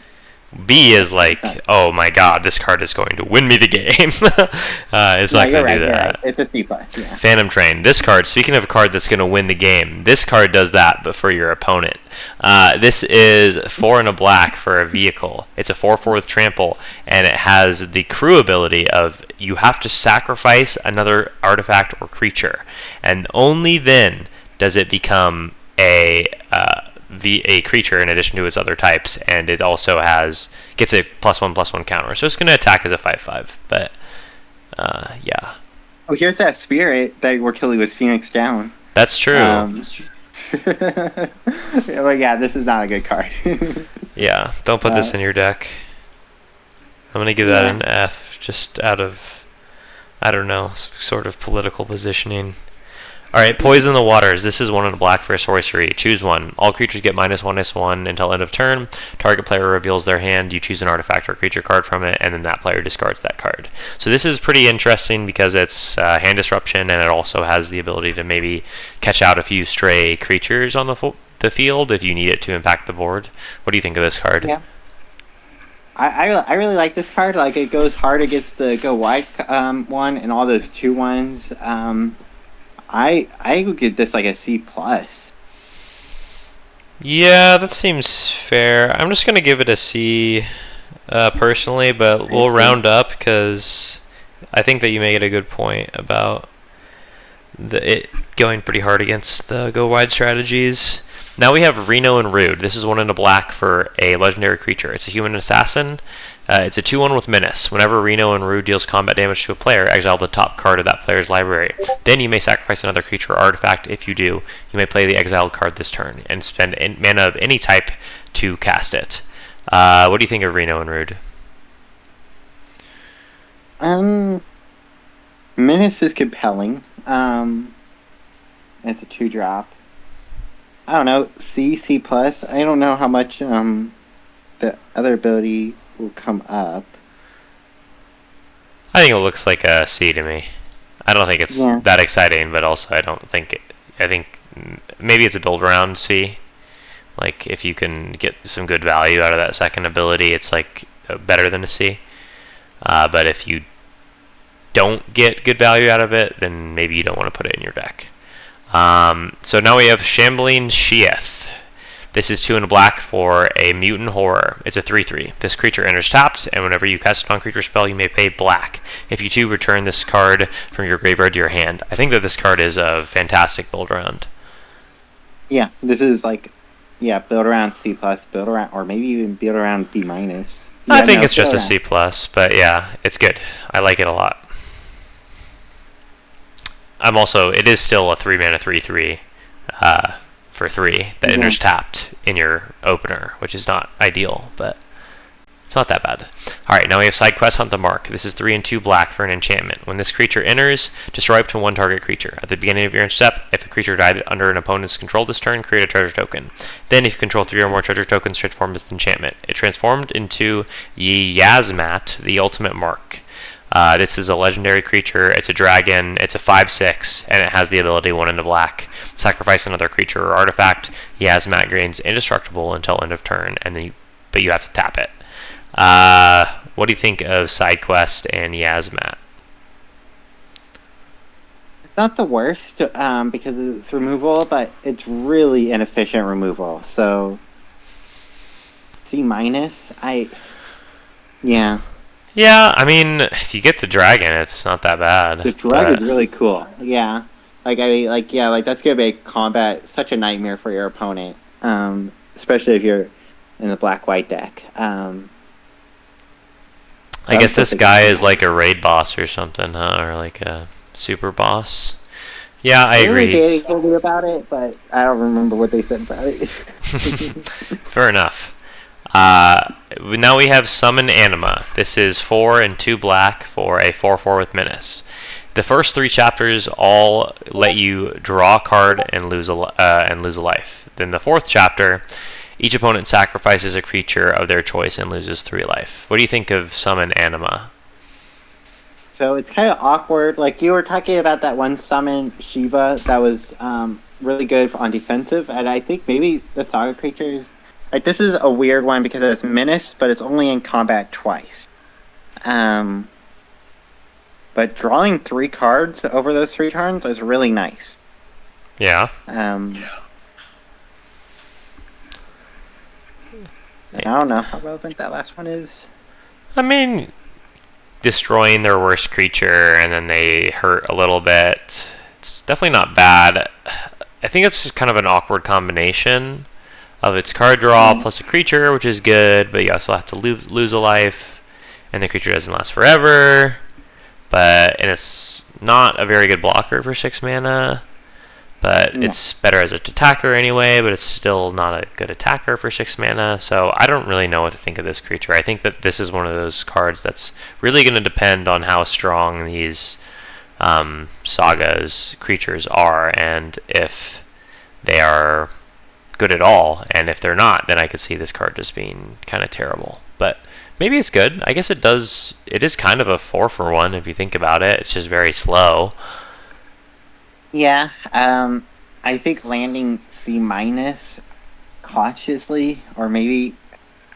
B is like, oh my god, this card is going to win me the game. It's not going to do that.
Right. It's a C plus. Yeah.
Phantom Train. This card, speaking of a card that's going to win the game, this card does that, but for your opponent. This is 4 and a black for a vehicle. It's a 4/4 with trample, and it has the crew ability of you have to sacrifice another artifact or creature, and only then does it become a creature in addition to its other types, and it also gets a +1/+1 counter. So it's going to attack as a 5/5. But yeah.
Oh, here's that spirit that we're killing with Phoenix Down.
That's true.
Well, yeah, this is not a good card.
Yeah, don't put this in your deck. I'm going to give that an F, just out of, I don't know, sort of political positioning. Alright, Poison the Waters. This is 1 and a black for a sorcery. Choose one. All creatures get -1/-1 until end of turn. Target player reveals their hand. You choose an artifact or creature card from it, and then that player discards that card. So this is pretty interesting because it's hand disruption, and it also has the ability to maybe catch out a few stray creatures on the field if you need it to impact the board. What do you think of this card?
Yeah. I really like this card. Like, it goes hard against the go wide one and all those 2/1s. I would give this like a C plus.
Yeah, that seems fair. I'm just gonna give it a C, personally, but we'll round up because I think that you make it a good point about it going pretty hard against the go wide strategies. Now we have Reno and Rude. This is 1 and a black for a legendary creature. It's a human assassin. It's a 2/1 with Menace. Whenever Reno and Rude deals combat damage to a player, exile the top card of that player's library. Then you may sacrifice another creature or artifact. If you do, you may play the exiled card this turn and spend mana of any type to cast it. What do you think of Reno and Rude?
Menace is compelling. It's a 2-drop. I don't know, C plus. I don't know how much the other ability will come up.
I think it looks like a C to me. I don't think it's that exciting, but also I think maybe it's a build around C. Like if you can get some good value out of that second ability, it's like better than a C. But if you don't get good value out of it, then maybe you don't want to put it in your deck. So now we have Shambling Sheath. This is 2 and a black for a Mutant Horror. It's a 3/3. This creature enters tapped, and whenever you cast a non-creature spell, you may pay black. If you do, return this card from your graveyard to your hand. I think that this card is a fantastic build around.
Yeah, this is like, build around C plus, build around, or maybe even build around B minus.
I think it's just a C plus, but yeah, it's good. I like it a lot. It is still a 3 mana 3/3 for 3 that enters tapped in your opener, which is not ideal, but it's not that bad. Alright, now we have Side Quest Hunt the Mark. This is 3 and 2 black for an enchantment. When this creature enters, destroy up to 1 target creature. At the beginning of your step, if a creature died under an opponent's control this turn, create a treasure token. Then, if you control 3 or more treasure tokens, transform this enchantment. It transformed into Yasmat, the Ultimate Mark. This is a legendary creature. It's a dragon. It's a 5/6, and it has the ability 1 and a black. Sacrifice another creature or artifact. Yasmat gains indestructible until end of turn, but you have to tap it. What do you think of Side Quest and Yasmat?
It's not the worst because it's removal, but it's really inefficient removal. So C minus.
Yeah, I mean, if you get the dragon, it's not that bad.
The drug
But
is really cool. Yeah. Like that's gonna make combat such a nightmare for your opponent. Especially if you're in the black white deck.
I
So I'm
guess
still
this
thinking
guy
about
is
that.
like a raid boss or something, huh? Or like a super boss. Yeah, I
They were
agree.
dating told me about it, but I don't remember what they said about it.
Fair enough. Now we have Summon Anima. This is 4 and 2 black for a 4/4 with Menace. The first 3 chapters all let you draw a card and lose a life. Then the 4th chapter, each opponent sacrifices a creature of their choice and loses 3 life. What do you think of Summon Anima?
So it's kind of awkward. Like you were talking about that one summon Shiva that was really good on defensive, and I think maybe the Saga creatures. Like this is a weird one because it's menace, but it's only in combat twice. Um, but drawing 3 cards over those 3 turns is really nice.
Yeah.
I don't know how relevant that last one is.
I mean, destroying their worst creature and then they hurt a little bit. It's definitely not bad. I think it's just kind of an awkward combination of its card draw plus a creature, which is good, but you also have to lose a life, and the creature doesn't last forever. And it's not a very good blocker for 6 mana. But
No.
it's better as an attacker anyway, but it's still not a good attacker for 6 mana, so I don't really know what to think of this creature. I think that this is one of those cards that's really going to depend on how strong these Saga's creatures are, and if they are good at all, and if they're not, then I could see this card just being kind of terrible. But maybe it's good. I guess it is kind of a 4/1 if you think about it. It's just very slow.
Yeah. I think landing C minus cautiously, or maybe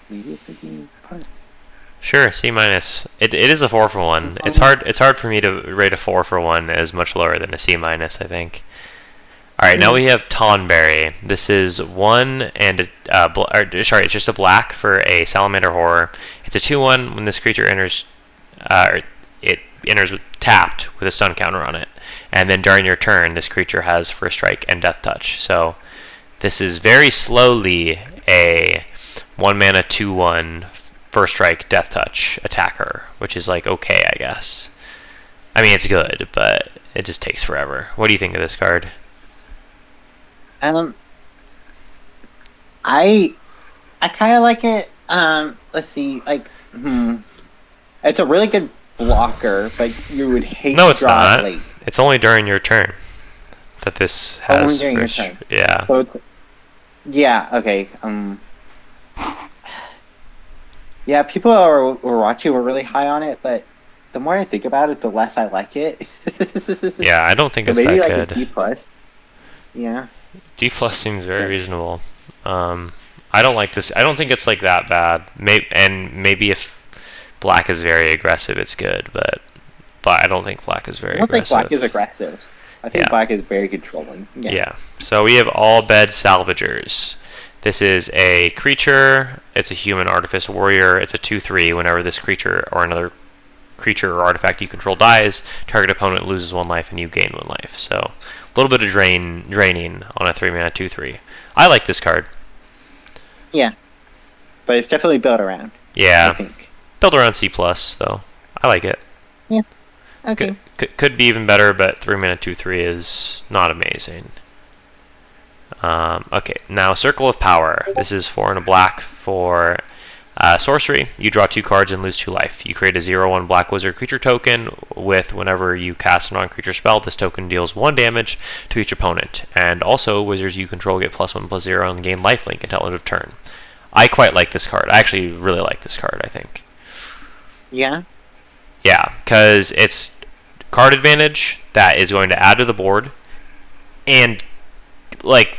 it's a B plus.
Sure, C minus. It is a 4/1. It's hard for me to rate a 4/1 as much lower than a C minus, I think. All right, now we have Tonberry. This is 1 and it's just a black for a Salamander Horror. It's a 2/1 when this creature enters. It enters tapped with a stun counter on it, and then during your turn, this creature has First Strike and Death Touch. So this is very slowly a 1 mana 2/1 First Strike Death Touch attacker, which is like okay, I guess. I mean, it's good, but it just takes forever. What do you think of this card?
I kind of like it. Let's see, it's a really good blocker, but you would hate
No,
to
it's
draw it
not.
late.
It's only during your turn that this
Only
has
during your
first.
turn.
Yeah.
So it's, yeah, okay. Yeah, people were watching were really high on it, but the more I think about it, the less I like it.
Yeah, I don't think
So
it's
maybe
that
like
good.
a D plus. Yeah.
D plus seems very reasonable. I don't like this. I don't think it's like that bad. Maybe if black is very aggressive, it's good. But I don't think black is very
I don't think
aggressive.
black is aggressive. I think
Yeah.
black is very controlling.
Yeah. So we have All Bed Salvagers. This is a creature. It's a human artifice warrior. It's a 2/3. Whenever this creature or another creature or artifact you control dies, target opponent loses 1 life and you gain 1 life. So a little bit of draining on a 3 mana 2/3. I like this card.
Yeah. But it's definitely built around, I
Yeah.
think.
Built around C plus though. I like it.
Okay.
Could be even better, but 3 mana 2/3 is not amazing. Okay, now Circle of Power. This is 4 and a black for sorcery. You draw 2 cards and lose 2 life. You create a 0/1 black wizard creature token with whenever you cast a non-creature spell, this token deals 1 damage to each opponent. And also, wizards you control get +1/+0 and gain lifelink until end of turn. I quite like this card. I actually really like this card, I think.
Yeah.
Yeah, because it's card advantage that is going to add to the board and, like,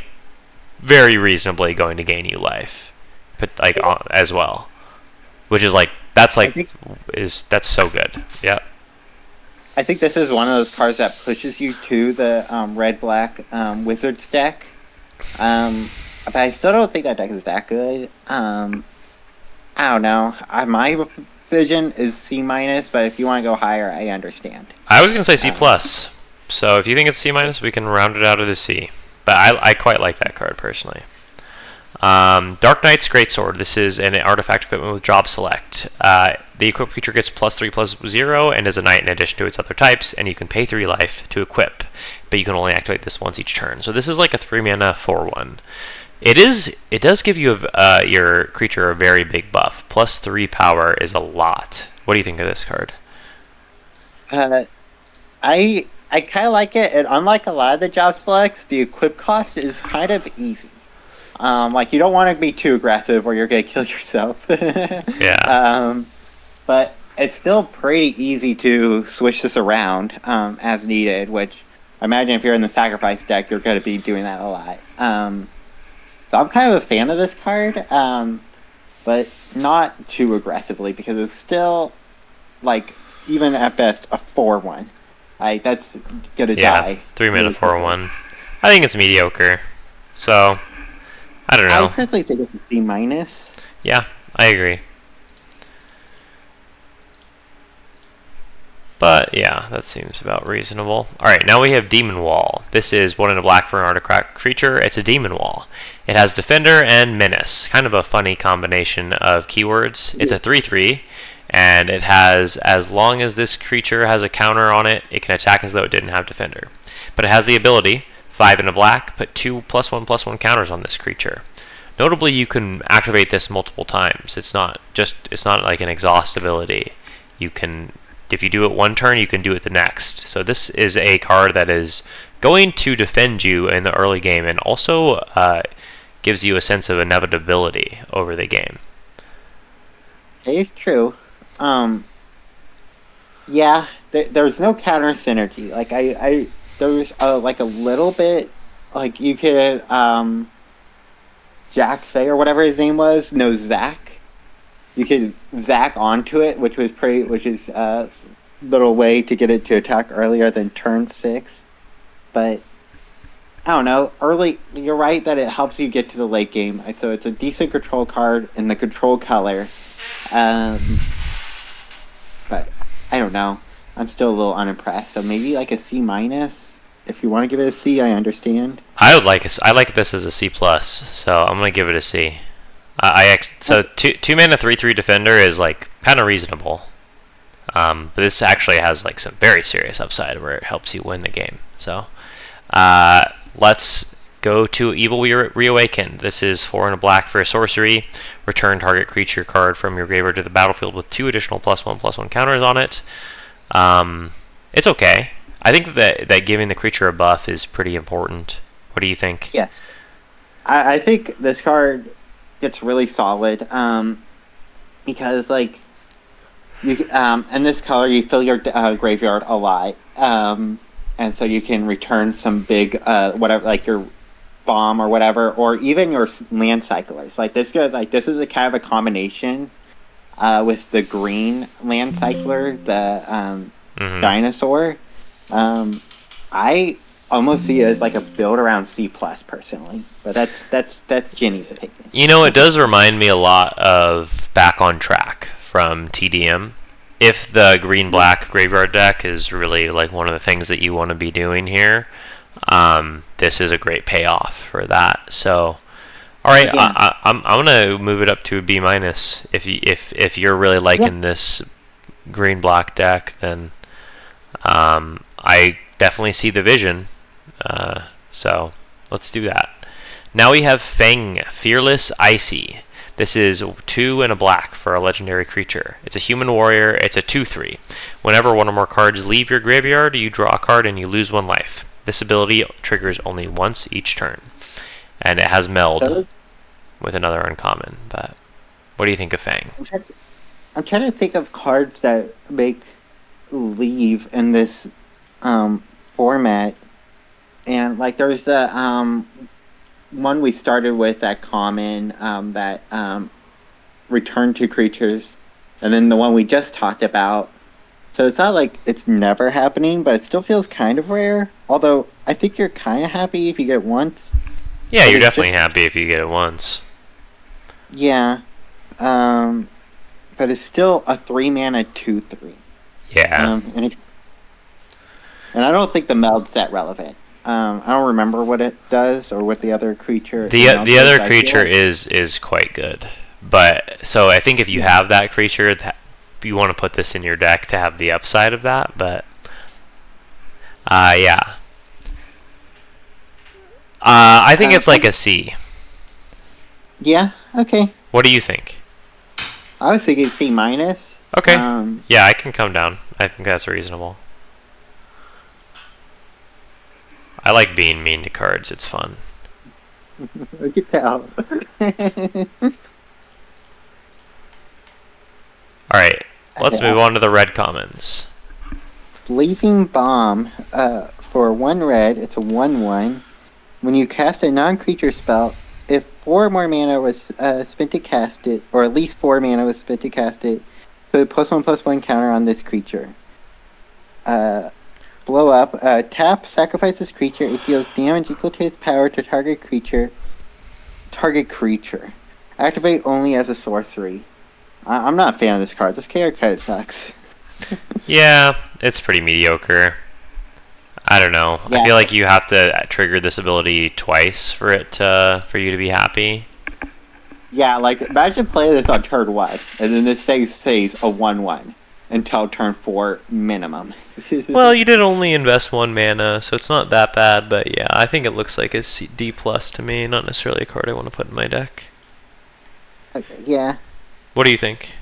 very reasonably going to gain you life, but as well, which is that's so good. Yeah.
I think this is one of those cards that pushes you to the red-black wizards deck. But I still don't think that deck is that good. I don't know. My vision is C minus, but if you want to go higher, I understand.
I was gonna say C plus. So if you think it's C minus, we can round it out at a C. But I quite like that card personally. Dark Knight's Greatsword. This is an artifact equipment with job select. The equipped creature gets +3/+0 and is a knight in addition to its other types, and you can pay 3 life to equip, but you can only activate this once each turn. So this is like a 3 mana 4/1. It does give you your creature a very big buff. +3 power is a lot. What do you think of this card?
I kind of like it, and unlike a lot of the job selects, the equip cost is kind of easy. Like you don't want to be too aggressive, or you're gonna kill yourself.
Yeah.
But it's still pretty easy to switch this around as needed. Which I imagine if you're in the sacrifice deck, you're gonna be doing that a lot. So I'm kind of a fan of this card, but not too aggressively because it's still like even at best a 4/1. Like that's gonna die.
3 mana 4/1. I think it's mediocre. So I don't know.
I personally think it's a C minus.
Yeah, I agree. But yeah, that seems about reasonable. Alright, now we have Demon Wall. This is 1 in a black for an artifact creature. It's a Demon Wall. It has Defender and Menace. Kind of a funny combination of keywords. It's a 3/3, and it has, as long as this creature has a counter on it, it can attack as though it didn't have Defender. But it has the ability, 5 in a black, put 2 +1/+1 counters on this creature. Notably, you can activate this multiple times. It's not like an exhaust ability. You can, if you do it one turn, you can do it the next. So this is a card that is going to defend you in the early game, and also gives you a sense of inevitability over the game.
It's true. Yeah, there's no counter synergy. Like there's like a little bit, like you could Jack Fay or whatever his name was. No, Zach. You could Zach onto it, which is a little way to get it to attack earlier than turn 6. But I don't know. Early, you're right that it helps you get to the late game. So it's a decent control card in the control color. But I don't know. I'm still a little unimpressed. So maybe like a C minus. If you want to give it a C, I understand.
I like this as a C plus, so I'm gonna give it a C. So 2 mana 3/3 Defender is like kind of reasonable. But this actually has like some very serious upside where it helps you win the game. So let's go to Evil Reawakened. This is 4 in a black for a sorcery. Return target creature card from your graveyard to the battlefield with 2 additional +1/+1 counters on it. It's okay. I think that giving the creature a buff is pretty important. What do you think?
Yes. I think this card gets really solid because like you in this color you fill your graveyard a lot, and so you can return some big whatever, like your bomb or whatever, or even your land cyclers. Like this is a kind of a combination with the green land cycler, the dinosaur. I almost see it as like a build around C plus personally, but that's Ginny's opinion.
You know, it does remind me a lot of Back on Track from TDM. If the green-black graveyard deck is really like one of the things that you want to be doing here, this is a great payoff for that. So, all right, yeah. I'm gonna move it up to a B minus. If you're really liking this green-black deck, then I definitely see the vision. So let's do that. Now we have Feng, Fearless Icy. This is 2 in a black for a legendary creature. It's a human warrior. It's a 2/3. Whenever one or more cards leave your graveyard, you draw a card and you lose 1 life. This ability triggers only once each turn. And it has Meld with another uncommon. But what do you think of Feng?
I'm trying to think of cards that make leave in this format. And like there's the one we started with, that common, that return to creatures, and then the one we just talked about. So it's not like it's never happening, but it still feels kind of rare. Although I think you're kind of happy if you get once.
Yeah, you're definitely happy if you get it once.
Yeah. but it's still a 3-mana 2/3.
Yeah.
And I don't think the meld's that relevant. I don't remember what it does or what the other creature.
The other creature
like
is quite good, but so I think if you have that creature, you want to put this in your deck to have the upside of that. But yeah, I think it's like a C.
Yeah. Okay.
What do you think?
I was thinking C minus.
Okay. Yeah, I can come down. I think that's reasonable. I like being mean to cards. It's fun.
I can tell.
All right, let's move on to the red commons.
Blazing Bomb. For 1 red, it's a 1/1. When you cast a non-creature spell, if 4 or more mana was spent to cast it, or at least 4 mana was spent to cast it, put a +1/+1 counter on this creature. Blow up. Tap, sacrifice this creature. It deals damage equal to its power to target creature. Activate only as a sorcery. I'm not a fan of this card. This card kind of sucks.
Yeah, it's pretty mediocre. I don't know.
Yeah.
I feel like you have to trigger this ability twice for you to be happy.
Yeah, like imagine playing this on turn 1, and then this thing stays a 1/1 until turn 4 minimum.
Well, you did only invest 1 mana, so it's not that bad. But yeah, I think it looks like a D plus to me. Not necessarily a card I want to put in my deck.
Okay, yeah.
What do you think?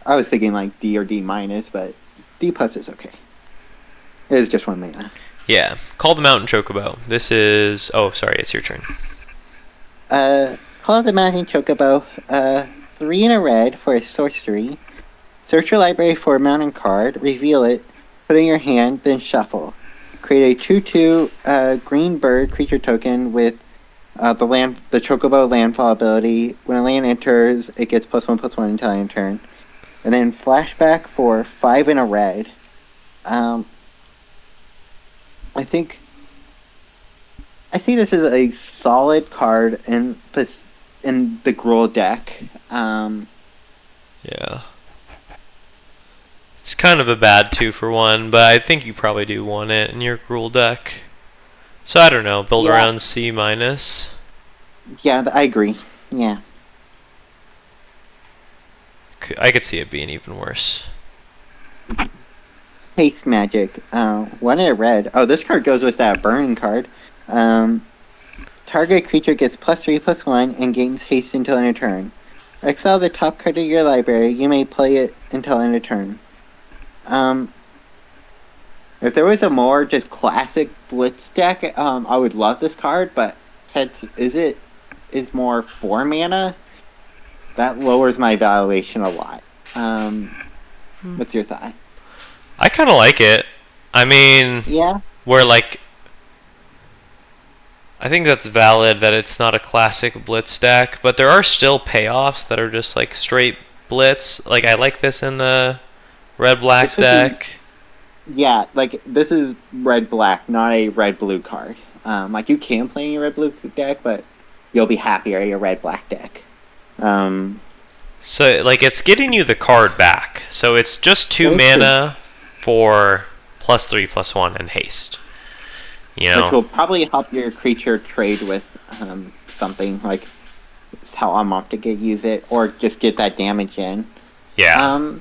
I was thinking like D or D minus, but D plus is okay. It is just 1 mana.
Yeah. Call the Mountain Chocobo. This is... Oh, sorry. It's your turn.
Call the Mountain Chocobo. 3 in a red for a sorcery. Search your library for a mountain card. Reveal it. Put it in your hand. Then shuffle. Create a 2/2 green bird creature token with the Chocobo landfall ability. When a land enters, it gets +1/+1 until end turn. And then flashback for 5 in a red. I think this is a solid card in the Gruul deck.
Yeah. It's kind of a bad 2-for-1, but I think you probably do want it in your Gruul deck. So I don't know. Build around C minus.
Yeah, I agree. Yeah.
I could see it being even worse.
Haste Magic. 1 in a red. Oh, this card goes with that burning card. Target creature gets +3/+1 and gains haste until end of turn. Exile the top card of your library. You may play it until end of turn. If there was a more just classic Blitz deck, I would love this card, but since is more 4 mana, that lowers my valuation a lot. What's your thought?
I kind of like it. I mean,
Yeah.
I think that's valid that it's not a classic Blitz deck, but there are still payoffs that are just like straight Blitz. Like I like this in the red-black deck.
Yeah, like this is red-black, not a red-blue card. Like you can play in your red-blue deck, but you'll be happier in your red-black deck.
So like it's getting you the card back. So it's just 2 mana for +3/+1 and haste. You know?
Which will probably help your creature trade with something like it's how I'm opting to use it, or just get that damage in.
Yeah.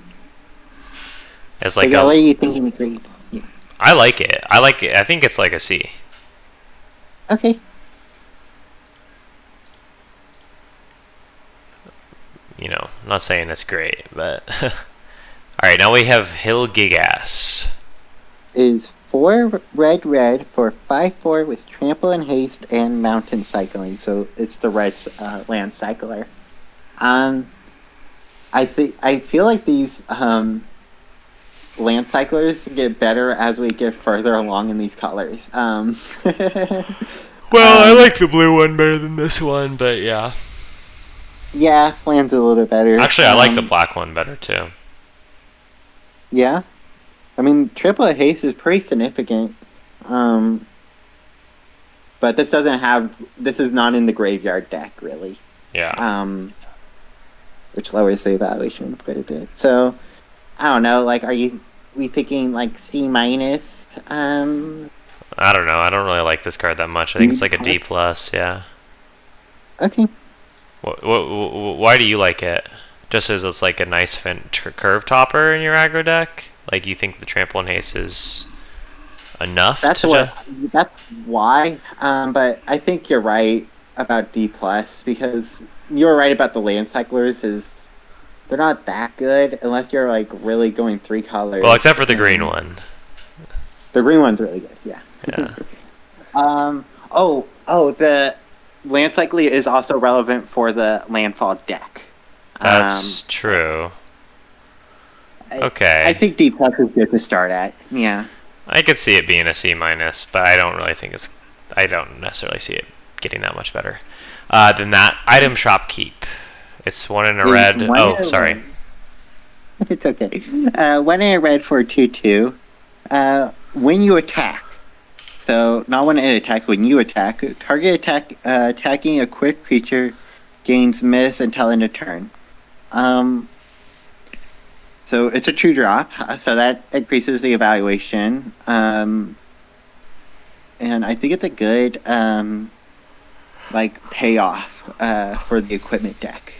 It's like
what are you thinking? Great. Yeah.
I like it. I think it's like a C.
Okay.
You know, I'm not saying it's great, but all right. Now we have Hill Gigas.
Is 4 red for 5/4 with trample and haste and mountain cycling. So it's the red land cycler. I feel like these land cyclers get better as we get further along in these colors.
Well, I like the blue one better than this one, but yeah.
Yeah, land's a little bit better.
Actually, I like the black one better too.
Yeah? I mean, triplet haste is pretty significant. But this is not in the graveyard deck, really.
Yeah.
which lowers the evaluation quite a bit. So I don't know. Like, we thinking like C minus?
I don't know. I don't really like this card that much. I think it's like a D plus. Yeah.
Okay.
Why do you like it? Just as it's like a nice curve topper in your aggro deck? Like you think the trample and haste is enough?
That's why. But I think you're right about D plus because you were right about the land cyclers. Is they're not that good unless you're like really going 3 colors.
Well, except for the green one.
The green one's really good. Yeah.
Yeah.
The land cycling is also relevant for the landfall deck.
That's true. Okay.
I think D plus is good to start at. Yeah.
I could see it being a C minus, but I don't really think I don't necessarily see it getting that much better. Than that, item shop keep. It's 1 in a red. Oh, sorry.
It's okay. 1 in a red for 2/2. When you attack. So not when it attacks. When you attack, target attacking equipped creature gains miss until end of turn. So it's a 2-drop, so that increases the evaluation. And I think it's a good payoff for the equipment deck.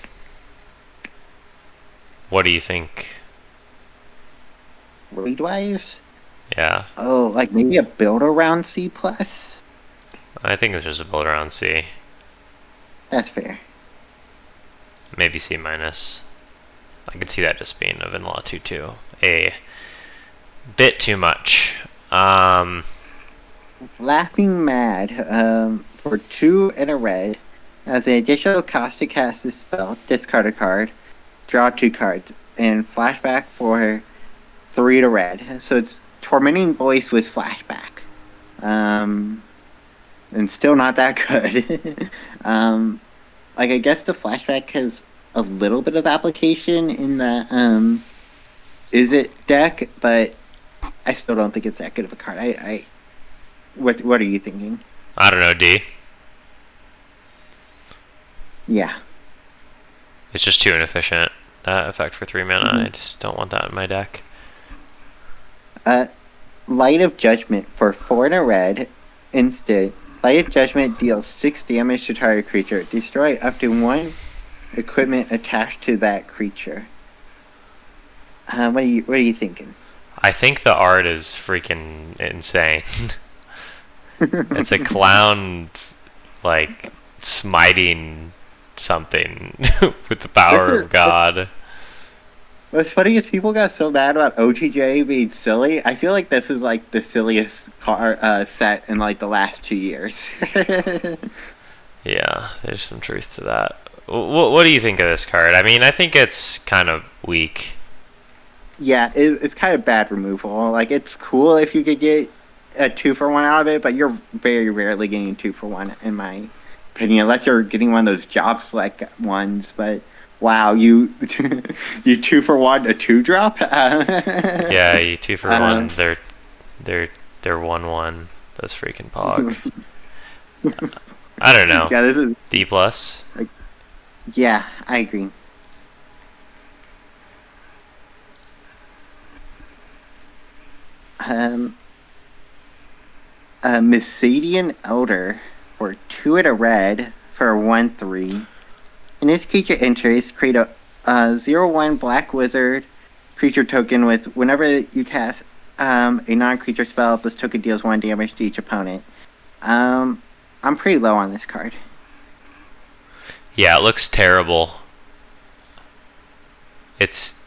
What do you think?
Read-wise?
Yeah.
Oh, like maybe a build around C plus?
I think it's just a build around C.
That's fair.
Maybe C minus. I could see that just being a vanilla 2/2. A bit too much.
Laughing Mad for 2 in a red. As an additional cost to cast this spell, discard a card, draw 2 cards, and flashback for 3 to red. So it's Tormenting Voice with flashback. And still not that good. I guess the flashback has a little bit of application in the Is It deck, but I still don't think it's that good of a card. What are you thinking?
I don't know, D.
Yeah.
It's just too inefficient. That effect for 3 mana. I just don't want that in my deck.
Light of Judgment for 4 in a red. Instant. Light of Judgment deals 6 damage to target creature. Destroy up to 1 equipment attached to that creature. What are you thinking?
I think the art is freaking insane. It's a clown, like, smiting something with the power of God.
What's funny is people got so mad about OTJ being silly. I feel like this is like the silliest set in like the last 2 years.
Yeah, there's some truth to that. What do you think of this card? I mean, I think it's kind of weak.
Yeah, it's kind of bad removal. Like, it's cool if you could get a 2-for-1 out of it, but you're very rarely getting 2-for-1 in my opinion, unless you're getting one of those job select ones. But wow, you 2-for-1 a 2-drop?
Yeah, you 2-for-1. They're 1/1. That's freaking pog. I don't know.
Yeah, this is
D plus.
Yeah, I agree. Missadian Elder for 2 in a red for 1/3. In this creature enters, create a 0/1 black wizard creature token with whenever you cast a non-creature spell, this token deals 1 damage to each opponent. I'm pretty low on this card.
Yeah, it looks terrible. It's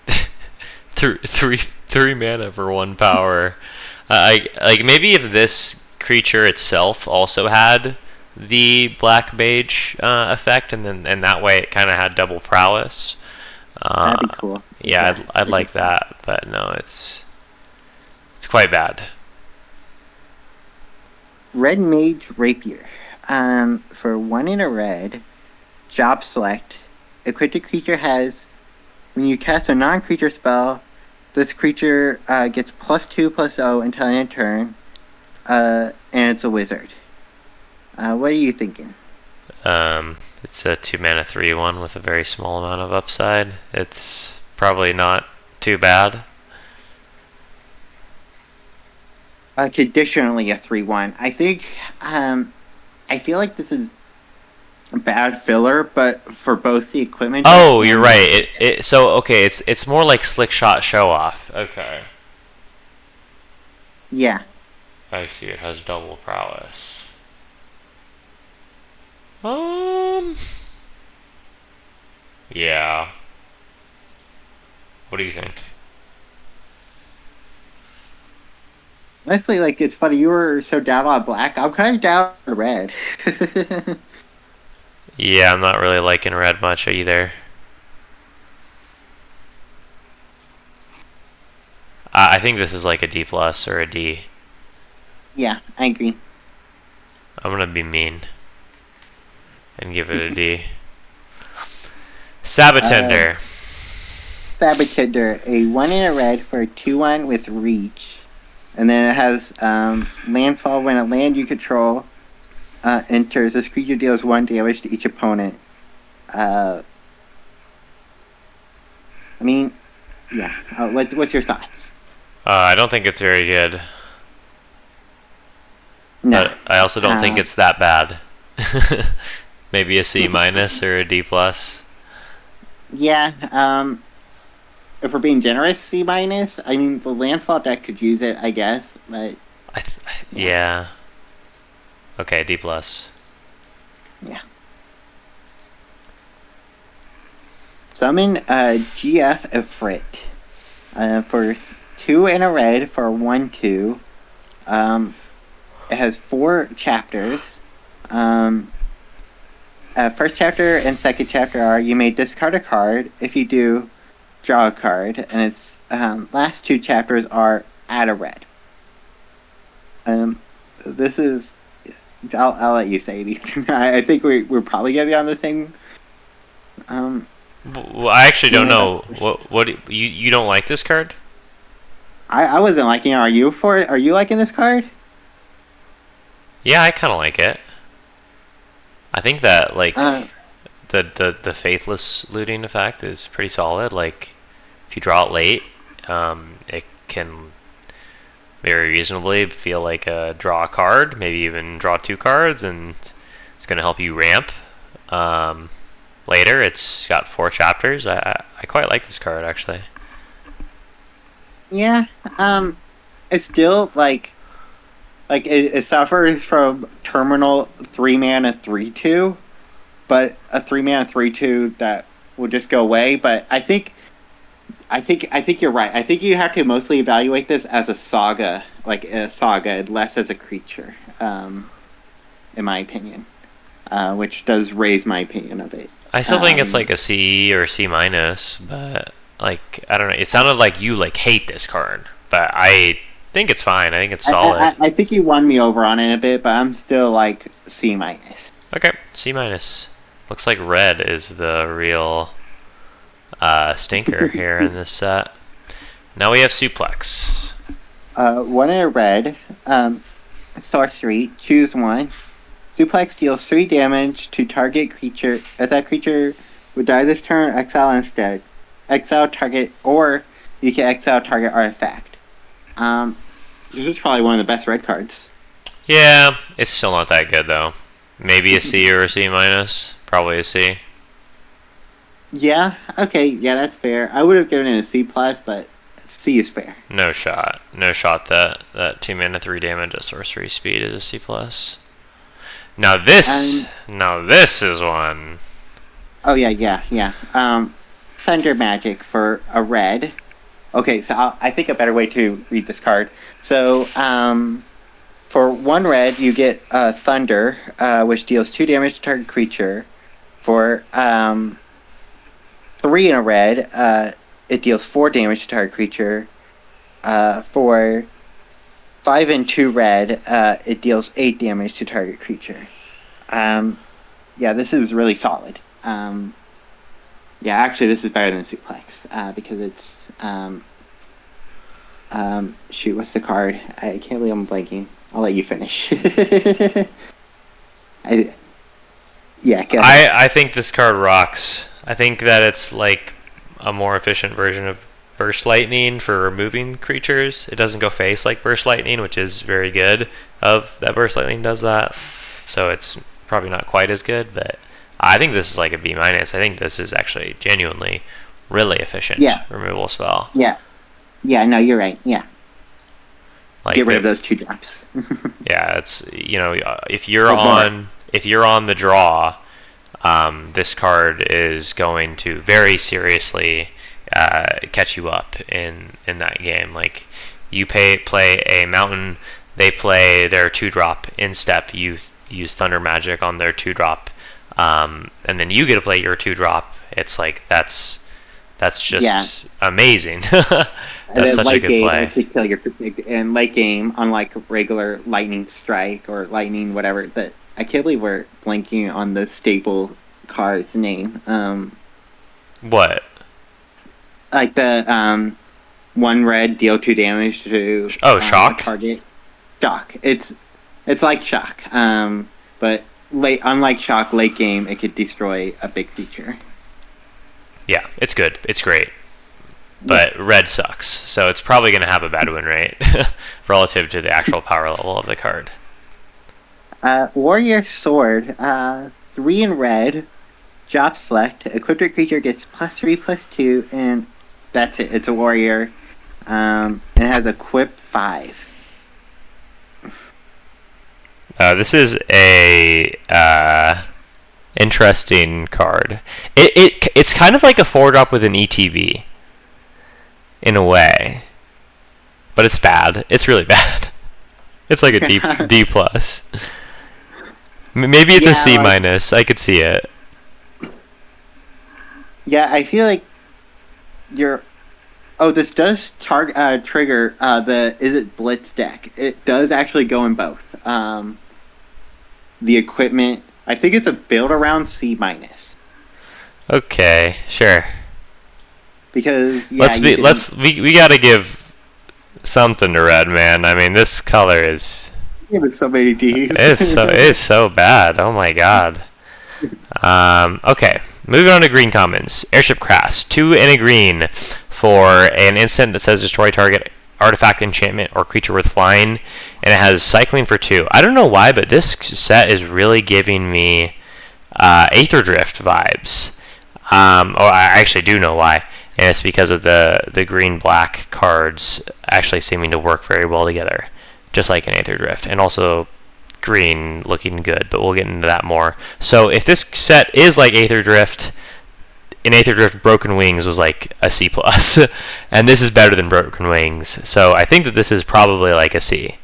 three mana for 1 power. Maybe if this creature itself also had the black mage effect, and that way it kind of had double prowess.
That'd be cool.
Yeah, I'd like that, but no, it's quite bad.
Red Mage Rapier. For 1 in a red, job select. Equipped creature has, when you cast a non-creature spell, this creature gets +2/+0 until end of turn, and it's a wizard. What are you thinking?
It's a 2 mana 3/1 with a very small amount of upside. It's probably not too bad.
Traditionally a 3/1. I feel like this is bad filler, but for both the equipment.
Oh, you're right. It's more like Slick Shot Show Off. Okay.
Yeah.
I see. It has double prowess. Yeah. What do you think?
Honestly, like, it's funny, you were so down on black, I'm kind of down on red.
Yeah, I'm not really liking red much either. I think this is like a D plus or a D.
Yeah, I agree.
I'm gonna be mean and give it a D. Sabatender.
Sabatender, a 1 in a red for a 2/1 with reach. And then it has landfall. When a land you control enters, this creature deals 1 damage to each opponent. I mean, yeah. What's your thoughts?
I don't think it's very good.
No.
But I also don't think it's that bad. Maybe a C minus or a D plus.
Yeah. If we're being generous, C minus. I mean, the landfall deck could use it, I guess, but
yeah. Okay, D plus.
Yeah. Summon GF Ifrit for 2 in a red for 1/2. It has 4 chapters. First chapter and second chapter are: you may discard a card. If you do, draw a card. And its last 2 chapters are add a red. This is. I'll let you say it, Ethan. I think we're probably gonna be on the same.
Well, I actually don't know. What you don't like this card?
I wasn't liking it. Are you liking this card?
Yeah, I kind of like it. I think that like the faithless looting effect is pretty solid. Like if you draw it late, it can very reasonably feel like a draw a card, maybe even draw 2 cards, and it's going to help you ramp later. It's got 4 chapters. I quite like this card actually.
Yeah, it's still like it suffers from terminal 3 mana 3/2, but a 3 mana 3/2 that will just go away. But I think you're right. I think you have to mostly evaluate this as a saga, less as a creature, in my opinion, which does raise my opinion of it.
I still think it's like a C or C minus, but like I don't know. It sounded like you like hate this card, but I think it's fine. I think it's solid.
I think you won me over on it a bit, but I'm still like C minus.
Okay, C minus. Looks like red is the real stinker here in this set. Now we have Suplex.
1 in a red, sorcery, choose 1. Suplex deals 3 damage to target creature. If that creature would die this turn, exile instead. Exile target, or you can exile target artifact. This is probably one of the best red cards.
Yeah, it's still not that good though. Maybe a C or a C minus. Probably a C.
Yeah, okay, yeah, that's fair. I would have given it a C plus, but C is fair.
No shot. No shot that 2 mana 3 damage at sorcery speed is a C plus. Now this is one.
Oh yeah. Thunder Magic for a red. Okay, so I think a better way to read this card. So, for 1 red, you get Thunder, which deals 2 damage to target creature. For 3 in a red, it deals 4 damage to target creature. For 5 and 2 red, it deals 8 damage to target creature. Yeah, this is really solid. Yeah, actually, this is better than Suplex because it's shoot, what's the card? I can't believe I'm blanking. I'll let you finish. Yeah, go ahead.
I think this card rocks. I think that it's like a more efficient version of Burst Lightning for removing creatures. It doesn't go face like Burst Lightning, which is very good. Of that, Burst Lightning does that, so it's probably not quite as good. But I think this is like a B minus. I think this is actually genuinely really efficient removal spell.
Yeah. Yeah, no, you're right. Yeah.
Like
Get rid of those 2 drops.
Yeah, it's if you're on the draw, this card is going to very seriously catch you up in that game. Like you play a mountain, they play their 2-drop in step. You use Thunder Magic on their 2-drop, and then you get to play your 2-drop. It's like that's just amazing. That's such a good play.
Kill your, and late game, unlike regular Lightning Strike or Lightning whatever, but I can't believe we're blanking on the staple card's name.
What?
Like the 1 red, deal 2 damage to
Shock
target. Shock. It's like Shock, but unlike Shock, late game it could destroy a big feature.
Yeah, it's good. It's great. But red sucks, so it's probably going to have a bad win rate relative to the actual power level of the card.
Warrior Sword, 3 in red, job select, equipped creature gets +3/+2, and that's it. It's a warrior, and it has equip 5.
This is a interesting card. It's kind of like a 4-drop with an ETB. In a way, but it's bad. It's really bad. It's like a D plus. Maybe it's a C minus. I could see it.
Yeah, I feel like this does trigger the Is It Blitz deck. It does actually go in both. The equipment. I think it's a build around C minus.
Okay, sure.
Because
we gotta give something to red, man. I mean, this color is
so many Ds.
It's so bad. Oh my god. Okay, moving on to green commons. Airship Crass, 2 and a green for an instant that says destroy target artifact, enchantment, or creature worth flying, and it has cycling for 2. I don't know why, but this set is really giving me Aether Drift vibes. I actually do know why. And it's because of the green-black cards actually seeming to work very well together, just like in Aether Drift, and also green looking good, but we'll get into that more. So if this set is like Aether Drift, in Aether Drift Broken Wings was like a C+, and this is better than Broken Wings, so I think that this is probably like a C.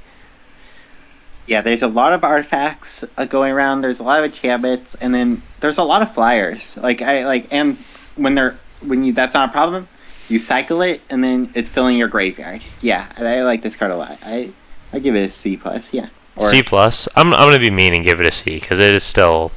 Yeah, there's a lot of artifacts going around, there's a lot of enchantments, and then there's a lot of flyers. And when that's not a problem, you cycle it, and then it's filling your graveyard. Yeah, I like this card a lot. I give it a C+, yeah.
C+? I'm going to be mean and give it a C, because it is still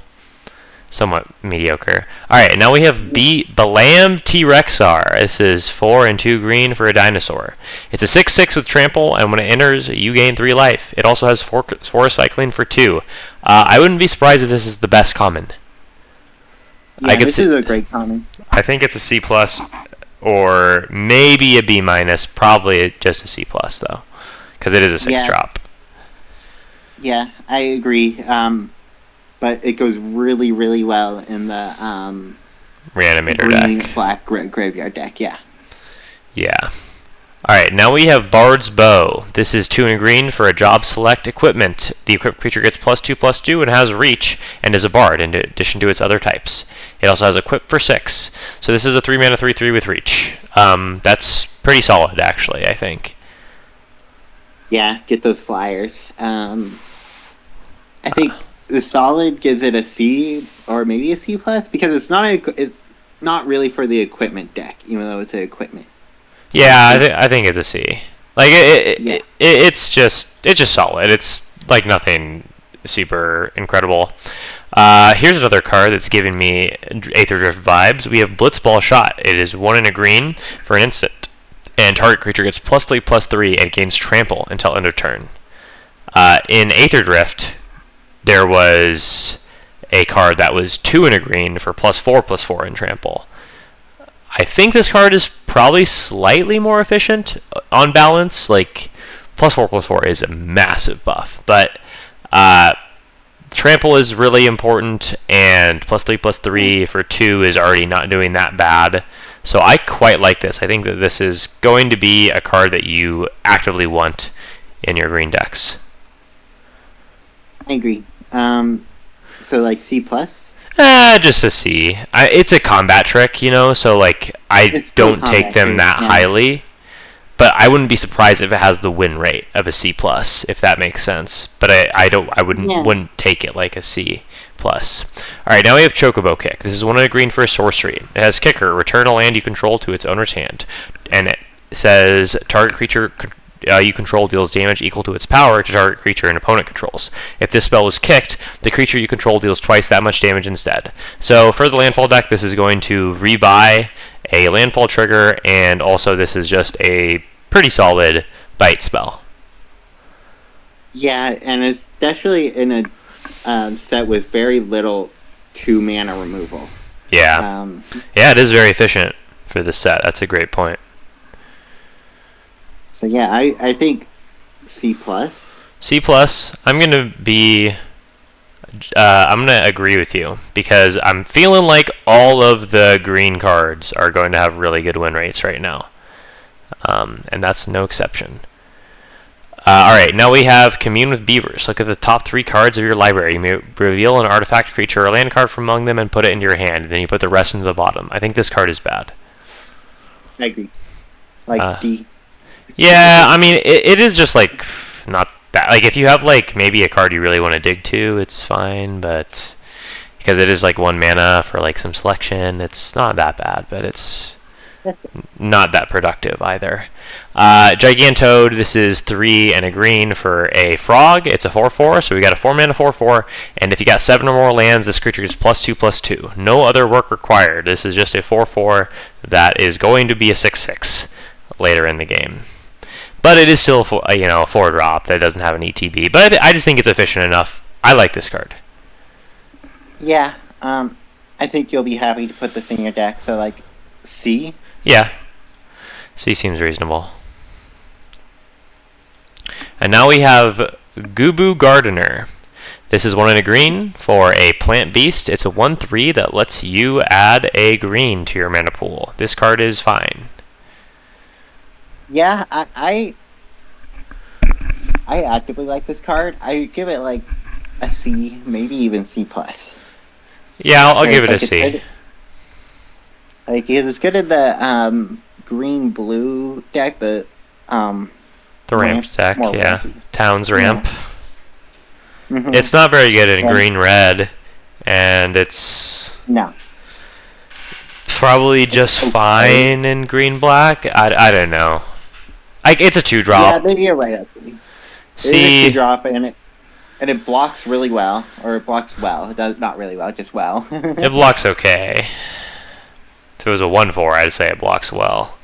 somewhat mediocre. Alright, now we have Balam T-Rexar. This is 4 and 2 green for a dinosaur. It's a 6/6 with trample, and when it enters, you gain 3 life. It also has 4 cycling for 2. I wouldn't be surprised if this is the best common.
Yeah, this is a great common.
I think it's a C+, or maybe a B-, probably just a C+, though, because it is a 6-drop.
Yeah, I agree. But it goes really, really well in the
Reanimator deck.
Black graveyard deck, yeah.
Yeah. Alright, now we have Bard's Bow. This is 2 and a green for a job select equipment. The equipped creature gets +2/+2 and has reach, and is a bard in addition to its other types. It also has equip for 6. So this is a 3-mana 3/3 with reach. That's pretty solid, actually, I think.
Yeah, get those flyers. I think the solid gives it a C or maybe a C+, because it's not really for the equipment deck, even though it's an equipment.
Yeah, I think it's a C. Like it's just solid. It's like nothing super incredible. Here's another card that's giving me Aether Drift vibes. We have Blitzball Shot. It is 1 and a green for an instant, and target creature gets +3/+3 and gains trample until end of turn. In Aether Drift, there was a card that was 2 and a green for +4/+4 in trample. I think this card is probably slightly more efficient on balance. Like, +4/+4 is a massive buff, but trample is really important, and +3/+3 for 2 is already not doing that bad. So I quite like this. I think that this is going to be a card that you actively want in your green decks.
I agree. So like C plus.
Just a C. It's a combat trick, you know, so like I don't take them that highly, but I wouldn't be surprised if it has the win rate of a C plus, if that makes sense. But I wouldn't take it like a C plus. All right, now we have Chocobo Kick. This is 1 and a green for a sorcery. It has Kicker. Return a land you control to its owner's hand, and it says target creature you control deals damage equal to its power to target creature an opponent controls. If this spell was kicked, the creature you control deals twice that much damage instead. So for the landfall deck, this is going to rebuy a landfall trigger, and also this is just a pretty solid bite spell.
Yeah, and it's actually in a set with very little 2 mana removal.
Yeah. Yeah, it is very efficient for this set. That's a great point.
So yeah, I think C plus.
C plus. I'm gonna agree with you because I'm feeling like all of the green cards are going to have really good win rates right now, and that's no exception. All right, now we have Commune with Beavers. Look at the top 3 cards of your library. You may reveal an artifact, creature, or land card from among them and put it into your hand. Then you put the rest into the bottom. I think this card is bad.
I agree. Like D.
Yeah, I mean, it is just, like, not that... Like, if you have, like, maybe a card you really want to dig to, it's fine, but... Because it is, like, 1 mana for, like, some selection, it's not that bad, but it's not that productive either. Gigantoad, this is 3 and a green for a frog. It's a 4/4, so we got a 4 mana 4/4, and if you got 7 or more lands, this creature gets +2/+2. No other work required. This is just a 4/4 that is going to be a 6/6 later in the game. But it is still a 4-drop that doesn't have an ETB. But I just think it's efficient enough. I like this card.
Yeah, I think you'll be happy to put this in your deck. So like C.
Yeah, C seems reasonable. And now we have Gubu Gardener. This is 1 and a green for a plant beast. It's a 1/3 that lets you add a green to your mana pool. This card is fine.
Yeah, I actively like this card. I give it like a C, maybe even C plus.
Yeah, I'll give it a C.
It's good in the green-blue deck, the
ramp deck, yeah.
Rampy.
Towns ramp.
Yeah. Mm-hmm.
It's not very good in green-red, and it's probably just fine in green-black. I don't know. It's a 2-drop.
Yeah, maybe you're right. Actually.
C.
It's a 2-drop, and it blocks really well, or it blocks well. It does not really well, just well.
It blocks okay. If it was a 1/4, I'd say it blocks well.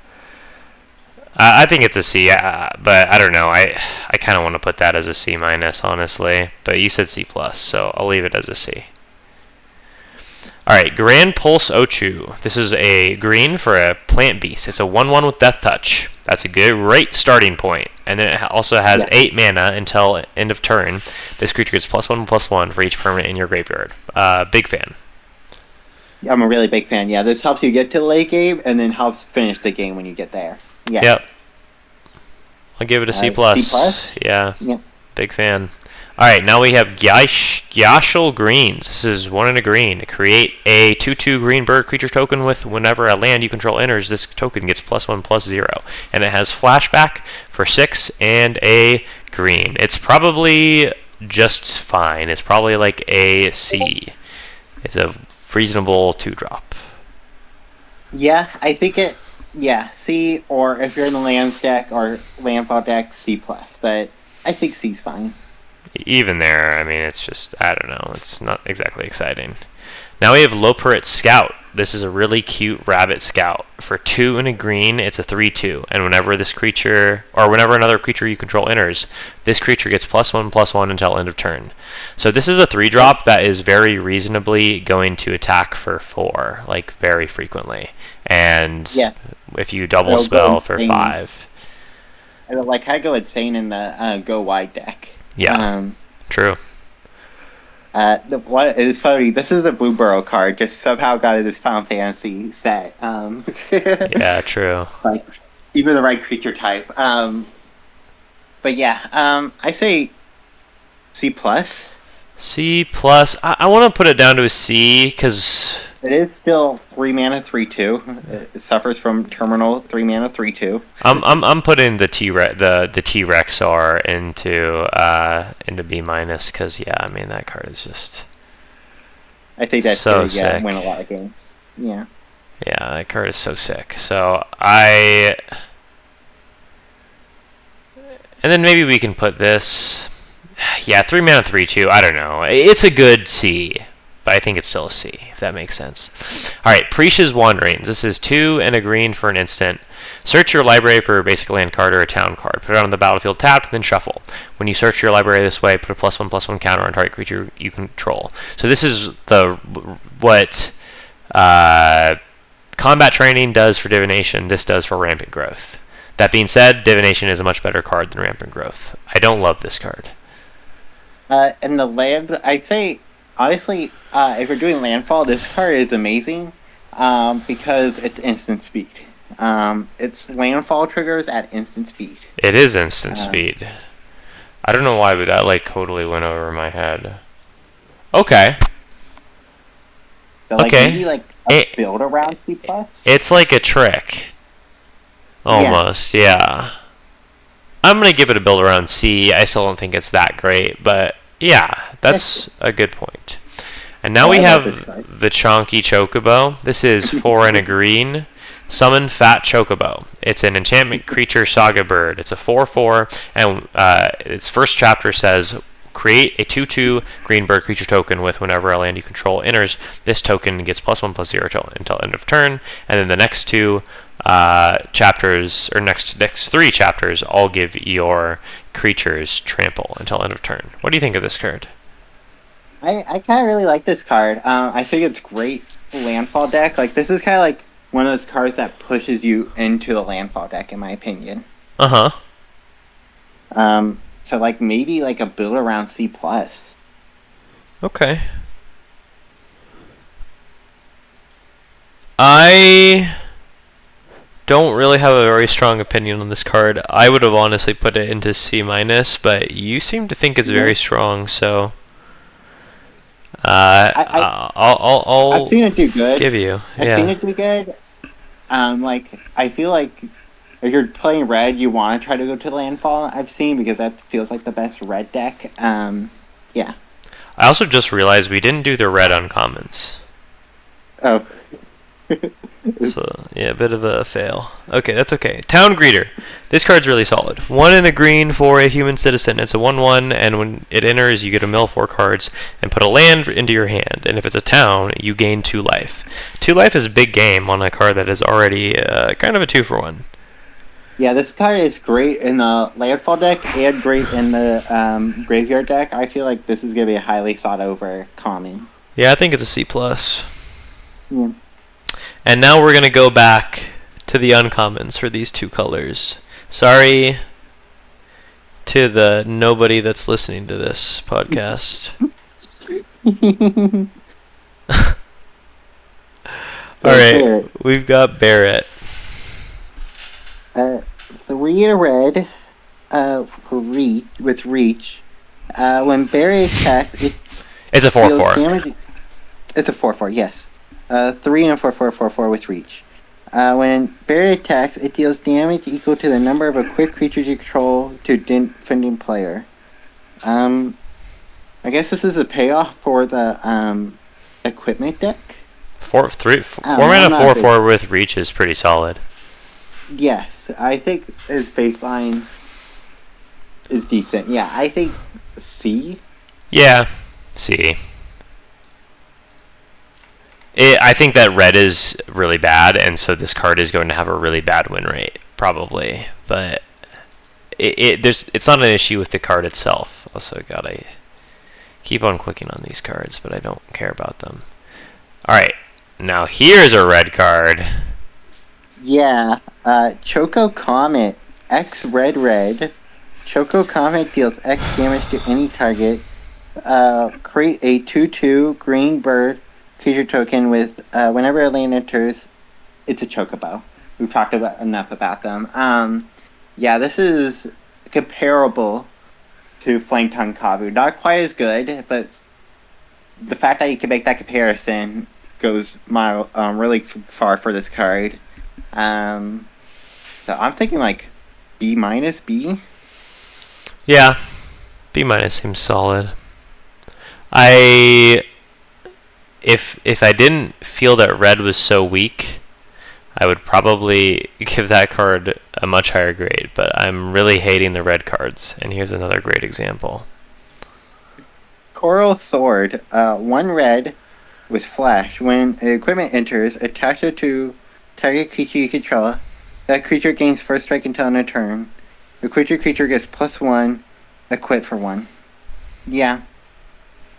I think it's a C, but I don't know. I kind of want to put that as a C minus, honestly. But you said C plus, so I'll leave it as a C. All right, Grand Pulse Ochu. This is a green for a plant beast. It's a 1/1 with Death Touch. That's a great starting point. And then it also has 8 mana until end of turn. This creature gets +1/+1 for each permanent in your graveyard. Big fan.
I'm a really big fan. Yeah, this helps you get to the late game, and then helps finish the game when you get there. Yeah.
Yep. I'll give it a C plus.
C plus?
Yeah.
Yep.
Big fan. All right, now we have Gyashul Greens. This is 1 and a green. Create a 2/2 green bird creature token with whenever a land you control enters, this token gets +1/+0. And it has flashback for 6 and a green. It's probably just fine. It's probably like a C. It's a reasonable 2-drop.
Yeah, I think it. Yeah, C, or if you're in the lands deck or landfall deck, C plus. But I think C's fine.
Even there, I mean, it's just, I don't know. It's not exactly exciting. Now we have Loperit Scout. This is a really cute rabbit scout. For 2 and a green, it's a 3/2, and whenever this creature or whenever another creature you control enters, this creature gets +1/+1 until end of turn. So this is a 3-drop that is very reasonably going to attack for 4, like very frequently. And
Yeah.
if you double
It'll go
spell for
insane.
5.
I don't like I go insane in the go wide deck.
Yeah. True.
What it is funny. This is a Blue Burrow card. Just somehow got in this Final Fantasy set.
Yeah, true.
Like even the right creature type. But yeah. I say C plus.
C plus. I want to put it down to a C because
It is still 3 mana 3/2. It suffers from terminal 3 mana 3/2.
I'm putting the T-Rex R into B minus because yeah, I mean that card is just
I think that's
so
gonna
sick.
win a lot of games. Yeah.
Yeah, that card is so sick. So and then maybe we can put this. Yeah, 3 mana 3/2. I don't know. It's a good C, but I think it's still a C, if that makes sense. All right, Prisha's Wanderings. This is 2 and a green for an instant. Search your library for a basic land card or a town card. Put it on the battlefield tapped, then shuffle. When you search your library this way, put a +1/+1 counter on target creature you control. So this is what combat training does for divination. This does for rampant growth. That being said, divination is a much better card than rampant growth. I don't love this card.
And the land, I'd say, honestly, if you're doing landfall, this card is amazing because it's instant speed. It's landfall triggers at instant speed.
It is instant speed. I don't know why, but that like totally went over my head. Okay.
So like
Okay.
maybe like a build around C plus.
It's like a trick. Almost, yeah. I'm gonna give it a build around C. I still don't think it's that great, but yeah, that's a good point. And now we
I like
have
this card.
the Chonky Chocobo. This is 4 and a green. Summon Fat Chocobo. It's an enchantment creature saga bird. It's a 4/4, and its first chapter says, create a 2/2 green bird creature token with whenever a land you control enters. This token gets +1/+0 until end of turn, and then the next 2 chapters, or next 3 chapters, all give your creatures trample until end of turn. What do you think of this card?
I kind of really like this card. I think it's great landfall deck. Like this is kind of like one of those cards that pushes you into the landfall deck, in my opinion.
Uh-huh.
So like maybe like a build around C plus.
Okay. I don't really have a very strong opinion on this card. I would have honestly put it into C minus, but you seem to think it's very strong, so I'll
I've seen it do good.
give you.
I've seen it do good. Like I feel like if you're playing red, you want to try to go to landfall. I've seen because that feels like the best red deck. Yeah.
I also just realized we didn't do the red uncommons.
Oh.
So, yeah, a bit of a fail. Okay, that's okay. Town Greeter. This card's really solid. 1 and a green for a human citizen. It's a 1/1, and when it enters, you get to mill 4 cards and put a land into your hand. And if it's a town, you gain 2 life. 2 life is a big game on a card that is already kind of a 2-for-1.
Yeah, this card is great in the landfall deck and great in the graveyard deck. I feel like this is going to be a highly sought over common.
Yeah, I think it's a C+. plus.
Yeah.
And now we're going to go back to the uncommons for these 2 colors. Sorry to the nobody that's listening to this podcast. Alright, we've got Barret.
3 in a red for reach, with reach. When Barret attacks, it
It's a
deals
4/4.
damage. It's a 4/4, yes. 3 and a 4/4/4/4 with reach. When Barret attacks, it deals damage equal to the number of equipped creatures you control to defending player. I guess this is a payoff for the equipment deck.
4
I'm
mana
not
4/4 with reach is pretty solid.
Yes, I think his baseline is decent. Yeah, I think C.
Yeah, C. I think that red is really bad, and so this card is going to have a really bad win rate, probably. But it's not an issue with the card itself. Also, gotta keep on clicking on these cards, but I don't care about them. All right, now here's a red card.
Yeah, Choco Comet, X red. Choco Comet deals X damage to any target. Create a 2/2 green bird creature token with whenever a land enters, it's a chocobo. We've talked enough about them. Yeah, this is comparable to Flame Tongue Kabu. Not quite as good, but the fact that you can make that comparison goes really far for this card. So I'm thinking like B minus B.
Yeah, B minus seems solid. If I didn't feel that red was so weak, I would probably give that card a much higher grade, but I'm really hating the red cards, and here's another great example.
Coral Sword, 1 red with flash. When equipment enters, attach it to target creature you control. That creature gains first strike until end of turn. The creature gets +1, equip for 1. Yeah.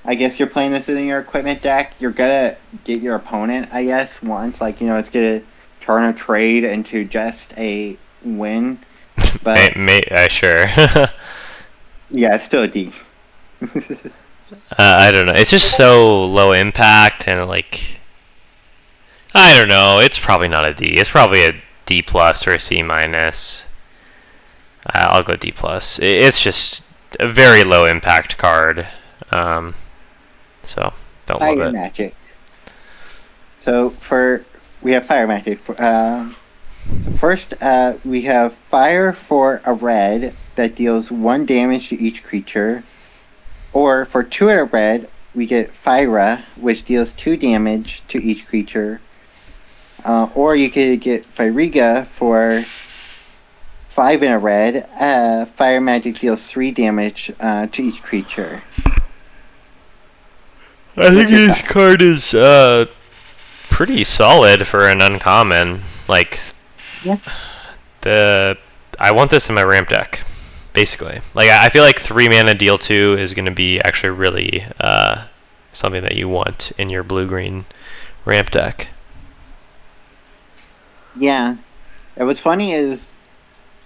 I guess you're playing this in your equipment deck. You're gonna get your opponent, I guess, once. Like, it's gonna turn a trade into just a win. But
sure.
yeah, it's still a D.
I don't know. It's just so low impact, and I don't know. It's probably not a D. It's probably a D plus or a C minus. I'll go D plus. It's just a very low impact card. So don't love it.
Fire Magic. So we have Fire Magic. So first, we have Fire for a red that deals 1 damage to each creature. Or for 2 at a red, we get Fyra, which deals 2 damage to each creature. Or you could get Fyriga for 5 in a red. Fire Magic deals 3 damage to each creature.
I think this card is pretty solid for an uncommon.
Yeah.
I want this in my ramp deck, basically. I feel like 3 mana deal 2 is going to be actually really something that you want in your blue-green ramp deck.
Yeah. And what's funny is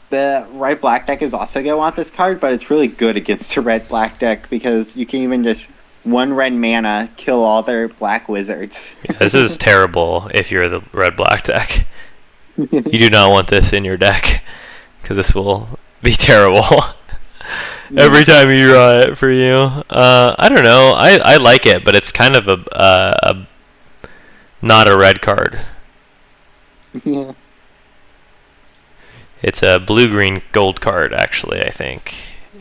the red-black deck is also going to want this card, but it's really good against a red-black deck because you can even just 1 red mana kill all their black wizards.
Yeah, this is terrible if you're the red-black deck. You do not want this in your deck because this will be terrible every time you draw it for you. I don't know. I like it, but it's kind of a not a red card.
Yeah.
It's a blue-green gold card, actually, I think.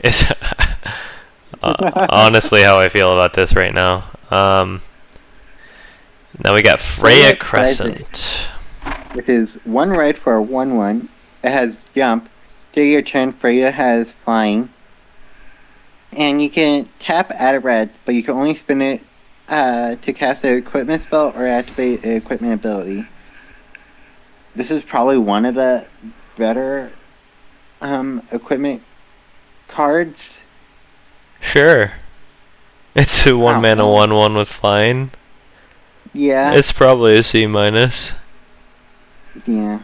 It's honestly how I feel about this right now. Now we got Freya Crescent,
which is 1 red for a 1/1. It has jump. During your turn, Freya has flying. And you can tap add a red, but you can only spin it to cast an equipment spell or activate an equipment ability. This is probably one of the better equipment cards.
Sure. It's a 1 mana 1/1 with flying.
Yeah.
It's probably a C minus.
Yeah.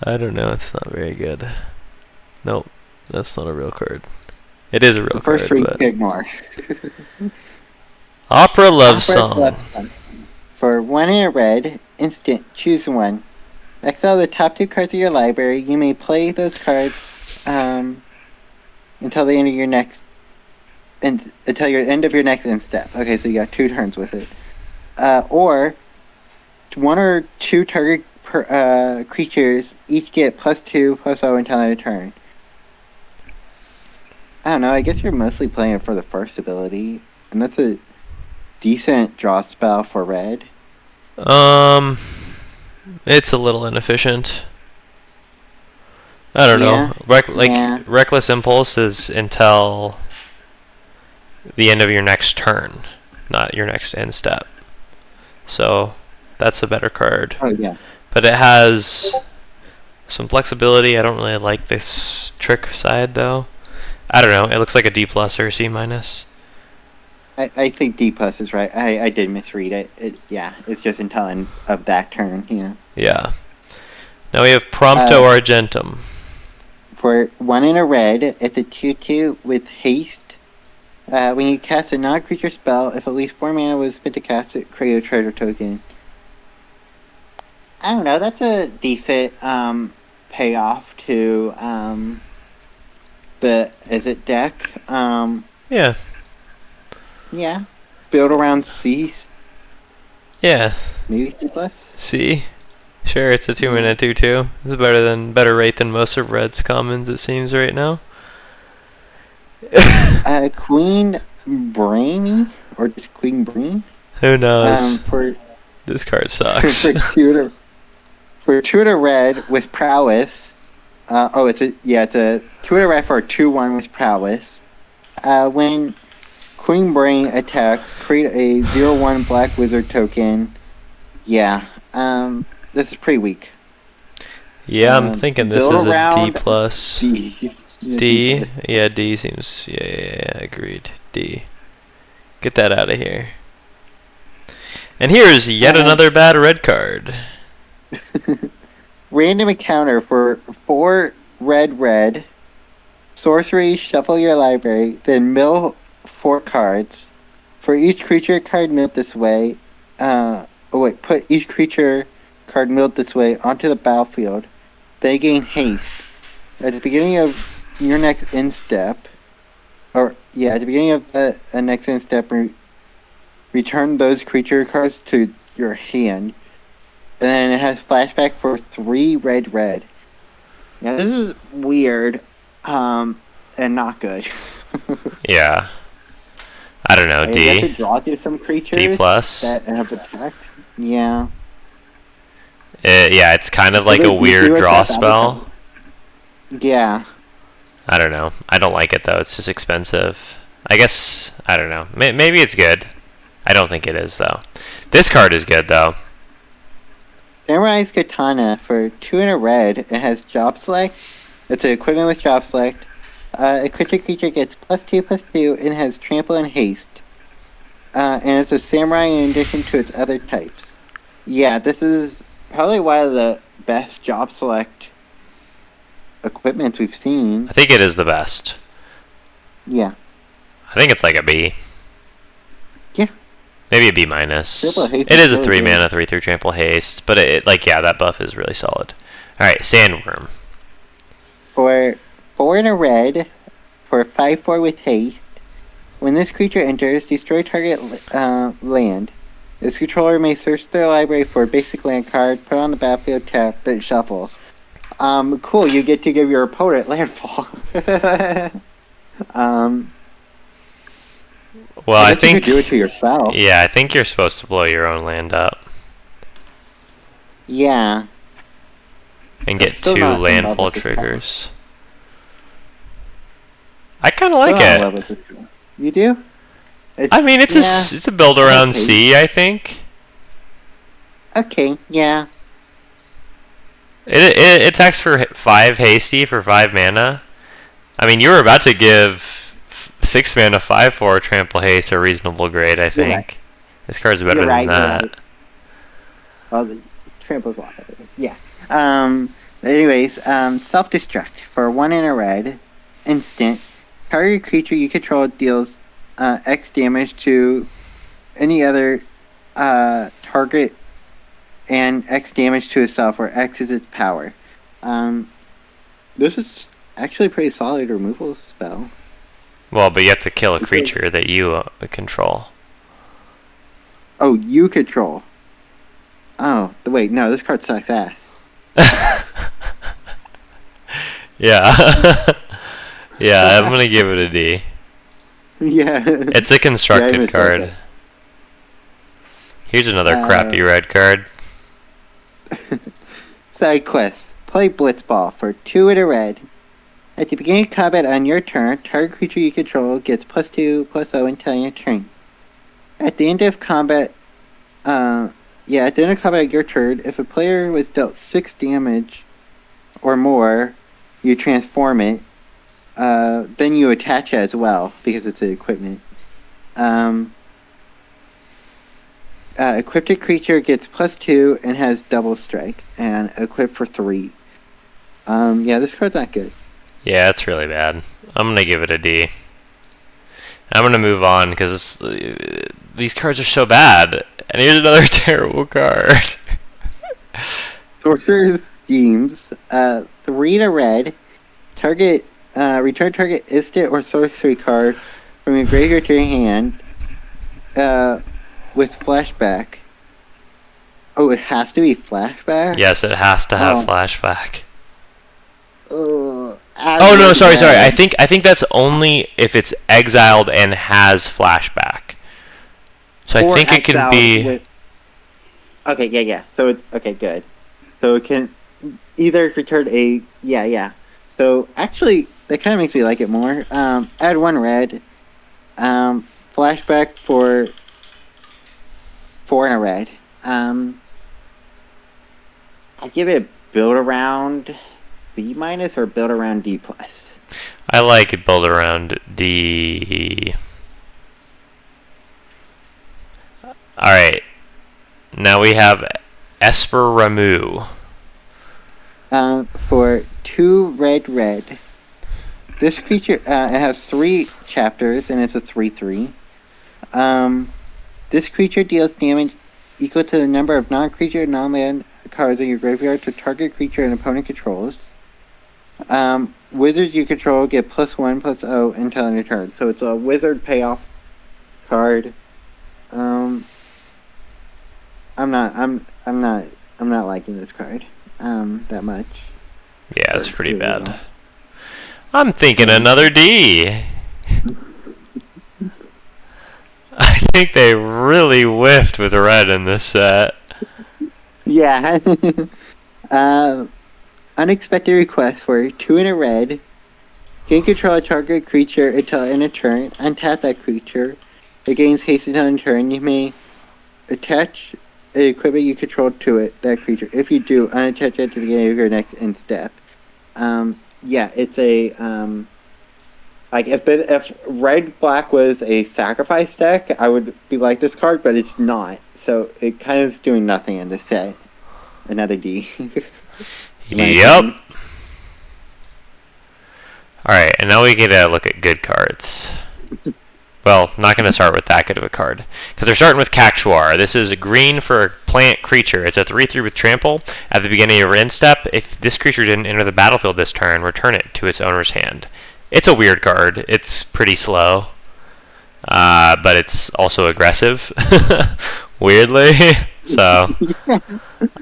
I don't know. It's not very good. Nope. That's not a real card. It is a real card.
First three you ignore.
Opera Love Song.
For 1 in a red, instant, choose 1. Exile the top 2 cards of your library. You may play those cards until the end of your next until your end of your next end step. Okay, so you got 2 turns with it. Or 1 or 2 target creatures each get +2/+0 until end of turn. I don't know. I guess you're mostly playing it for the first ability, and that's a decent draw spell for red.
It's a little inefficient. I don't know. Reckless Impulse is until the end of your next turn, not your next end step. So that's a better card.
Oh yeah.
But it has some flexibility. I don't really like this trick side though. I don't know. It looks like a D plus or a C minus.
I think D plus is right. I did misread it. Yeah, it's just until of that turn. Yeah.
Yeah. Now we have Prompto Argentum.
For 1 in a red, it's a 2/2 with haste. When you cast a non-creature spell, if at least 4 mana was spent to cast it, create a treasure token. I don't know. That's a decent payoff to the deck.
Yeah.
Yeah. Build around C.
Yeah.
Maybe C plus.
C. Sure, it's a 2-mana 2/2. It's better rate than most of Red's commons, it seems, right now.
Queen Brainy? Or just Queen Breen?
Who knows?
For
this card sucks.
for 2 in a red with prowess. It's a 2 in a red for a 2/1 with prowess. When Queen Brain attacks, create a 0/1 black wizard token. Yeah. This is pretty weak.
Yeah, I'm thinking this is a D plus.
D.
Yeah, D seems. Yeah, agreed. D. Get that out of here. And here's yet another bad red card.
Random encounter for 4 red. Sorcery, shuffle your library, then mill 4 cards. For each creature card milled this way, put each creature card milled this way onto the battlefield. They gain haste. At the beginning of your next end step, at the beginning of the next end step, return those creature cards to your hand. And then it has flashback for 3 red. Yeah, this is weird, and not good.
Yeah. I don't know, D.
You have to draw through some creatures
D plus.
that have attacked. Yeah.
Yeah, it's kind of like a weird draw spell.
Yeah.
I don't know. I don't like it though. It's just expensive. I guess, I don't know. Maybe it's good. I don't think it is though. This card is good though.
Samurai's Katana for 2 in a red. It has Job Select. It's an equipment with Job Select. A creature gets +2/+2 and has Trample and Haste. And it's a Samurai in addition to its other types. Yeah, this is probably one of the best Job Select equipments we've seen.
I think it is the best.
Yeah.
I think it's like a B.
Yeah.
Maybe a B minus.
It
is a 3 mana 3/3 Trample Haste, but that buff is really solid. Alright, Sandworm.
For 4 in a red, for 5/4 with haste, when this creature enters, destroy target land. Its controller may search their library for a basic land card, put it on the battlefield, tap, then shuffle. Cool, you get to give your opponent landfall.
Well, I think
you could do it to yourself.
Yeah, I think you're supposed to blow your own land up.
Yeah.
And get 2 landfall triggers. I kind of like it.
You do?
It's a build around C, I think.
Okay, yeah.
It attacks for 5 hasty for 5 mana. I mean, you were about to give 6 mana 5/4 Trample Haste a reasonable grade, I think. Right. This card's better than that. Right.
Well, the Trample's a lot better. Yeah. Anyways, Self-Destruct for 1 in a red. Instant. Target creature you control deals X damage to any other target and X damage to itself, where X is its power. This is actually a pretty solid removal spell.
Well, but you have to kill a creature that you control.
Oh, you control. Oh, wait, no, this card sucks ass.
Yeah. Yeah, I'm gonna give it a D.
Yeah.
It's a constructed card. Here's another crappy red card.
Side quest. Play Blitzball for 2 in a red. At the beginning of combat on your turn, target creature you control gets +2/+0 until your turn. At the end of combat Yeah, at the end of combat your turn, if a player was dealt 6 damage or more, you transform it. Then you attach it as well, because it's an equipment. Equipped creature gets +2 and has double strike, and equipped for 3. Yeah, this card's not good.
Yeah, it's really bad. I'm gonna give it a D. I'm gonna move on because these cards are so bad. And here's another terrible card.
Sorcerer's Schemes. 3 to red. Target. Return target instant or sorcery card from your graveyard to your hand. With flashback. Oh, it has to be flashback?
Yes, it has to have flashback.
Oh
no, sorry. I think that's only if it's exiled and has flashback. So I think it can be.
Okay, yeah. So it's okay, good. So it can either return a yeah. So actually, that kind of makes me like it more. Add 1 red. Flashback for 4 and a red. I give it a build around B- or build around D+.
I like it build around D. Alright. Now we have Esper Ramu.
For 2 red. This creature it has 3 chapters and it's a 3/3. This creature deals damage equal to the number of non-creature, non-land cards in your graveyard to target creature and opponent controls. Wizards you control get +1/+0 until end of turn. So it's a wizard payoff card. I'm not liking this card that much.
Yeah, it's pretty bad. I'm thinking another D. I think they really whiffed with red in this set.
Yeah. Unexpected request for 2 in a red. Gain control of target creature until end of turn. Untap that creature. It gains haste until end of turn. You may attach the equipment you control to it, that creature. If you do, unattach it at the beginning of your next end step. Yeah, it's a like if red black was a sacrifice deck, I would be like this card, but it's not. So it kind of is doing nothing in this set. Another D.
Yep. Alright, and now we get to look at good cards. Well, not going to start with that good of a card. Because they're starting with Cactuar. This is a green for a plant creature. It's a 3/3 with trample. At the beginning of your end step, if this creature didn't enter the battlefield this turn, return it to its owner's hand. It's a weird card. It's pretty slow. But it's also aggressive. Weirdly. So,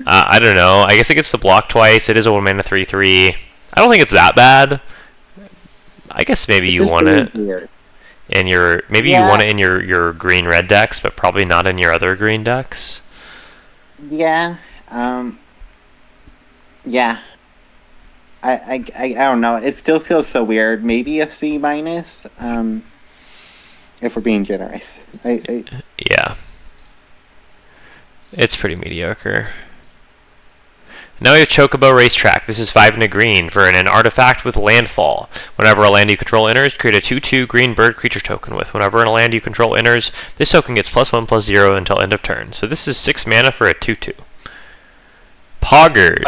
I don't know. I guess it gets to block twice. It is a 1-mana 3/3. I don't think it's that bad. I guess maybe you want it. Weird. In your you want it in your green red decks, but probably not in your other green decks.
Yeah. Yeah. I don't know. It still feels so weird. Maybe a C-. If we're being generous.
Yeah. It's pretty mediocre. Now we have Chocobo Racetrack. This is 5 and a green for an artifact with landfall. Whenever a land you control enters, create a 2/2 green bird creature token with. Whenever a land you control enters, this token gets +1/+0 until end of turn. So this is 6 mana for a 2/2. Poggers.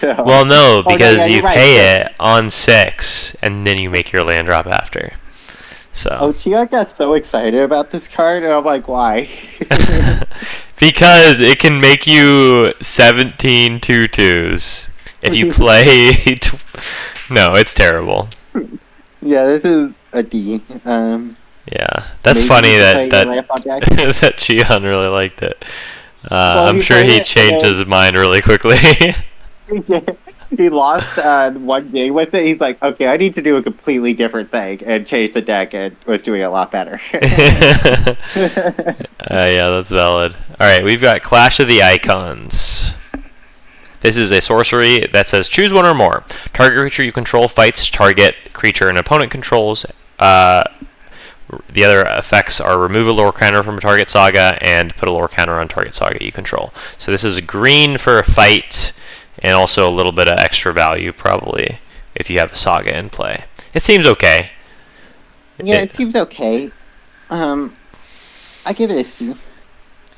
Well, no, because you pay it on 6, and then you make your land drop after. So.
Oh, Chia got so excited about this card, and I'm like, why?
Because it can make you 17 2/2s if you play. No, it's terrible.
Yeah, this is a D.
Yeah, that's funny that that Chion really liked it. I'm sure he changed his mind really quickly.
He lost 1 game with it. He's like, okay, I need to do a completely different thing, and changed the deck and was doing a lot better.
Yeah, that's valid. Alright, we've got Clash of the Icons. This is a sorcery that says choose one or more. Target creature you control fights target creature an opponent controls. The other effects are remove a lore counter from a target saga and put a lore counter on target saga you control. So this is green for a fight, and also a little bit of extra value probably if you have a saga in play. It seems okay.
Yeah, it seems okay. I give it a C.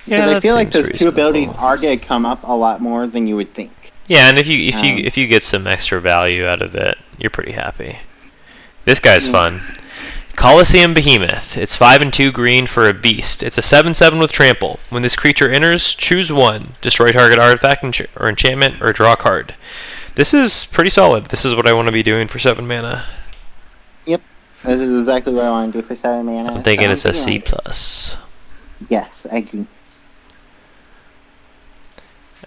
Yeah,
Because I feel like
seems
those two abilities
reasonable.
are going to come up a lot more than you would think.
Yeah, and if you get some extra value out of it, you're pretty happy. This guy's fun. Colosseum Behemoth. It's 5 and 2 green for a beast. It's a 7/7 with trample. When this creature enters, choose one. Destroy target artifact or enchantment, or draw a card. This is pretty solid. This is what I want to be doing for 7 mana.
Yep. This is exactly what I want to do for 7 mana.
I'm thinking it's a
Sounds
C
good.
plus.
Yes, I agree.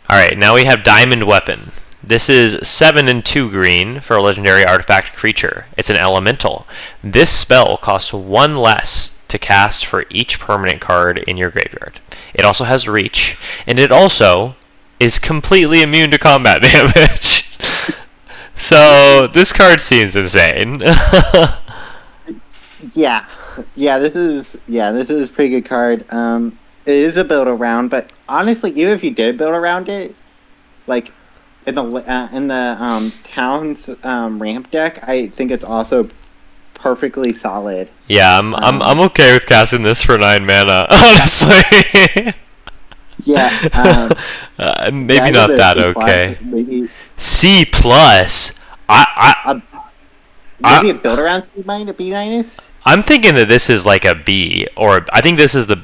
Alright, now we have Diamond Weapon. This is 7 and 2 green for a legendary artifact creature. It's an elemental. This spell costs 1 less to cast for each permanent card in your graveyard. It also has reach, and it also is completely immune to combat damage. So this card seems insane.
Yeah. This is a pretty good card. It is a build around, but honestly, even if you did build around it, like in the town's ramp deck, I think it's also perfectly solid.
Yeah, I'm okay with casting this for 9 mana, honestly.
Yeah.
Maybe
Yeah, I
not
give it a
that
C plus,
okay.
Maybe
C plus.
a build around C minus, B minus.
I'm thinking that this is like a B, or I think this is the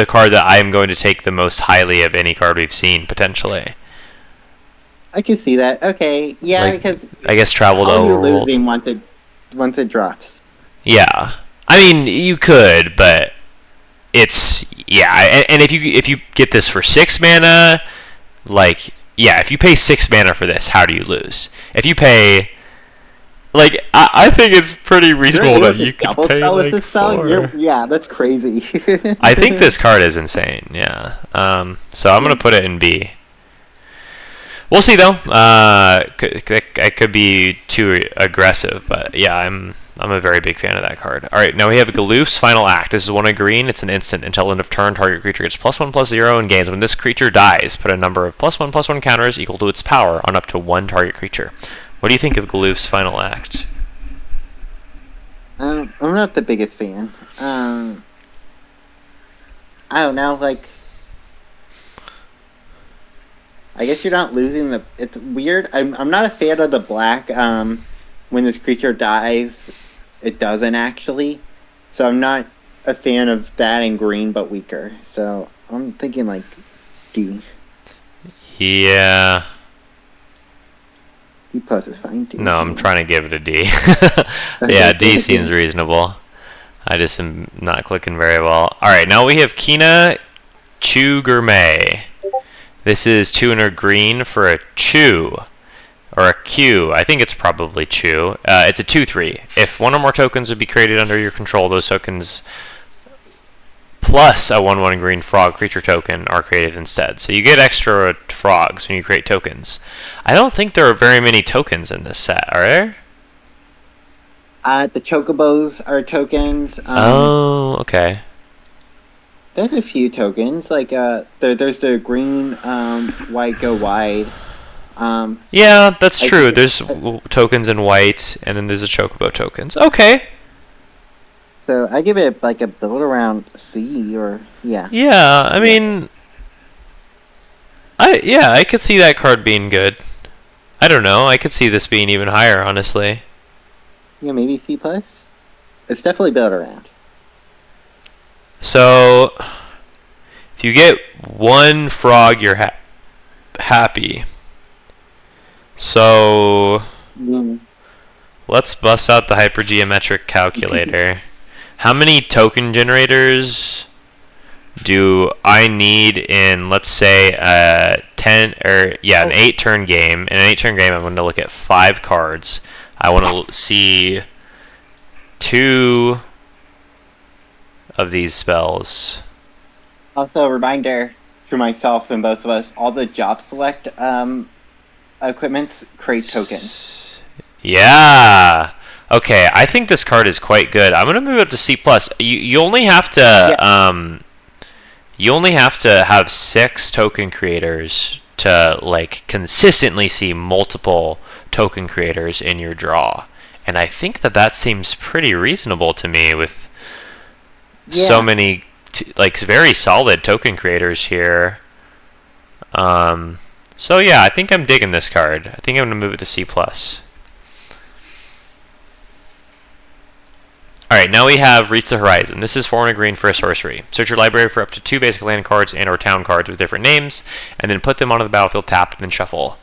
card that I am going to take the most highly of any card we've seen potentially.
I can see that. Okay, yeah,
Like,
because
I guess travel to
all you're
overworld.
losing once it drops.
Yeah, I mean you could, but it's and if you get this for 6 mana, like if you pay 6 mana for this, how do you lose? If you pay, like, I think it's pretty reasonable that you can
double
pay
spell with
like
this spell.
4.
Yeah, that's crazy.
I think this card is insane. Yeah. So I'm gonna put it in B. We'll see though. I could be too aggressive, but yeah, I'm a very big fan of that card. All right, now we have Galoof's Final Act. This is 1 in green. It's an instant. Until end of turn, target creature gets +1/+0 and gains. When this creature dies, put a number of +1/+1 counters equal to its power on up to 1 target creature. What do you think of Galoof's Final Act?
I'm not the biggest fan. I don't know. Like, I guess you're not losing the. It's weird. I'm not a fan of the black. When this creature dies, it doesn't actually. So I'm not a fan of that in green, but weaker. So I'm thinking like D.
Yeah.
D plus is fine too.
No, I'm trying to give it a D. Yeah, D seems reasonable. I just am not clicking very well. Alright, now we have Kina Chu Gourmet. This is 2 and a green for a Chu. Or a Q. I think it's probably Chu. It's a 2/3. If 1 or more tokens would be created under your control, those tokens plus a 1/1 green frog creature token are created instead. So you get extra frogs when you create tokens. I don't think there are very many tokens in this set, are there?
The chocobos are tokens.
Oh, okay.
There's a few tokens. Like there's the green white go wide.
Yeah, that's
I
true.
think
There's tokens in white, and then there's the chocobo tokens. Okay.
So I give it like a build around C or yeah.
Yeah, I mean, I could see that card being good. I don't know. I could see this being even higher, honestly.
Yeah, maybe C plus. It's definitely built around.
So, if you get 1 frog, you're happy. So, let's bust out the hypergeometric calculator. How many token generators do I need in, let's say, an 8-turn game? In an 8-turn game, I'm going to look at 5 cards. I want to see 2 of these spells.
Also, a reminder for myself and both of us: all the job select equipments create tokens.
Yeah. Okay, I think this card is quite good. I'm gonna move it to C plus. You only have to you only have to have 6 token creators to like consistently see multiple token creators in your draw, and I think that seems pretty reasonable to me with so many like very solid token creators here. So yeah, I think I'm digging this card. I think I'm gonna move it to C plus. Alright, now we have Reach the Horizon. This is 4 and a green for a sorcery. Search your library for up to 2 basic land cards and or town cards with different names, and then put them onto the battlefield tapped and then shuffle.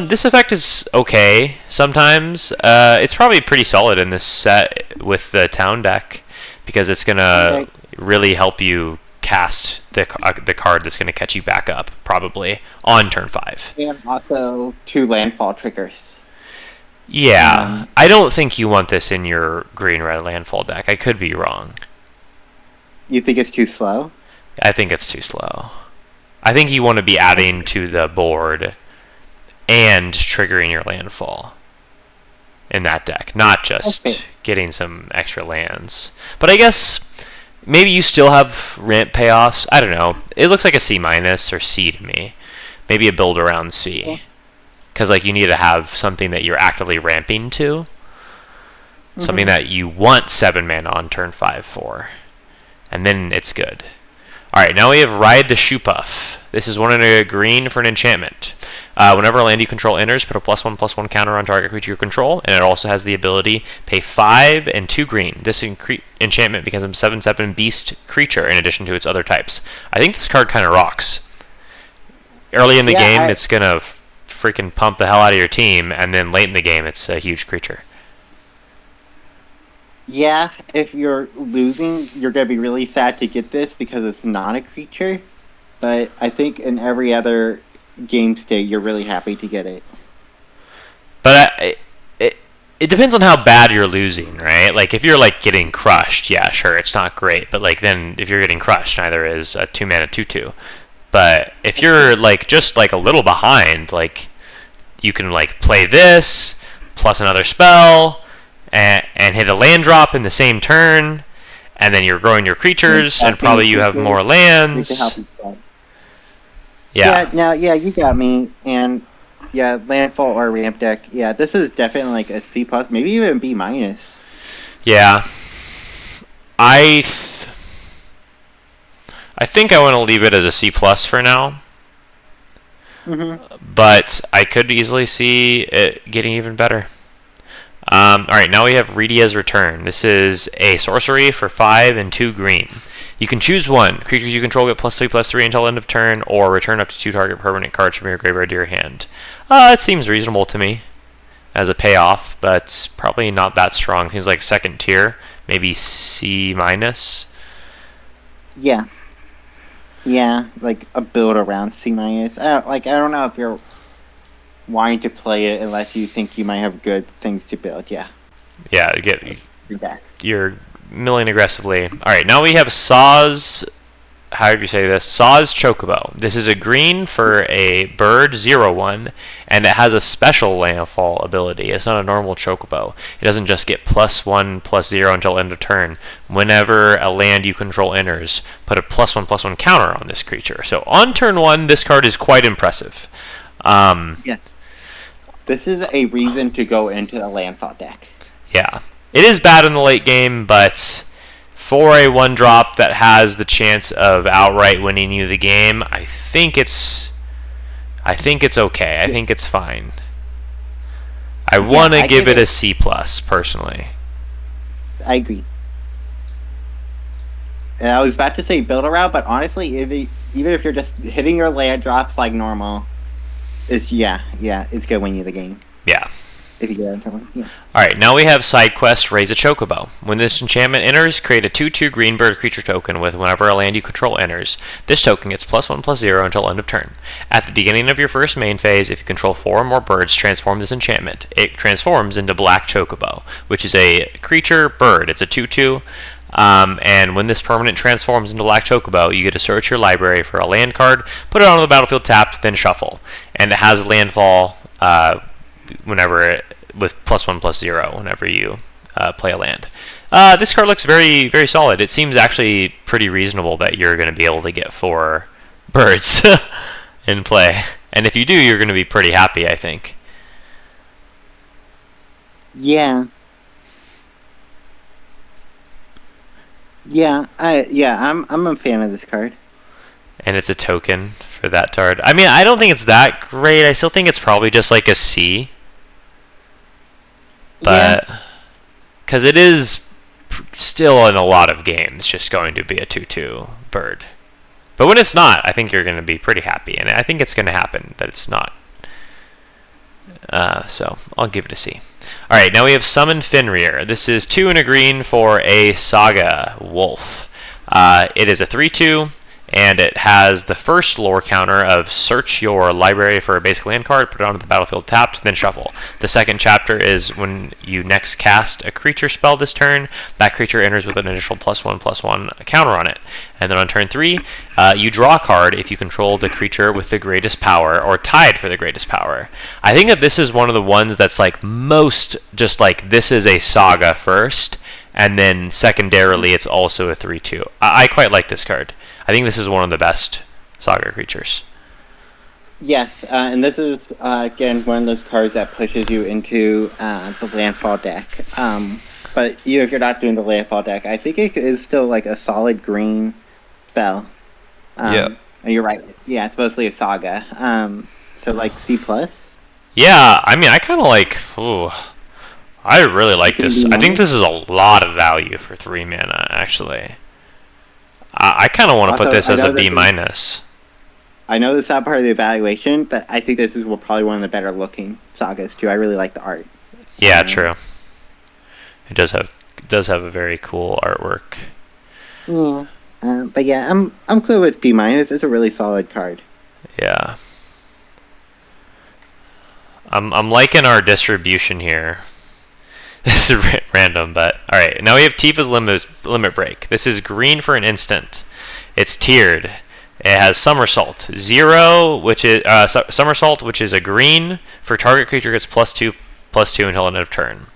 This effect is okay sometimes. It's probably pretty solid in this set with the town deck, because it's gonna really help you cast the card that's gonna catch you back up, probably, on turn 5.
And also 2 landfall triggers.
Yeah, I don't think you want this in your green-red landfall deck. I could be wrong.
You think it's too slow?
I think it's too slow. I think you want to be adding to the board and triggering your landfall in that deck, not just getting some extra lands. But I guess maybe you still have ramp payoffs. I don't know. It looks like a C- or C to me. Maybe a build around C.
Yeah.
Because like you need to have something that you're actively ramping to, something that you want 7 mana on turn 5 for, and then it's good. All right, now we have Ride the Shoepuff. This is 1 and a green for an enchantment. Whenever a land you control enters, put a +1/+1 counter on target creature you control, and it also has the ability pay 5 and 2 green. This enchantment becomes a 7/7 beast creature in addition to its other types. I think this card kind of rocks. Early in the game, it's gonna freaking pump the hell out of your team, and then late in the game it's a huge creature.
Yeah, if you're losing, you're gonna be really sad to get this because it's not a creature, but I think in every other game state you're really happy to get it.
But it depends on how bad you're losing, right? Like if you're like getting crushed, yeah, sure, it's not great, but like then if you're getting crushed, neither is a 2 mana 2/2. But if you're like just like a little behind, like you can like play this plus another spell and hit a land drop in the same turn, and then you're growing your creatures, and probably you have more lands.
Yeah, you got me. And yeah, landfall or ramp deck. Yeah, this is definitely like a C plus, maybe even B minus.
Yeah, I think I want to leave it as a C plus for now. But I could easily see it getting even better. Alright, now we have Rydia's Return. This is a sorcery for 5 and 2 green. You can choose one. Creatures you control get +3/+3 until end of turn, or return up to 2 target permanent cards from your graveyard to your hand. It seems reasonable to me as a payoff, but it's probably not that strong. Seems like second tier, maybe C minus.
Yeah. Yeah, like a build around C minus. I don't know if you're wanting to play it unless you think you might have good things to build. Yeah.
Yeah, you're milling aggressively. All right, now we have Saw's. However you say this, Saw's Chocobo. This is a green for a bird 0/1, and it has a special landfall ability. It's not a normal Chocobo. It doesn't just get +1/+0 until end of turn. Whenever a land you control enters, put a +1/+1 counter on this creature. So on turn 1, this card is quite impressive.
Yes. This is a reason to go into the landfall deck.
Yeah. It is bad in the late game, but for a 1-drop that has the chance of outright winning you the game, I think it's okay. I think it's fine. I want to give it a C+, personally.
I agree. And I was about to say build around, but honestly, even if you're just hitting your land drops like normal, it's gonna win you the game.
Yeah.
If you get into one, yeah.
Alright, now we have side quest Raise a Chocobo. When this enchantment enters, create a 2/2 green bird creature token with whenever a land you control enters. This token gets +1/+0 until end of turn. At the beginning of your first main phase, if you control 4 or more birds, transform this enchantment. It transforms into Black Chocobo, which is a creature bird. It's a 2/2. And when this permanent transforms into Black Chocobo, you get to search your library for a land card, put it onto the battlefield tapped, then shuffle. And it has landfall whenever with +1/+0 whenever you play a land. This card looks very, very solid. It seems actually pretty reasonable that you're going to be able to get 4 birds in play. And if you do, you're going to be pretty happy, I think.
Yeah. I'm a fan of this card.
And it's a token for that card. I mean, I don't think it's that great. I still think it's probably just like a C. But because it is still in a lot of games just going to be a 2/2 bird. But when it's not, I think you're going to be pretty happy. And I think it's going to happen that it's not. So I'll give it a C. All right, now we have Summon Fenrir. This is 2 and a green for a Saga Wolf. It is a 3/2, and it has the first lore counter of search your library for a basic land card, put it onto the battlefield tapped, then shuffle. The second chapter is when you next cast a creature spell this turn, that creature enters with an additional +1/+1 counter on it. And then on turn 3, you draw a card if you control the creature with the greatest power or tied for the greatest power. I think that this is one of the ones that's like most just like this is a Saga first, and then secondarily it's also a 3/2. I quite like this card. I think this is one of the best Saga creatures.
Yes, and this is, again, one of those cards that pushes you into the landfall deck. But if you're not doing the landfall deck, I think it is still like a solid green spell.
Yeah.
And you're right. Yeah, it's mostly a Saga. So like C+.
Yeah, I mean, I kind of like... Ooh, I really like this. I think this is a lot of value for 3 mana, actually. I kind of want to put this as a B-.
I know this is not part of the evaluation, but I think this is probably one of the better looking Sagas too. I really like the art.
Yeah, true. It does have a very cool artwork.
Yeah. But yeah, I'm cool with B-. It's a really solid card.
Yeah. I'm liking our distribution here. This is random, but alright. Now we have Tifa's Limit Break. This is green for an instant. It's tiered. It has Somersault. 0, which is Somersault, which is a green for target creature gets +2/+2 until end of turn.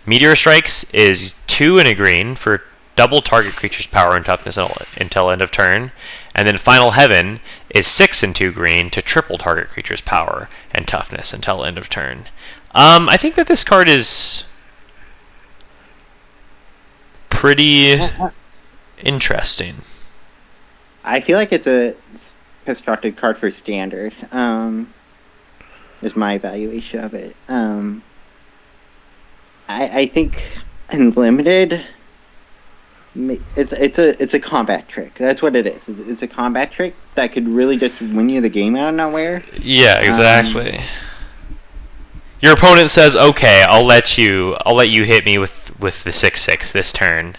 Meteor Strikes is 2 and a green for double target creature's power and toughness until end of turn. And then Final Heaven is 6 and 2 green to triple target creature's power and toughness until end of turn. I think that this card is pretty interesting.
I feel like it's a constructed card for standard. Is my evaluation of it. I think in limited, it's a combat trick. That's what it is. It's a combat trick that could really just win you the game out of nowhere.
Yeah, exactly. Your opponent says, "Okay, I'll let you hit me with the 6/6 this turn,"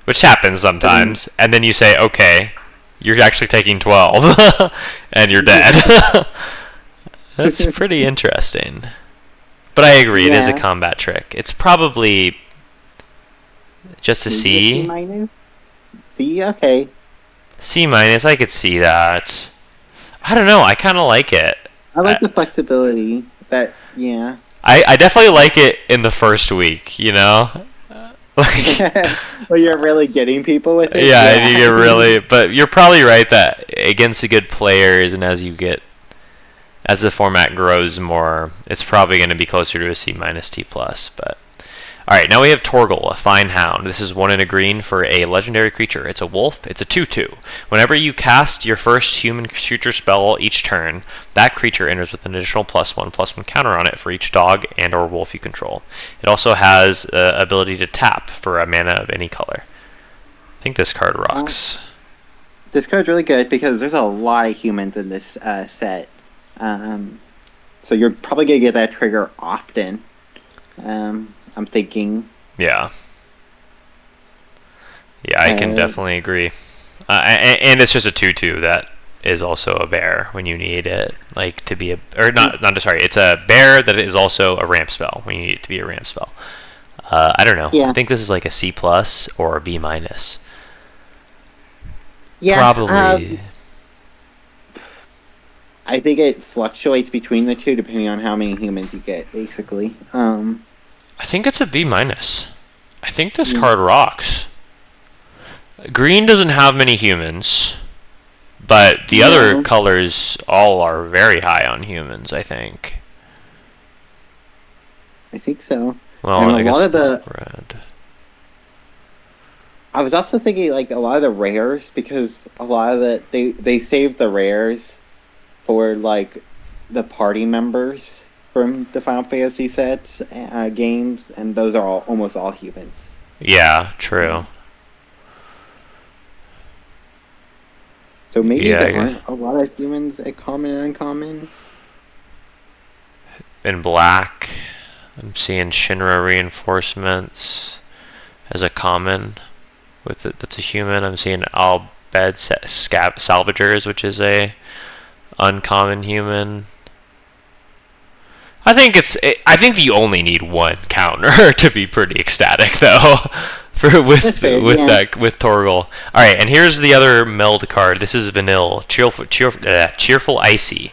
which happens sometimes, and then you say, "Okay, you're actually taking 12," and you're dead. That's pretty interesting. But I agree, it is a combat trick. It's probably just a C.
C, okay.
C-, I could see that. I don't know, I kind of like it.
I like the flexibility. Yeah.
I definitely like it in the first week, you know?
Well, you're really getting people with it?
Yeah, you get really... But you're probably right that against the good players and as the format grows more, it's probably going to be closer to a C-, T+, but... Alright, now we have Torgal, a Fine Hound. This is 1 and a green for a legendary creature. It's a wolf. It's a 2/2. Whenever you cast your first human creature spell each turn, that creature enters with an additional +1/+1 counter on it for each dog and or wolf you control. It also has the ability to tap for a mana of any color. I think this card rocks.
This card's really good because there's a lot of humans in this set. So you're probably going to get that trigger often. I'm thinking.
Yeah. Yeah, I can definitely agree. And it's just a 2/2 that is also a bear when you need it, like to be it's a bear that is also a ramp spell when you need it to be a ramp spell. I don't know. Yeah. I think this is like a C+ or a B-.
Yeah.
Probably.
I think it fluctuates between the two depending on how many humans you get, basically.
I think it's a B minus. I think this card rocks. Green doesn't have many humans, but the other colors all are very high on humans, I think.
I think so.
Well,
and
I guess
lot of the
red.
I was also thinking like a lot of the rares, because a lot of they saved the rares for like the party members from the Final Fantasy sets games, and those are almost all humans.
Yeah, true.
So maybe there aren't a lot of humans at common and uncommon.
In black, I'm seeing Shinra reinforcements as a common. That's a human. I'm seeing Al Bhed Salvagers, which is a uncommon human. I think you only need one counter to be pretty ecstatic, though. with Torgal. All right, and here's the other meld card. This is Vanille, Cheerful Icy.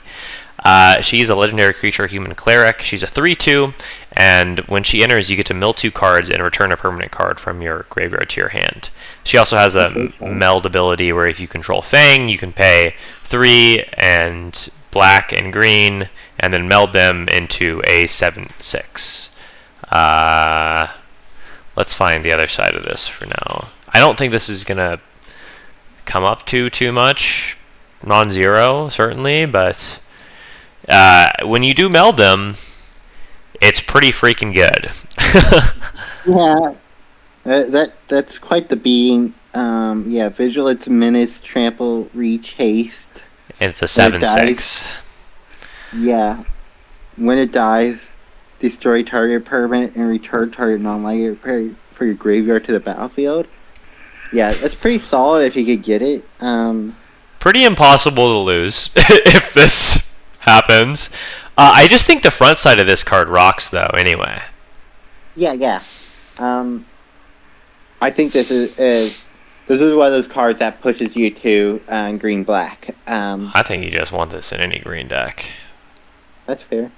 She's a legendary creature, human cleric. She's a 3/2, and when she enters, you get to mill 2 cards and return a permanent card from your graveyard to your hand. She also has a meld ability where if you control Fang, you can pay 3 and black and green, and then meld them into a 7/6. Let's find the other side of this for now. I don't think this is gonna come up to too much. Non-zero, certainly, but when you do meld them, it's pretty freaking good.
Yeah, that's quite the beating. Vigilance, Menace, Trample, Reach, Haste.
And it's a 7/6.
Yeah, when it dies, destroy target permanent and return target non-light for your graveyard to the battlefield. Yeah, that's pretty solid if you could get it.
Pretty impossible to lose if this happens. I just think the front side of this card rocks, though. Anyway.
Yeah. I think this is one of those cards that pushes you to green black.
I think you just want this in any green deck.
That's fair.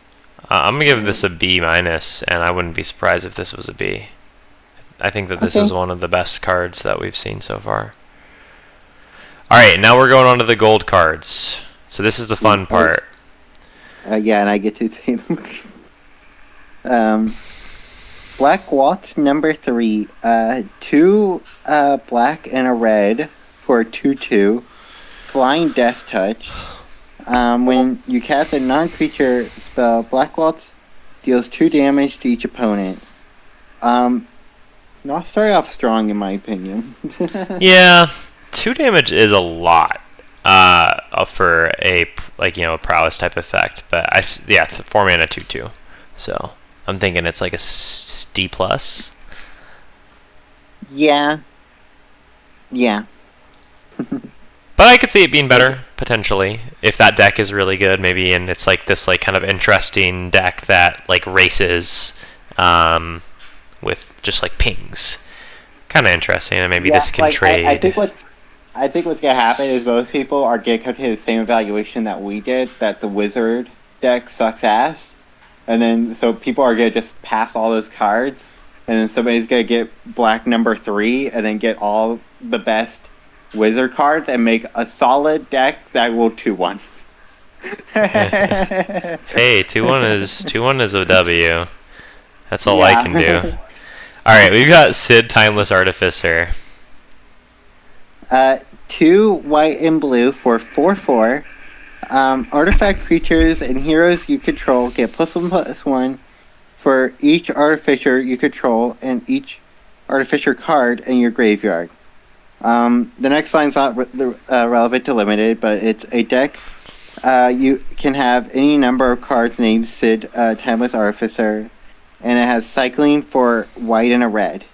I'm gonna give this a B minus, and I wouldn't be surprised if this was a B. I think that this is one of the best cards that we've seen so far. All right, now we're going on to the gold cards. So this is the fun part.
Yeah, and I get to say them. Black Waltz number 3. 2 black and a red for a 2/2. Flying Death Touch. When you cast a non-creature spell, Black Waltz deals 2 damage to each opponent. Not starting off strong, in my opinion.
Yeah, 2 damage is a lot for a prowess type effect. But 4 mana 2/2. So I'm thinking it's like a D plus.
Yeah.
But I could see it being better, potentially, if that deck is really good, maybe, and it's like this like kind of interesting deck that like races with just like pings. Kind of interesting, and maybe this can trade.
I think what's gonna happen is most people are gonna come to the same evaluation that we did, that the wizard deck sucks ass, and then so people are gonna just pass all those cards, and then somebody's gonna get black number 3, and then get all the best wizard cards and make a solid deck that will 2/1.
Hey, 2/1 is a W. That's all I can do. All right, we've got Sid, Timeless Artificer.
2 white and blue for 4/4. Artifact creatures and heroes you control get +1/+1 for each artificer you control and each artificer card in your graveyard. The next line's not relevant to limited, but it's a deck. You can have any number of cards named Sid, Timeless Artificer, and it has cycling for white and a red.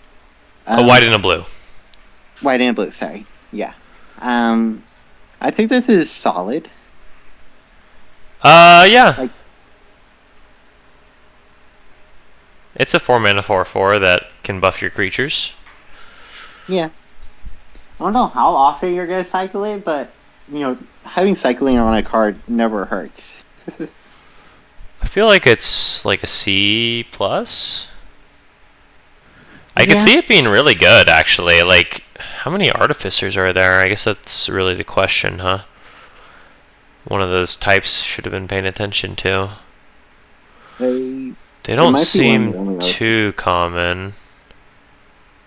A white and a blue.
White and a blue, sorry. Yeah. I think this is solid.
Yeah. It's a 4 mana 4/4 that can buff your creatures.
Yeah. I don't know how often you're going to cycle it, but, having cycling on a card never hurts.
I feel like it's like a C plus. I could
Yeah.
see it being really good, actually. Like, how many artificers are there? I guess that's really the question, huh? One of those types should have been paying attention to.
They,
They
it
don't
might be one of the
seem
only
too common.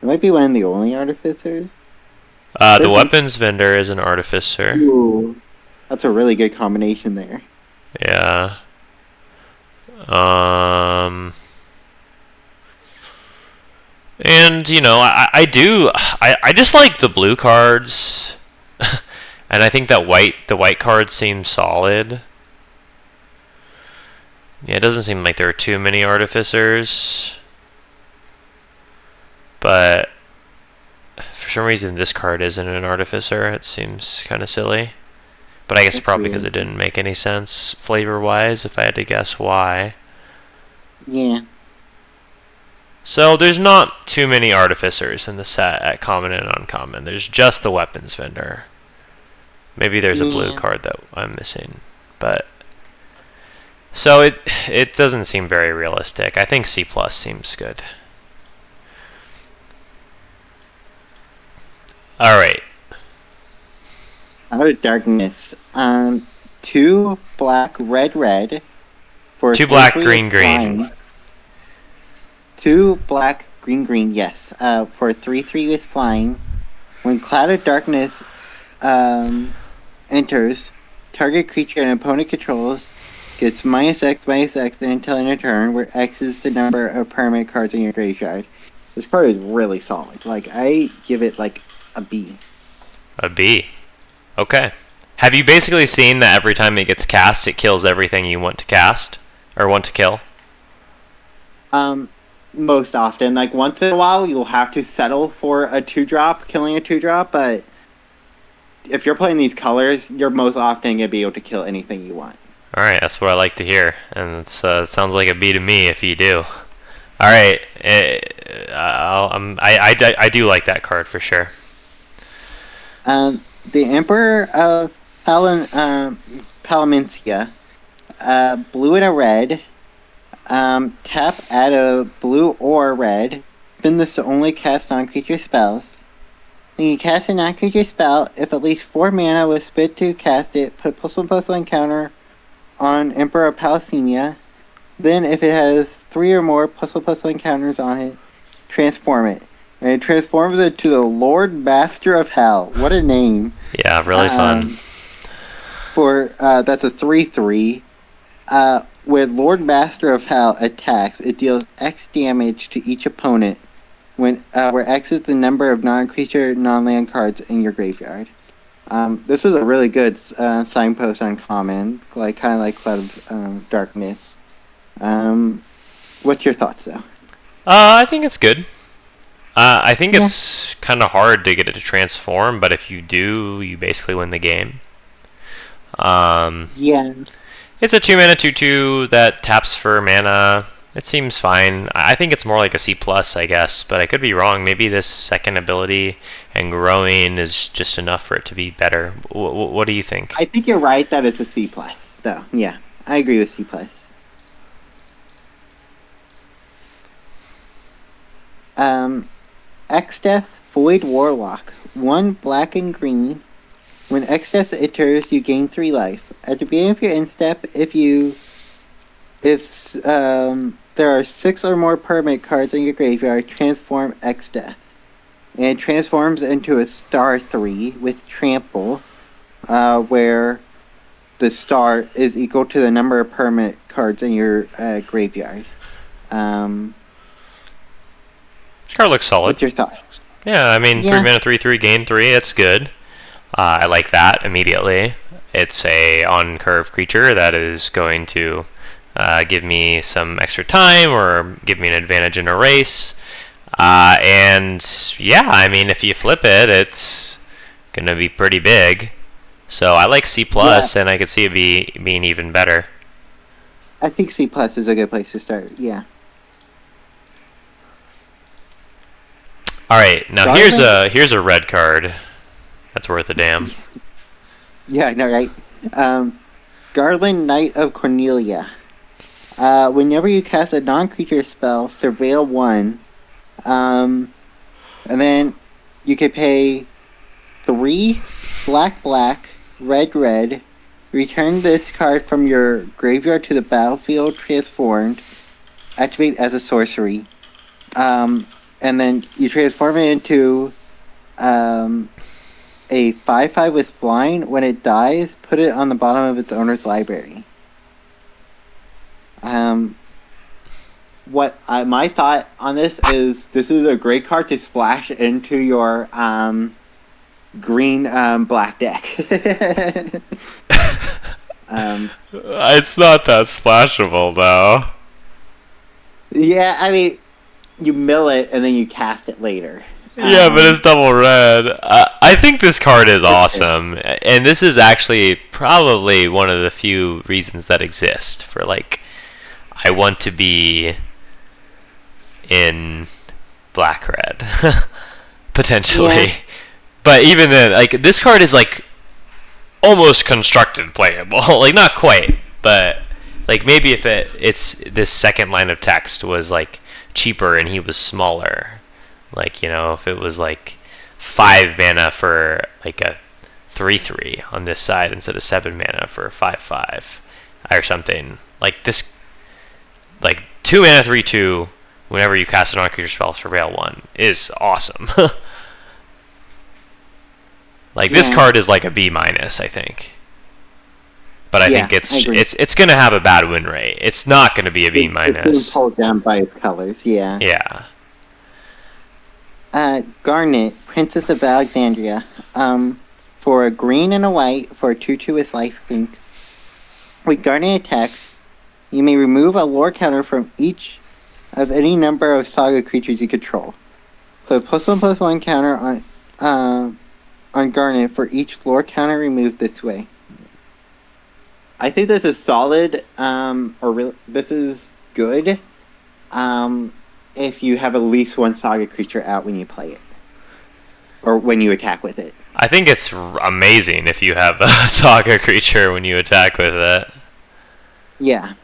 It might be one of the only artificers.
The
There's-
weapons vendor is an artificer.
Ooh, that's a really good combination there.
Yeah. And I just like the blue cards, and I think that the white cards seem solid. Yeah, it doesn't seem like there are too many artificers, but for some reason this card isn't an artificer. It seems kind of silly, but I guess
That's
probably because
weird.
it didn't make any sense flavor-wise. If I had to guess why.
Yeah.
So there's not too many artificers in the set at common and uncommon. There's just the weapons vendor. Maybe there's a blue
Yeah.
card that I'm missing, but so it doesn't seem very realistic. I think C plus seems good. All right.
Out of Darkness. 2 black, red for
2 black,
3/3
green,
with
green.
flying. 2 black, green. Yes. For 3/3 with flying. When Cloud of Darkness enters, target creature an opponent controls gets -X until end of turn, where X is the number of permanent cards in your graveyard. This card is really solid. Like, I give it like a B.
A B. Okay. Have you basically seen that every time it gets cast, it kills everything you want to cast or want to kill?
Most often, like once in a while, you'll have to settle for a 2-drop, killing a 2-drop, but if you're playing these colors, you're most often gonna be able to kill anything you want.
All right, that's what I like to hear, and it sounds like a B to me if you do. All right, I do like that card for sure.
The Emperor of Palamencia, blue and a red. Tap, add a blue or red. Spin this to only cast non-creature spells. When you cast a non-creature spell, if at least 4 mana was spent to cast it, put +1/+1 counter on Emperor of Palestinian. Then, if it has 3 or more +1/+1 counters on it, transform it. And it transforms it to the Lord Master of Hell. What a name.
Yeah, really fun.
That's a 3/3. When Lord Master of Hell attacks, it deals X damage to each opponent. Where X is the number of non-creature, non-land cards in your graveyard. This is a really good signpost on common, kind of like Cloud of Darkness. What's your thoughts, though?
I think it's good. I think it's kind of hard to get it to transform, but if you do, you basically win the game.
Yeah.
It's a 2-mana 2/2 that taps for mana. It seems fine. I think it's more like a C plus, I guess, but I could be wrong. Maybe this second ability and growing is just enough for it to be better. What do you think?
I think you're right that it's a C plus, though. Yeah, I agree with C plus. X-Death Void Warlock. 1 black and green. When X-Death enters, you gain 3 life. At the beginning of your end step, if there are 6 or more permanent cards in your graveyard, transform X-Death. And it transforms into a star 3 with trample, where the star is equal to the number of permanent cards in your graveyard.
This card looks solid.
What's your thoughts?
Yeah, I mean, 3 mana 3/3, gain 3, that's good. I like that immediately. It's a on-curve creature that is going to give me some extra time or give me an advantage in a race. And yeah, I mean, if you flip it, it's going to be pretty big. So I like C plus, and I could see it being even better.
I think C plus is a good place to start. Yeah.
All right, now here's a red card. That's worth a damn.
Yeah, I know, right? Garland, Knight of Cornelia. Whenever you cast a non-creature spell, Surveil 1, And then you could pay 3 black black, red, return this card from your graveyard to the battlefield transformed, activate as a sorcery. And then you transform it into a 5/5 with flying. When it dies, put it on the bottom of its owner's library. My thought on this is a great card to splash into your green black deck.
It's not that splashable though.
Yeah, I mean, you mill it and then you cast it later.
Yeah, but it's double red. I think this card is awesome, and this is actually probably one of the few reasons that exist for like, I want to be in black red potentially.
Yeah.
But even then, like, this card is like almost constructed playable. Like, not quite, but like maybe if it's this second line of text was like cheaper and he was smaller. Like, you know, if it was like 5 mana for like a 3/3 on this side instead of 7 mana for a 5/5 or something. Like this, like 2 mana 3/2 whenever you cast an non-creature spell for Rail 1 is awesome. Like, this card is like a B-, I think. But I think it's going to have a bad win rate. It's not going to be a B-.
It's being pulled down by its colors, yeah.
Yeah.
Garnet, Princess of Alexandria. For a green and a white, for a 2/2 with lifelink. With Garnet attacks, you may remove a lore counter from each of any number of saga creatures you control. Put a +1/+1 counter on Garnet for each lore counter removed this way. I think this is solid, this is good, if you have at least one saga creature out when you play it. Or when you attack with it.
I think it's amazing if you have a saga creature when you attack with it.
Yeah.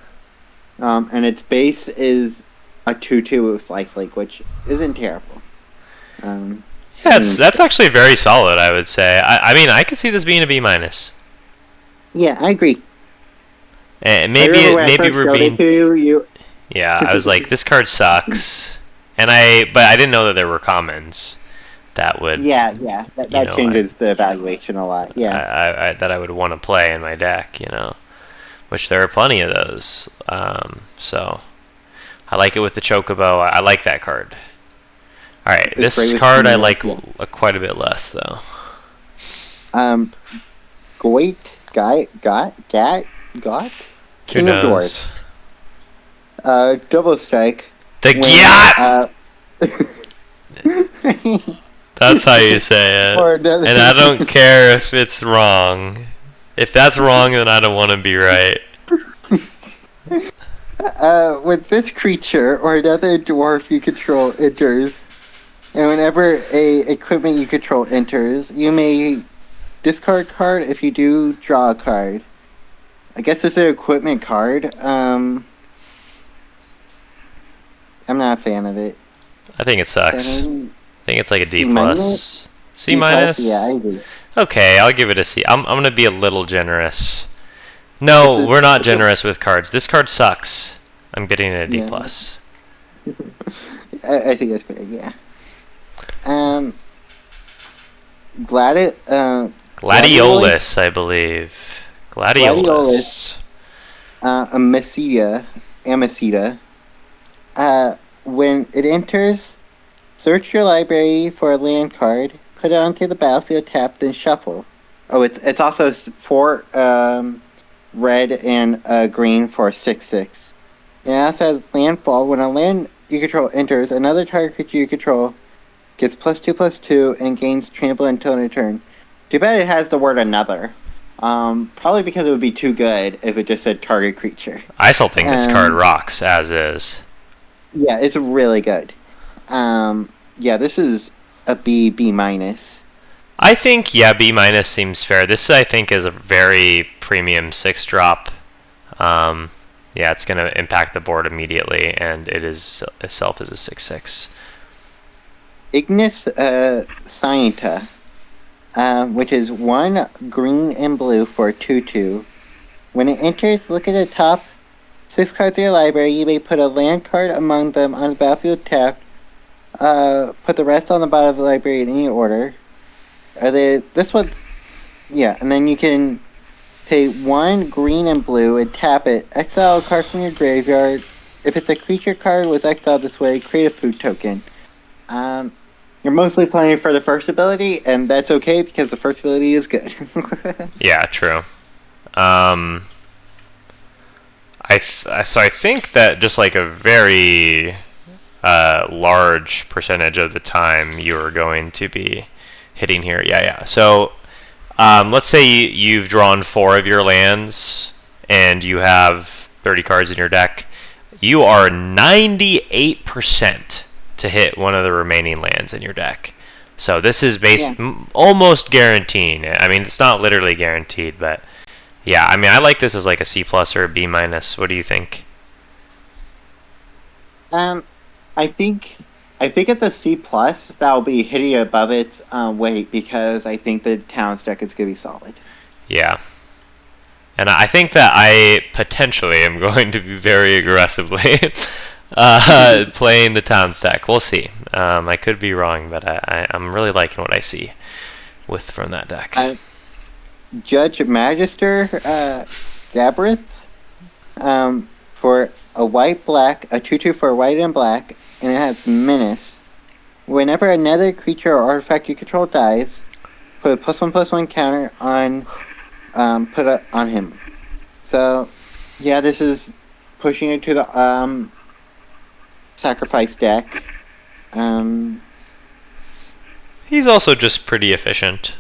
And its base is a 2/2 with lifelink, which isn't terrible.
Yeah, that's actually very solid, I would say. I mean, I could see this being a B-.
Yeah, I agree.
And maybe we're being... Yeah, I was like, this card sucks. But I didn't know that there were commons that would...
Yeah, that changes the evaluation a lot,
yeah. That I would want to play in my deck, you know. Which there are plenty of those. So, I like it with the Chocobo. I like that card. Alright, this card I like quite a bit less, though.
Got? King of Dwarves. Double strike.
The Gyat! That's how you say it. And I don't care if it's wrong. If that's wrong, then I don't want to be right.
With this creature or another dwarf you control enters, and whenever a equipment you control enters, you may discard a card. If you do, draw a card. I guess it's an equipment card. I'm not a fan of it.
I think it sucks. I think it's like a D+. C-?
Yeah, I agree.
Okay, I'll give it a C. I'm going to be a little generous. No, we're not generous with cards. This card sucks. I'm getting it a D+.
Yeah. I think that's fair, yeah.
Gladiolus, I believe. Gladiolus.
Amacida. When it enters, search your library for a land card, put it onto the battlefield, tap, then shuffle. Oh, it's also 4 red and green for 6/6. It also has landfall. When a land you control enters, another target creature you control gets +2/+2 and gains trample until end of turn. Too bad it has the word another. Probably because it would be too good if it just said target creature.
I still think this card rocks as is.
Yeah, it's really good. Yeah, this is a B-.
I think, yeah, B- seems fair. This, I think, is a very premium 6-drop. Yeah, it's going to impact the board immediately, and it is itself is a 6/6.
Ignis Scienta, which is 1 green and blue for a 2/2. When it enters, look at the top 6 cards of your library. You may put a land card among them on the battlefield tapped. Put the rest on the bottom of the library in any order. This one's... Yeah, and then you can pay 1 green and blue and tap it. Exile a card from your graveyard. If it's a creature card was exiled this way, create a food token. You're mostly playing for the first ability, and that's okay because the first ability is good.
Yeah, true. So I think that just like a very large percentage of the time you're going to be hitting here. Yeah. So let's say you've drawn 4 of your lands and you have 30 cards in your deck. You are 98% to hit one of the remaining lands in your deck. So this is almost guaranteed. I mean, it's not literally guaranteed, but yeah. I mean, I like this as like a C+ or a B-. What do you think?
I think it's a C+. That'll be hitting above its weight because I think the Towns deck is going to be solid.
Yeah. And I think that I potentially am going to be very aggressively playing the Towns deck. We'll see. I could be wrong, but I'm really liking what I see from that deck.
Judge Magister Gabrith, for a white-black, a 2/2 for white and black, and it has Menace. Whenever another creature or artifact you control dies, put a +1/+1 counter on on him. So, yeah, this is pushing it to the sacrifice deck.
He's also just pretty efficient.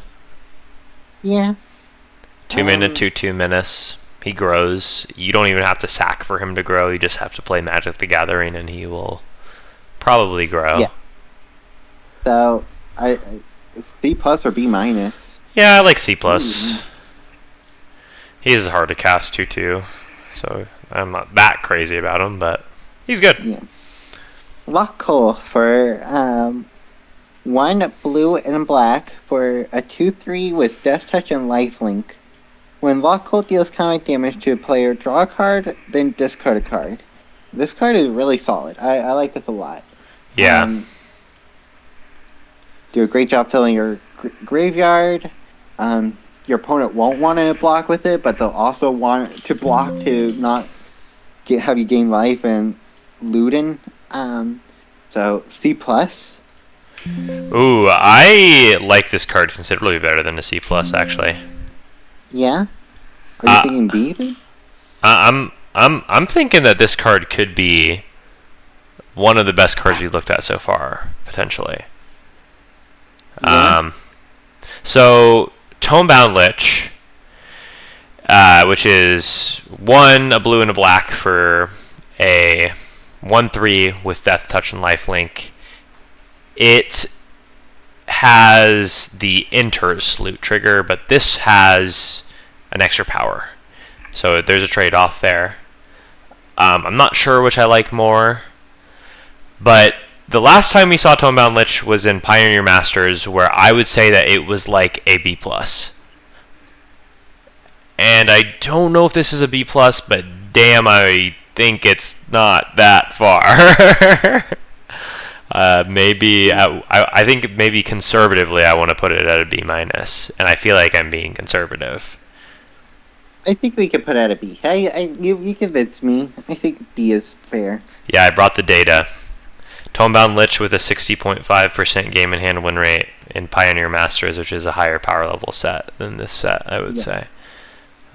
Yeah.
2 mana, 2/2 Menace. He grows. You don't even have to sack for him to grow. You just have to play Magic the Gathering, and he will probably grow.
Yeah. So, it's C+ or B-.
Yeah, I like C+. He is hard to cast 2/2, so I'm not that crazy about him, but he's good.
Yeah. Lockcole for 1 blue and black for a 2/3 with Death Touch and Lifelink. When Lockcole deals combat damage to a player, draw a card, then discard a card. This card is really solid. I like this a lot.
Yeah.
Do a great job filling your graveyard. Your opponent won't want to block with it, but they'll also want to block to not have you gain life and looting. So C+.
Ooh, I like this card considerably better than a C+, actually.
Yeah? Are you thinking B then?
I'm thinking that this card could be one of the best cards we've looked at so far, potentially.
Yeah.
So Tomebound Lich, which is 1 a blue and a black for a 1/3 with Death Touch and Lifelink. It has the Intersalute trigger, but this has an extra power. So there's a trade-off there. I'm not sure which I like more, but the last time we saw Tomebound Lich was in Pioneer Masters, where I would say that it was like a B+. And I don't know if this is a B+, but damn, I think it's not that far. Maybe I think maybe conservatively I want to put it at a B-, and I feel like I'm being conservative.
I think we can put out a B. You convinced me. I think B is fair.
Yeah, I brought the data. Tomebound Lich with a 60.5% game in hand win rate in Pioneer Masters, which is a higher power level set than this set, I would say.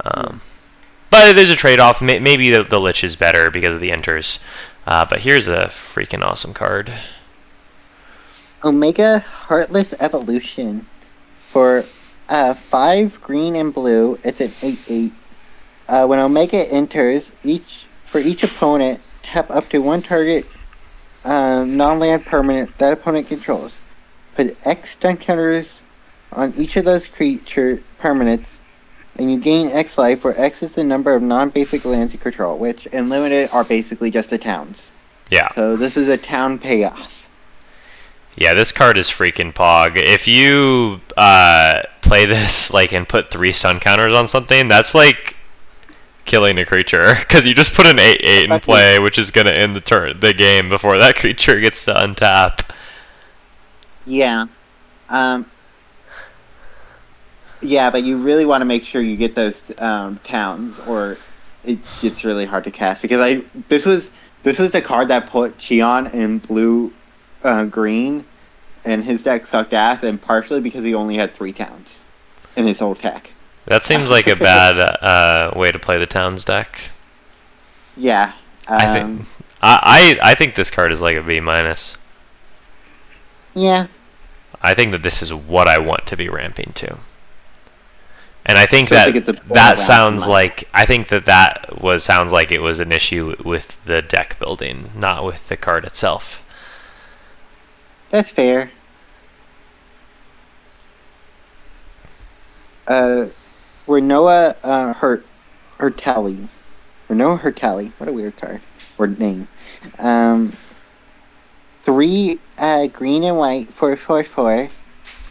But there's a trade-off. Maybe the Lich is better because of the enters. But here's a freaking awesome card.
Omega Heartless Evolution. For 5 green and blue, it's an 8/8. When Omega enters, for each opponent, tap up to 1 target non-land permanent that opponent controls. Put X stun counters on each of those creature permanents, and you gain X life, where X is the number of non-basic lands you control, which in Limited are basically just the towns.
Yeah.
So this is a town payoff.
Yeah, this card is freaking pog. If you play this like and put 3 stun counters on something, that's like killing a creature because you just put an 8/8 in play, which is gonna end the game before that creature gets to untap.
Yeah. Yeah, but you really want to make sure you get those towns, or it gets really hard to cast. Because this was the card that put Cheon in blue, green, and his deck sucked ass, and partially because he only had 3 towns in his whole deck.
That seems like a bad way to play the Towns deck.
Yeah.
I think this card is like a B minus.
Yeah.
I think that this is what I want to be ramping to. And I think sounds like sounds like it was an issue with the deck building, not with the card itself.
That's fair. Renoa Hurtali. Renoa Hurtali. What a weird card. Or name. 3 green and white for 4/4.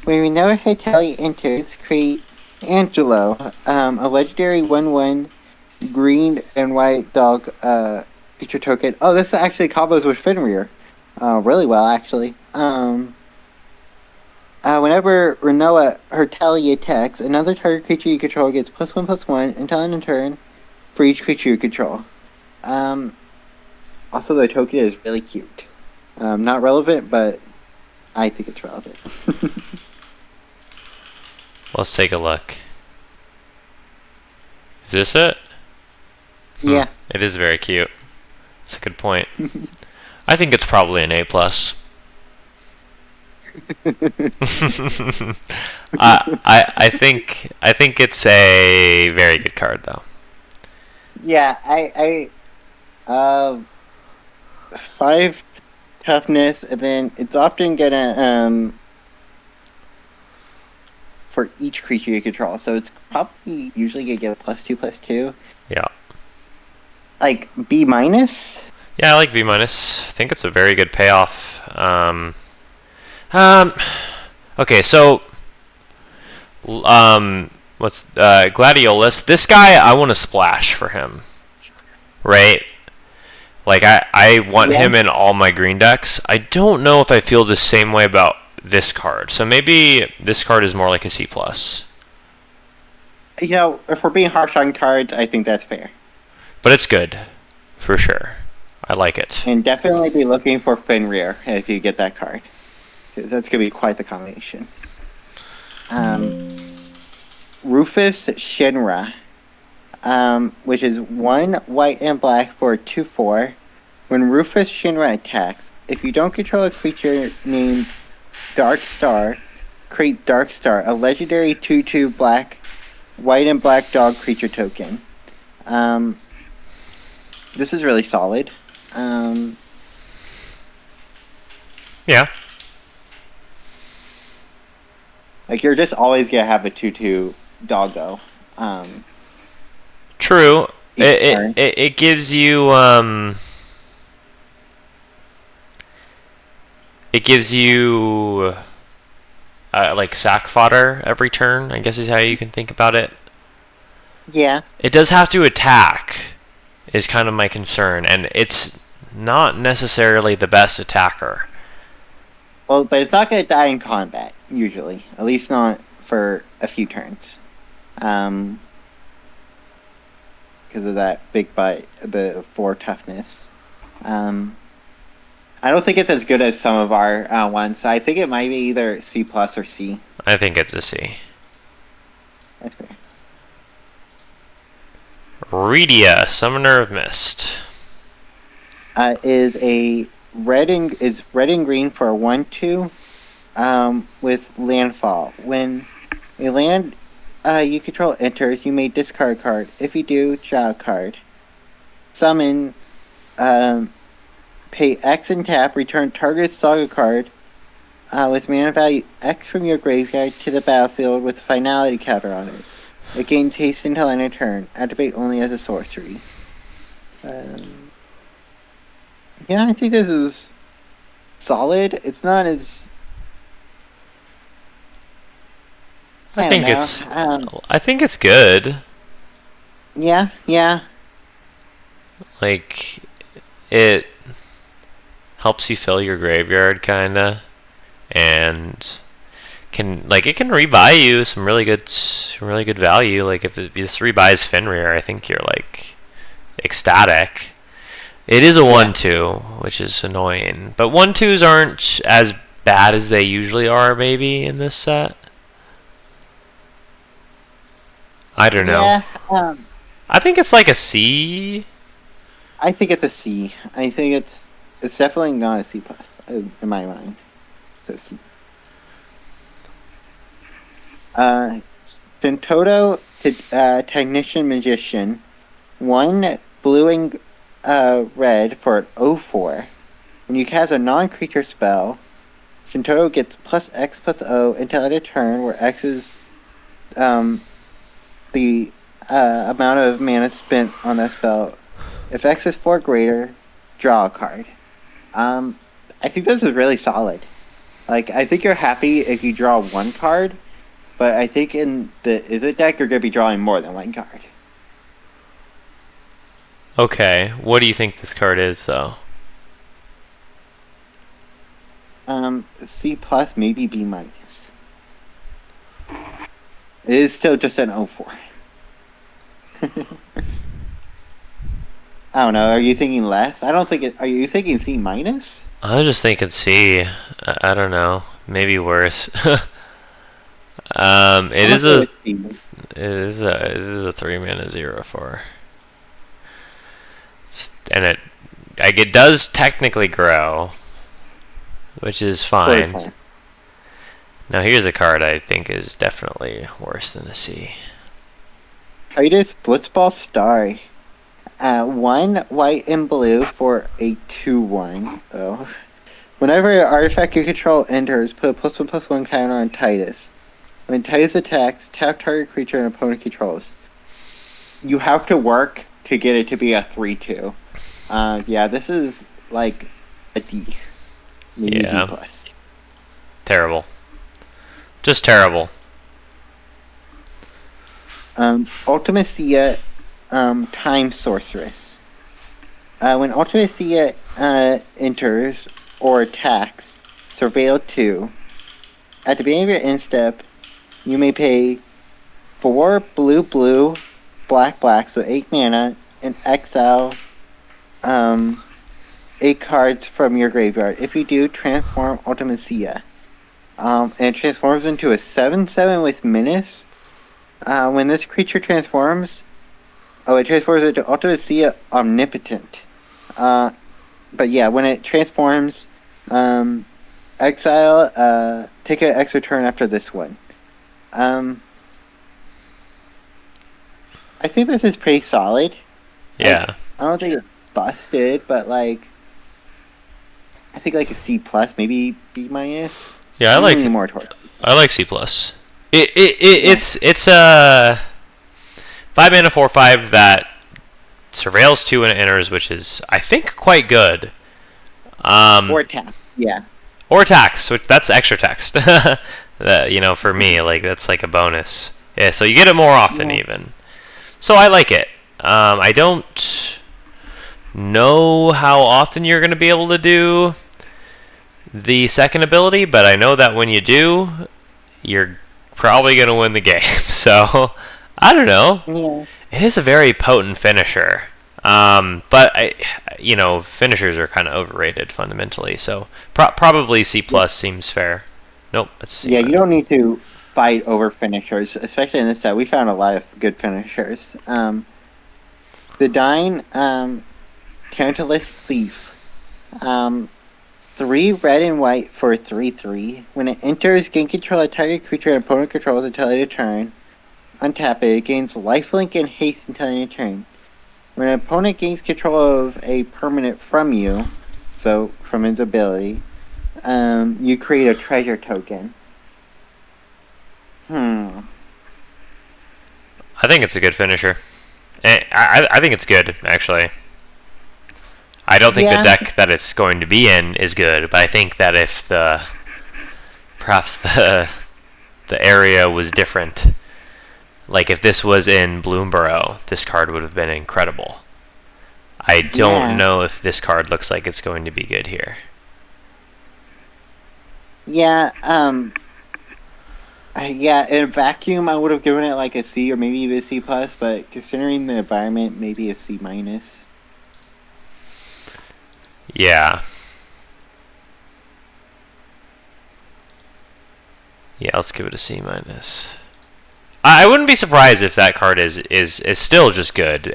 When Renoa Hurtali enters, create Angelo, a legendary 1/1 green and white dog feature token. Oh, this actually combos with Fenrir really well, actually. Whenever Renoa Hurtali attacks, another target creature you control gets +1/+1 until end of turn for each creature you control. Also, the token is really cute. Not relevant, but I think it's relevant.
Let's take a look. Is this it?
Yeah.
It is very cute. That's a good point. I think it's probably an A+. I think it's a very good card though.
Yeah, I 5 toughness, and then it's often gonna for each creature you control, so it's probably usually gonna get +2/+2.
Yeah.
Like B minus.
Yeah, I like B minus. I think it's a very good payoff. Okay, so what's Gladiolus? This guy, I want to splash for him, right? Like I want him in all my green decks. I don't know if I feel the same way about this card. So maybe this card is more like a C+.
You know, if we're being harsh on cards, I think that's fair.
But it's good, for sure. I like it.
And definitely be looking for Fenrir if you get that card. That's going to be quite the combination. Rufus Shinra, which is 1 white and black for 2/4. When Rufus Shinra attacks, if you don't control a creature named Dark Star, create Dark Star, a legendary 2/2 black, white and black dog creature token. This is really solid.
Yeah.
Like, you're just always going to have a 2/2 doggo.
True. It gives you like sack fodder every turn, I guess is how you can think about it.
Yeah.
It does have to attack, is kind of my concern, and it's not necessarily the best attacker.
Well, but it's not going to die in combat, usually. At least not for a few turns. Because of that big bite, the 4 toughness. I don't think it's as good as some of our ones, so I think it might be either C+ or C.
I think it's a C.
Okay.
Redia, Summoner of Mist.
Is red and green for a 1/2 with landfall. When a land you control enters, you may discard a card. If you do, draw a card. Summon, pay X and tap, return target saga card with mana value X from your graveyard to the battlefield with a finality counter on it. It gains haste until end of turn. Activate only as a sorcery. Yeah, I think this is solid. It's not as
I
I don't
think
know.
I think it's good.
Yeah, yeah.
Like, it helps you fill your graveyard, kinda, and it can rebuy you some really good value. Like if this rebuys Fenrir, I think you're like ecstatic. It is a
Yeah.
1/2, which is annoying, but 1/2s aren't as bad as they usually are. Maybe in this set, I don't know.
Yeah.
I think it's like a C.
I think it's a C. I think it's definitely not a C plus in my mind. It's a C. Shintoto Technician Magician, 1 blue and red for an 0/4. When you cast a non-creature spell, Shintoto gets plus X plus O until end of turn, where X is the amount of mana spent on that spell. If X is 4 greater, draw a card. I think this is really solid. Like, I think you're happy if you draw 1 card, but I think in the Izzet deck, you're going to be drawing more than 1 card.
Okay, what do you think this card is, though?
C plus, maybe B minus. It is still just an 0/4. I don't know. Are you thinking less? I don't think it. Are you thinking C minus?
I was just thinking C. I don't know. Maybe worse. It is a
C.
it is a 3-mana 0/4. And it does technically grow, which is fine. Now here's a card I think is definitely worse than a C.
Titus Blitzball Star. 1 white and blue for a 2/1. Oh. Whenever an artifact you control enters, put a +1/+1 counter on Titus. When Titus attacks, tap target creature an opponent controls. You have to work to get it to be a 3/2. Yeah, this is like a D. Maybe
Yeah.
D plus.
Terrible. Just terrible.
Ultimacia, Time Sorceress. When Ultimacia enters or attacks, Surveil 2. At the beginning of your end step, you may pay 4 blue, black, so 8 mana, and exile 8 cards from your graveyard. If you do, transform Ultimacia. And it transforms into a 7/7 with Menace. When this creature transforms, it transforms into Ultimacia Omnipotent. But yeah, when it transforms, exile, take an extra turn after this one. I think this is pretty solid.
Yeah.
I don't think it's busted, but like, I think like a C plus, maybe B minus.
Yeah,
I'm leaning more towards.
I like C plus. It's a 5-mana 4/5 that surveils 2 when it enters, which is I think quite good.
Or attack. Yeah.
Or attacks, which that's extra text. That, for me, like that's like a bonus. Yeah, so you get it more often even. So I like it. I don't know how often you're going to be able to do the second ability, but I know that when you do, you're probably going to win the game. So I don't know.
Yeah.
It is a very potent finisher. But finishers are kind of overrated fundamentally. So probably C plus seems fair. Nope, that's C.
Yeah, you don't need to fight over finishers, especially in this set. We found a lot of good finishers. The Dying Tarantulas Thief. 3 red and white for 3/3. When it enters, gain control of target creature and opponent controls until end of turn. Untap it. It gains lifelink and haste until end of turn. When an opponent gains control of a permanent from you, so from its ability, you create a treasure token.
I think it's a good finisher. I think it's good, actually. I don't think the deck that it's going to be in is good, but I think that if perhaps the the area was different. Like if this was in Bloomborough, this card would have been incredible. I don't know if this card looks like it's going to be good here.
Yeah, yeah, in a vacuum, I would have given it like a C or maybe even a C plus, but considering the environment, maybe a C minus.
Yeah. Yeah, let's give it a C minus. I wouldn't be surprised if that card is still just good,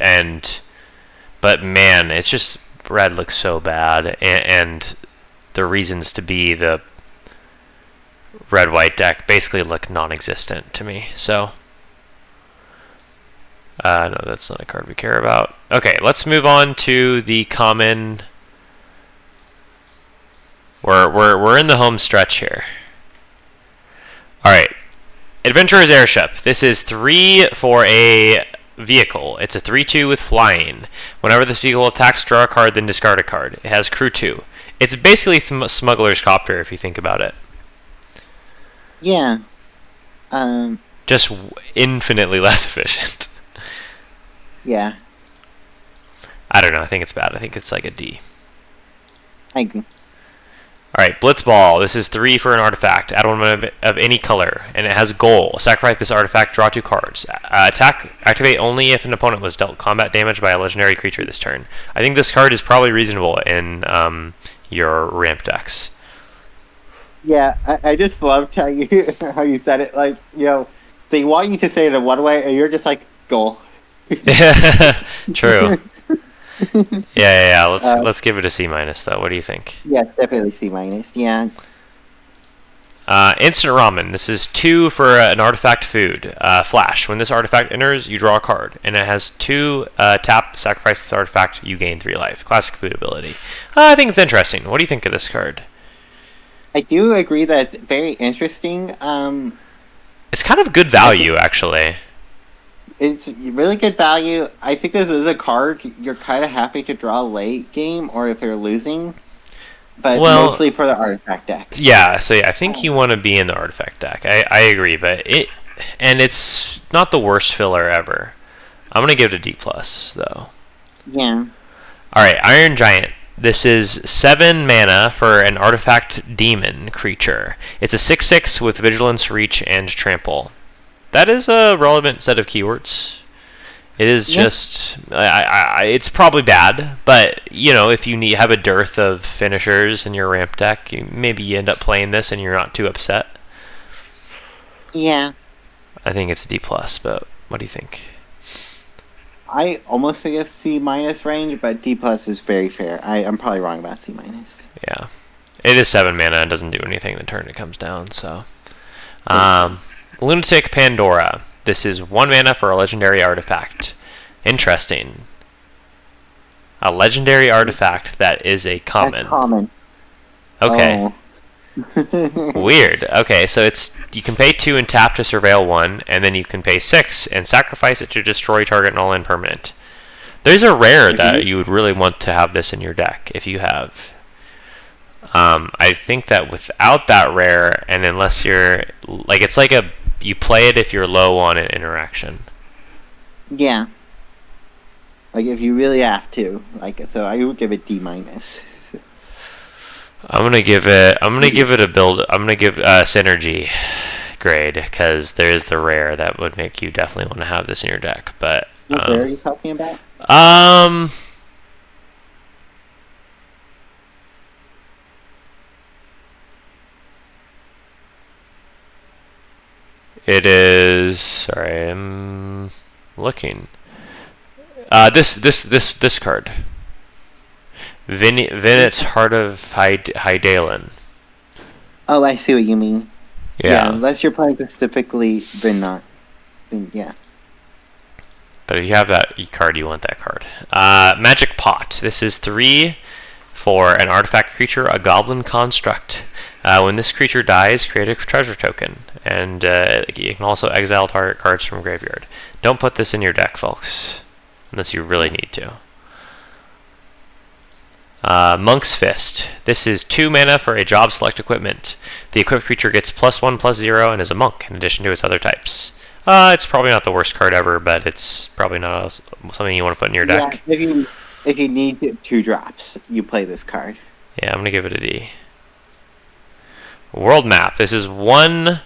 but man, it's just red looks so bad, and the reasons to be the red-white deck basically look non-existent to me. So, no, that's not a card we care about. Okay, let's move on to the common. We're in the home stretch here. All right, Adventurer's Airship. This is 3 for a vehicle. It's a 3/2 with flying. Whenever this vehicle attacks, draw a card, then discard a card. It has crew 2. It's basically Smuggler's Copter if you think about it.
Yeah.
Just infinitely less efficient.
Yeah.
I don't know. I think it's bad. I think it's like a D.
I agree.
Alright, Blitzball. This is 3 for an artifact. Add one of any color, and it has goal. Sacrifice this artifact, draw 2 cards. Activate only if an opponent was dealt combat damage by a legendary creature this turn. I think this card is probably reasonable in your ramp decks.
Yeah, I just loved how you how you said it. Like, they want you to say it in one way, and you're just like, goal.
True. Yeah. Let's give it a C minus though. What do you think?
Yeah, definitely C minus. Yeah.
Instant Ramen. This is 2 for an artifact food. Flash. When this artifact enters, you draw a card, and it has 2 tap. Sacrifice this artifact, you gain 3 life. Classic food ability. I think it's interesting. What do you think of this card?
I do agree that it's very interesting.
It's kind of good value, actually.
It's really good value. I think this is a card you're kind of happy to draw late game or if you're losing, but mostly for the artifact deck.
Yeah, so I think you want to be in the artifact deck. I agree, but it's not the worst filler ever. I'm gonna give it a D plus though.
Yeah.
All right, Iron Giant. This is 7 mana for an artifact demon creature. It's a 6/6 with vigilance, reach, and trample. That is a relevant set of keywords. It is just, it's probably bad, but if you have a dearth of finishers in your ramp deck, maybe you end up playing this and you're not too upset.
Yeah.
I think it's a D plus, but what do you think?
I almost think it's C minus range, but D plus is very fair. I'm probably wrong about C minus.
Yeah, it is 7 mana and doesn't do anything the turn it comes down. So, Lunatic Pandora. This is 1 mana for a legendary artifact. Interesting. A legendary artifact that is a common.
That's common.
Okay.
Oh.
Weird. Okay, so you can pay 2 and tap to surveil 1, and then you can pay 6 and sacrifice it to destroy target all-in permanent. There's a rare that you would really want to have this in your deck if you have. I think that without that rare, and unless you're it's like you play it if you're low on an interaction.
Yeah. Like if you really have to, so I would give it D minus.
I'm gonna give it a build. I'm gonna give synergy grade because there is the rare that would make you definitely want to have this in your deck. But
what rare are you talking about?
It is. Sorry, I'm looking. This card. Vinet's Heart of Hydaelyn.
Oh, I see what you mean.
Yeah.
Unless you're playing specifically Vinot, then yeah.
But if you have that card, you want that card. Magic Pot. This is 3 for an artifact creature, a goblin construct. When this creature dies, create a treasure token. And you can also exile target cards from graveyard. Don't put this in your deck, folks. Unless you really need to. Monk's Fist. This is 2 mana for a job select equipment. The equipped creature gets +1/+0 and is a monk in addition to its other types. It's probably not the worst card ever, but it's probably not something you want to put in your deck.
Yeah, if you need 2 drops, you play this card.
Yeah, I'm going to give it a D. World Map. This is 1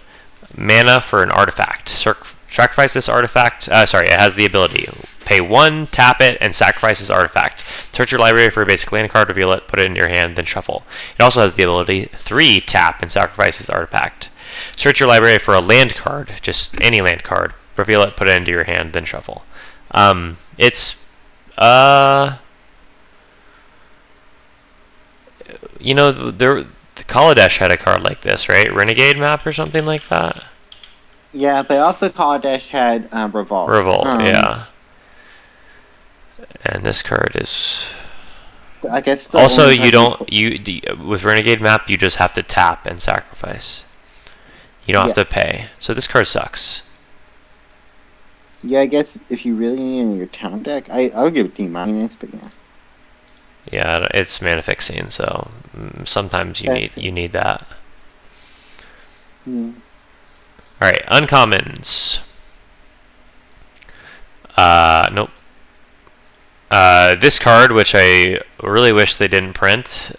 mana for an artifact. Sacrifice this artifact. It has the ability. Pay 1, tap it, and sacrifice this artifact. Search your library for a basic land card, reveal it, put it into your hand, then shuffle. It also has the ability 3, tap, and sacrifice this artifact. Search your library for a land card, just any land card, reveal it, put it into your hand, then shuffle. It's the Kaladesh had a card like this, right? Renegade Map or something like that.
Yeah, but also Kaladesh had Revolt.
Revolt, yeah. And this card is.
I guess.
Also, with Renegade Map, you just have to tap and sacrifice. You don't have to pay. So this card sucks.
Yeah, I guess if you really need it in your town deck, I would give it D-, but yeah.
Yeah, it's mana fixing, so sometimes you need that.
Yeah.
All right, uncommons. Nope. This card, which I really wish they didn't print,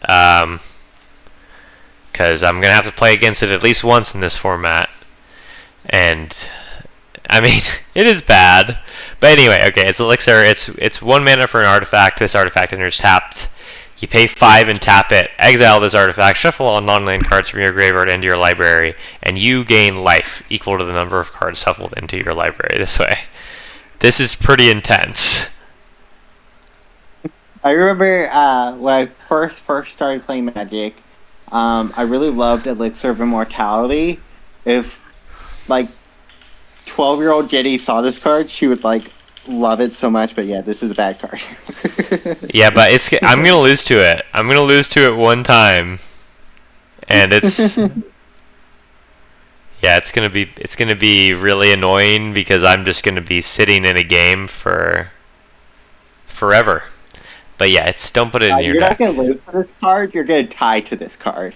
because I'm gonna have to play against it at least once in this format, and I mean it is bad. But anyway, okay, it's Elixir. It's 1 mana for an artifact. This artifact enters tapped. You pay 5 and tap it. Exile this artifact. Shuffle all non-land cards from your graveyard into your library, and you gain life equal to the number of cards shuffled into your library. This way, this is pretty intense.
I remember when I first started playing Magic, I really loved Elixir of Immortality. If 12-year-old Jenny saw this card, she would love it so much. But yeah, this is a bad card.
Yeah, but I'm gonna lose to it. I'm gonna lose to it one time, and it's yeah, it's gonna be really annoying because I'm just gonna be sitting in a game for forever. But yeah, don't put it in your deck.
You're not gonna lose to this card. You're gonna tie to this card.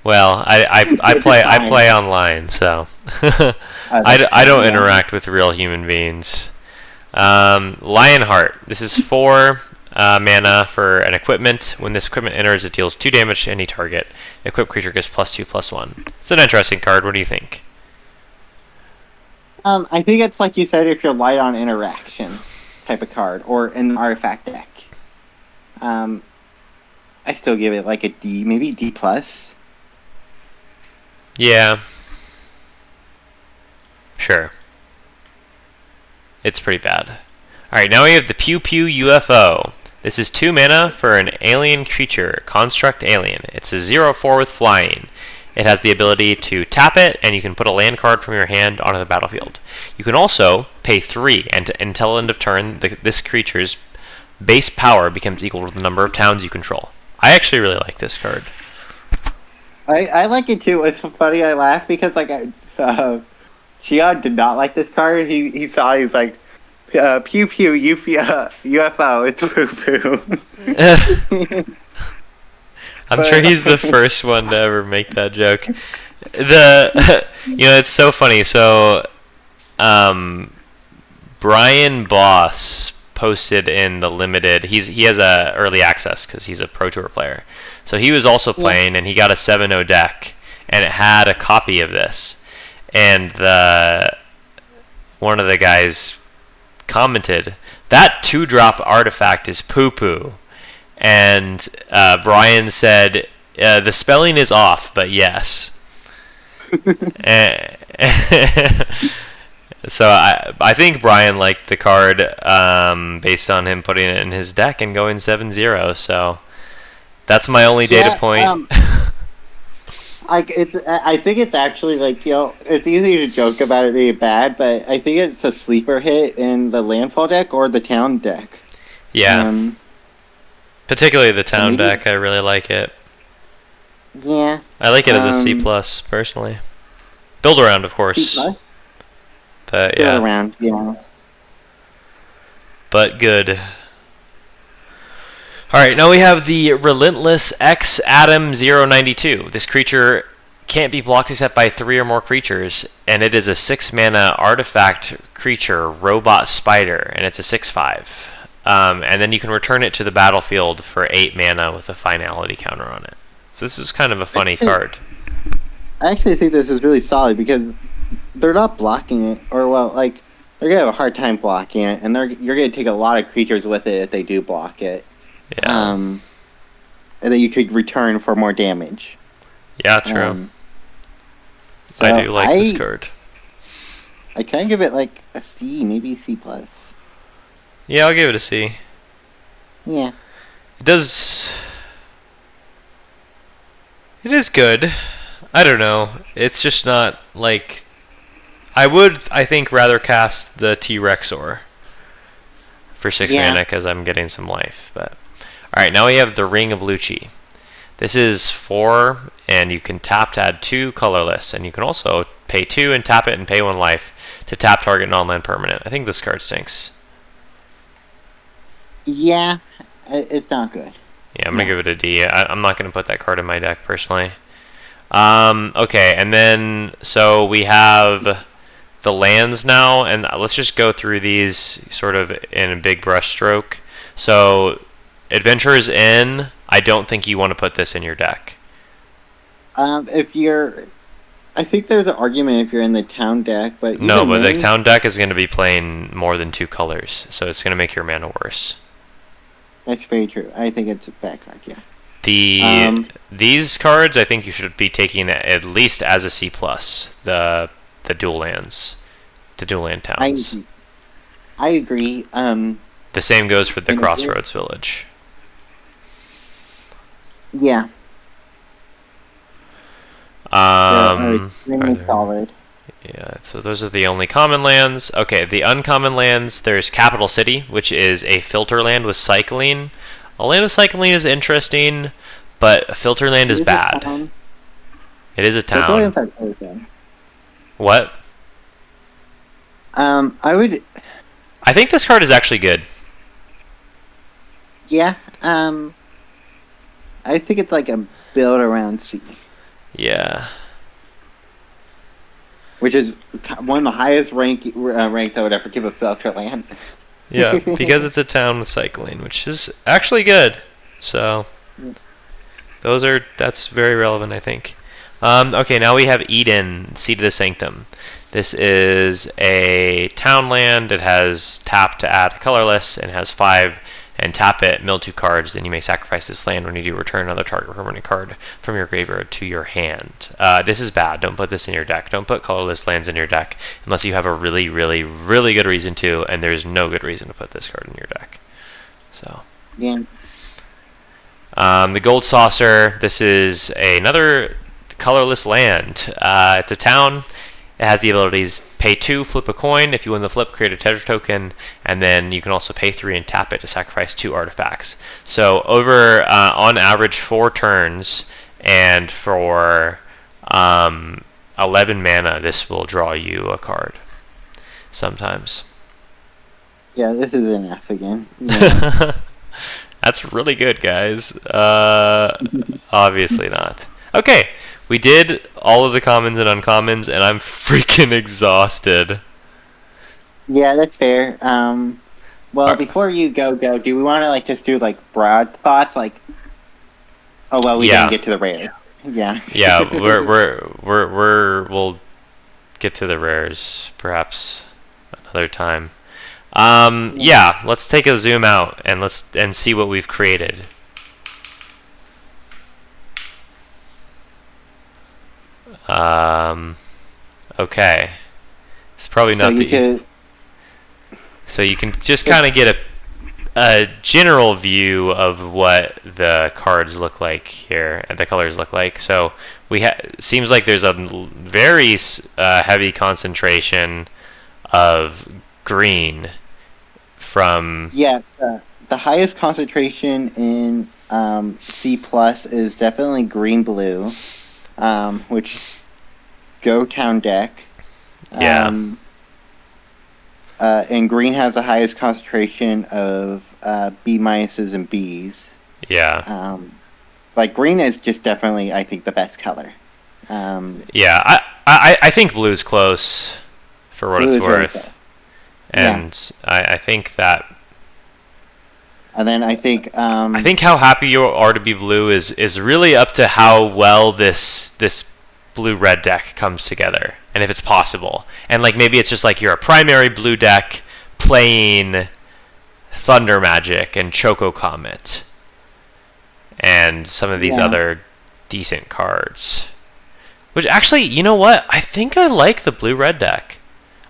Well, I play online, so I don't interact with real human beings. Lionheart. This is 4 mana for an equipment. When this equipment enters, it deals 2 damage to any target. Equipped creature gets +2/+1. It's an interesting card. What do you think?
I think it's like you said, if you're light on interaction type of card, or an artifact deck. I still give it a D, maybe D+.
Yeah. Sure. It's pretty bad. Alright, now we have the Pew Pew UFO. This is 2 mana for an alien creature, Construct Alien. It's a 0/4 with flying. It has the ability to tap it, and you can put a land card from your hand onto the battlefield. You can also pay 3, and until end of turn, this creature's base power becomes equal to the number of towns you control. I actually really like this card.
I like it too. It's funny, I laugh because Chion did not like this card. He saw, he's like, pew pew UFO, it's poo poo.
I'm sure he's the first one to ever make that joke. It's so funny. So, Brian Boss posted in the limited. He has a early access because he's a Pro Tour player. So he was also playing, and he got a 7/0 deck, and it had a copy of this. And one of the guys commented, "That 2-drop artifact is poo poo." And Brian said, "The spelling is off, but yes." So I think Brian liked the card based on him putting it in his deck and going 7/0. So that's my only data point.
I think it's actually it's easy to joke about it being bad, but I think it's a sleeper hit in the landfall deck or the town deck.
Yeah. Particularly the town deck, I really like it.
Yeah.
I like it as a C+ personally. Build around, of course. But yeah.
Build around, yeah.
But good. All right, now we have the Relentless X Adam 092. This creature can't be blocked except by 3 or more creatures, and it is a 6 mana artifact creature, Robot Spider, and it's a 6/5. And then you can return it to the battlefield for 8 mana with a finality counter on it. So this is kind of a funny card.
I actually think this is really solid because they're not blocking it, or well, like they're gonna have a hard time blocking it, and you're gonna take a lot of creatures with it if they do block it.
Yeah.
And then you could return for more damage.
Yeah, true.
So
I do like this card.
I kind of give it like a C, maybe C plus.
Yeah, I'll give it a C.
Yeah.
It does. It is good. I don't know. It's just not like. I would, I think, rather cast the T-Rexor for 6 mana because I'm getting some life. But all right, now we have the Ring of Lucci. This is 4, and you can tap to add 2 colorless, and you can also pay 2 and tap it and pay 1 life to tap target non-land permanent. I think this card stinks.
Yeah, it's not good.
Yeah, I'm gonna give it a D. I'm not gonna put that card in my deck personally. Okay, and then so we have the lands now, and let's just go through these sort of in a big brush stroke. So, Adventurer's Inn, I don't think you want to put this in your deck.
I think there's an argument if you're in the town deck, but
no, but the town deck is going to be playing more than 2 colors, so it's going to make your mana worse.
That's very true. I think it's a bad card. Yeah.
These cards, I think you should be taking at least as a C plus. The dual lands, the dual land towns.
I agree.
The same goes for the Crossroads Village.
Yeah. Extremely solid.
Yeah, so those are the only common lands. Okay, the uncommon lands, there's Capital City, which is a filter land with cycling. A land with cycling is interesting, but a filter land is bad. It is a town. What?
I
think this card is actually good.
Yeah. I think it's like a build around C.
Yeah.
Which is one of the highest ranks I would ever give a filter land.
Yeah, because it's a town with cycling, which is actually good. So, that's very relevant, I think. Okay, now we have Eden, Seat of the Sanctum. This is a town land. It has tap to add colorless and has 5 and tap it, mill 2 cards. Then you may sacrifice this land when you do return another target permanent card from your graveyard to your hand. This is bad. Don't put this in your deck. Don't put colorless lands in your deck unless you have a really, really, really good reason to, and there's no good reason to put this card in your deck. So.
Yeah.
The Gold Saucer. This is another colorless land. It's a town. It has the abilities pay 2, flip a coin. If you win the flip, create a treasure token, and then you can also pay 3 and tap it to sacrifice 2 artifacts. So over on average 4 turns, and for 11 mana, this will draw you a card. Sometimes.
Yeah, this is an F again. Yeah.
That's really good, guys. Obviously not. Okay. We did all of the commons and uncommons, and I'm freaking exhausted.
Yeah, that's fair. Before you go, do we want to just do broad thoughts? We didn't get to the rare. Yeah.
Yeah, we'll get to the rares perhaps another time. Yeah, let's take a zoom out and see what we've created. Okay. It's probably not So you can just kind of get a general view of what the cards look like here and the colors look like. So seems like there's a very heavy concentration of green from.
Yeah, the highest concentration in C plus is definitely green blue. Which go town deck.
Yeah.
And green has the highest concentration of B minuses and Bs.
Yeah.
Like green is just definitely, I think, the best color.
Yeah, I think blue's close for what
Blue
it's
is really
worth.
cool.
And I think that
And then I think
I think how happy you are to be blue is really up to how well this blue red deck comes together, and if it's possible. And like maybe it's just like you're a primary blue deck playing Thunder Magic and Choco Comet and some of these other decent cards. Which actually, you know what? I think I like the blue red deck.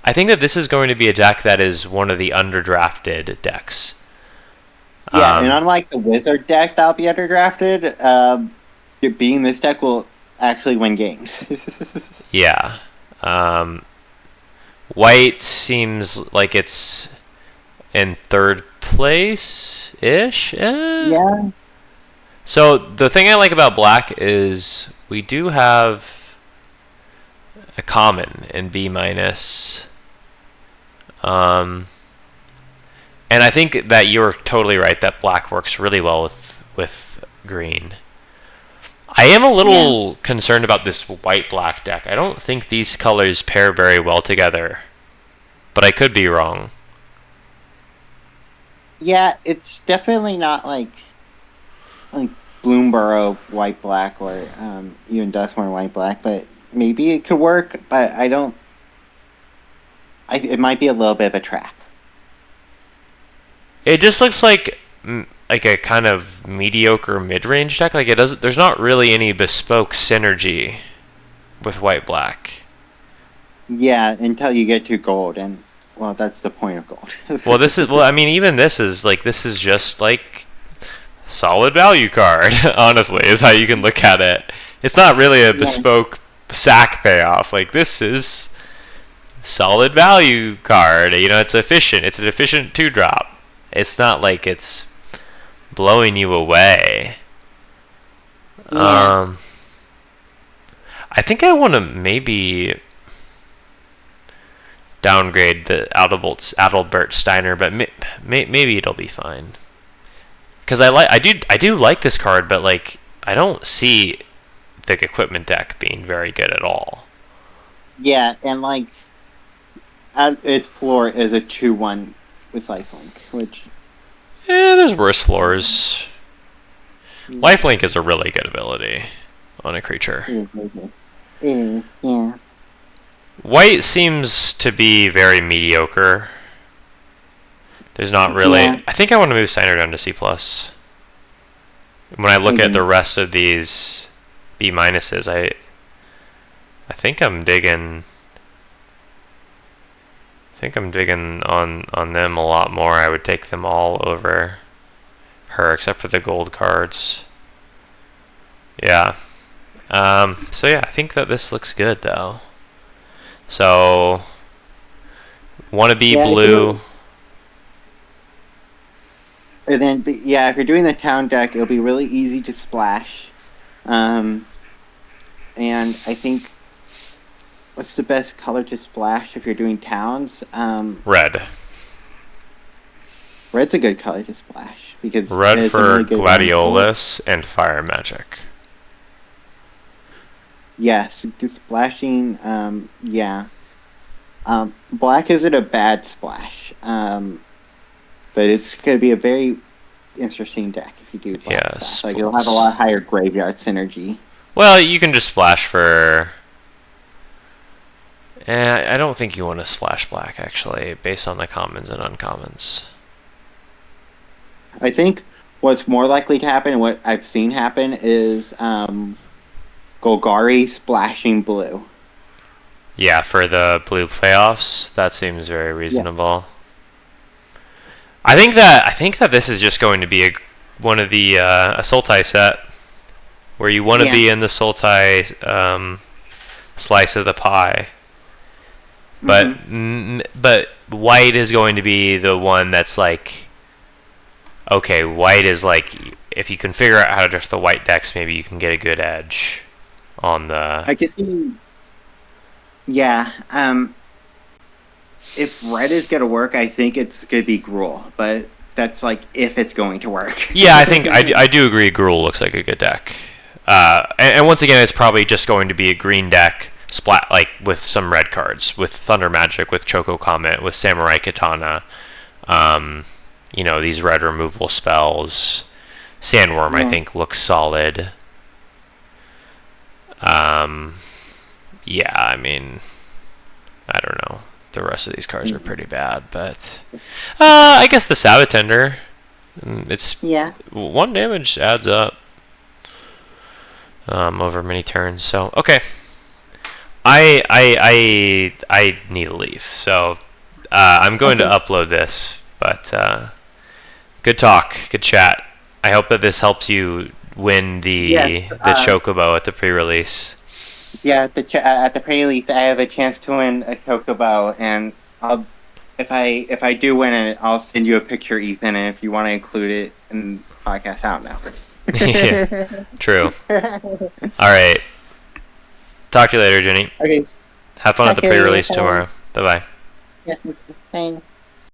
I think that this is going to be a deck that is one of the underdrafted decks.
Yeah, and unlike the wizard deck that'll be underdrafted, being this deck will actually win games.
Yeah. White seems like it's in third place-ish.
Yeah.
So the thing I like about black is we do have a common in B minus. And I think that you're totally right that black works really well with green. I am a little concerned about this white-black deck. I don't think these colors pair very well together, but I could be wrong.
Yeah, it's definitely not like Bloomborough white-black or even Duskmourn white-black, but maybe it could work, but I don't... it might be a little bit of a trap.
It just looks like a kind of mediocre mid-range deck. Like it doesn't. There's not really any bespoke synergy with white-black.
Yeah, until you get to gold, and well, that's the point of gold.
Well, this is. Well, I mean, even this is just like solid value card. Honestly, is how you can look at it. It's not really a bespoke sack payoff. Like this is solid value card. You know, it's efficient. It's an efficient 2-drop. It's not like it's blowing you away. I think I want to maybe downgrade the Adalbert Steiner, but maybe it'll be fine. Because I do like this card, but like I don't see the equipment deck being very good at all.
Yeah, and like its floor is a 2/1 with Lifelink, which...
there's worse floors. Lifelink is a really good ability on a creature.
Yeah.
White seems to be very mediocre. There's not really...
Yeah.
I think I want to move Steiner down to C+. When I look at the rest of these B minuses, I think I'm digging... on them a lot more. I would take them all over her, except for the gold cards. Yeah. So yeah, I think that this looks good though. So, wanna be blue.
And then, if you're doing the town deck, it'll be really easy to splash. And I think... What's the best color to splash if you're doing towns?
Red.
Red's a good color to splash because
red for really Gladiolus and Fire Magic.
Yes, splashing. Black isn't a bad splash, but it's going to be a very interesting deck if you do black splash. Like it'll have a lot higher graveyard synergy.
Well, you can just splash for... I don't think you want to splash black, actually, based on the commons and uncommons.
I think what's more likely to happen, and what I've seen happen, is Golgari splashing blue.
Yeah, for the blue playoffs, that seems very reasonable. Yeah. I think that this is just going to be one of the a Sultai set, where you want to be in the Sultai slice of the pie. But white is going to be the one that's like, okay, white is like, if you can figure out how to draft the white decks, maybe you can get a good edge on the...
I guess if red is going to work, I think it's going to be Gruul. But that's like if it's going to work.
Yeah, I think I do agree. Gruul looks like a good deck. And once again, it's probably just going to be a green deck, splat like with some red cards, with Thunder Magic, with Choco Comet, with Samurai Katana. These red removal spells. Sandworm, I think, looks solid. Yeah, I mean, I don't know. The rest of these cards are pretty bad, but I guess the Sabatender, it's 1 damage adds up over many turns. So okay, I need to leave. So I'm going to upload this, but good talk, good chat. I hope that this helps you win the Chocobo at the pre-release.
Yeah, at the pre-release, I have a chance to win a Chocobo, and if I do win it, I'll send you a picture, Ethan, and if you want to include it in the podcast out now.
Yeah, true. All right. Talk to you later, Jenny.
Okay.
Have fun at the pre-release tomorrow. Bye-bye.
Yeah, thanks.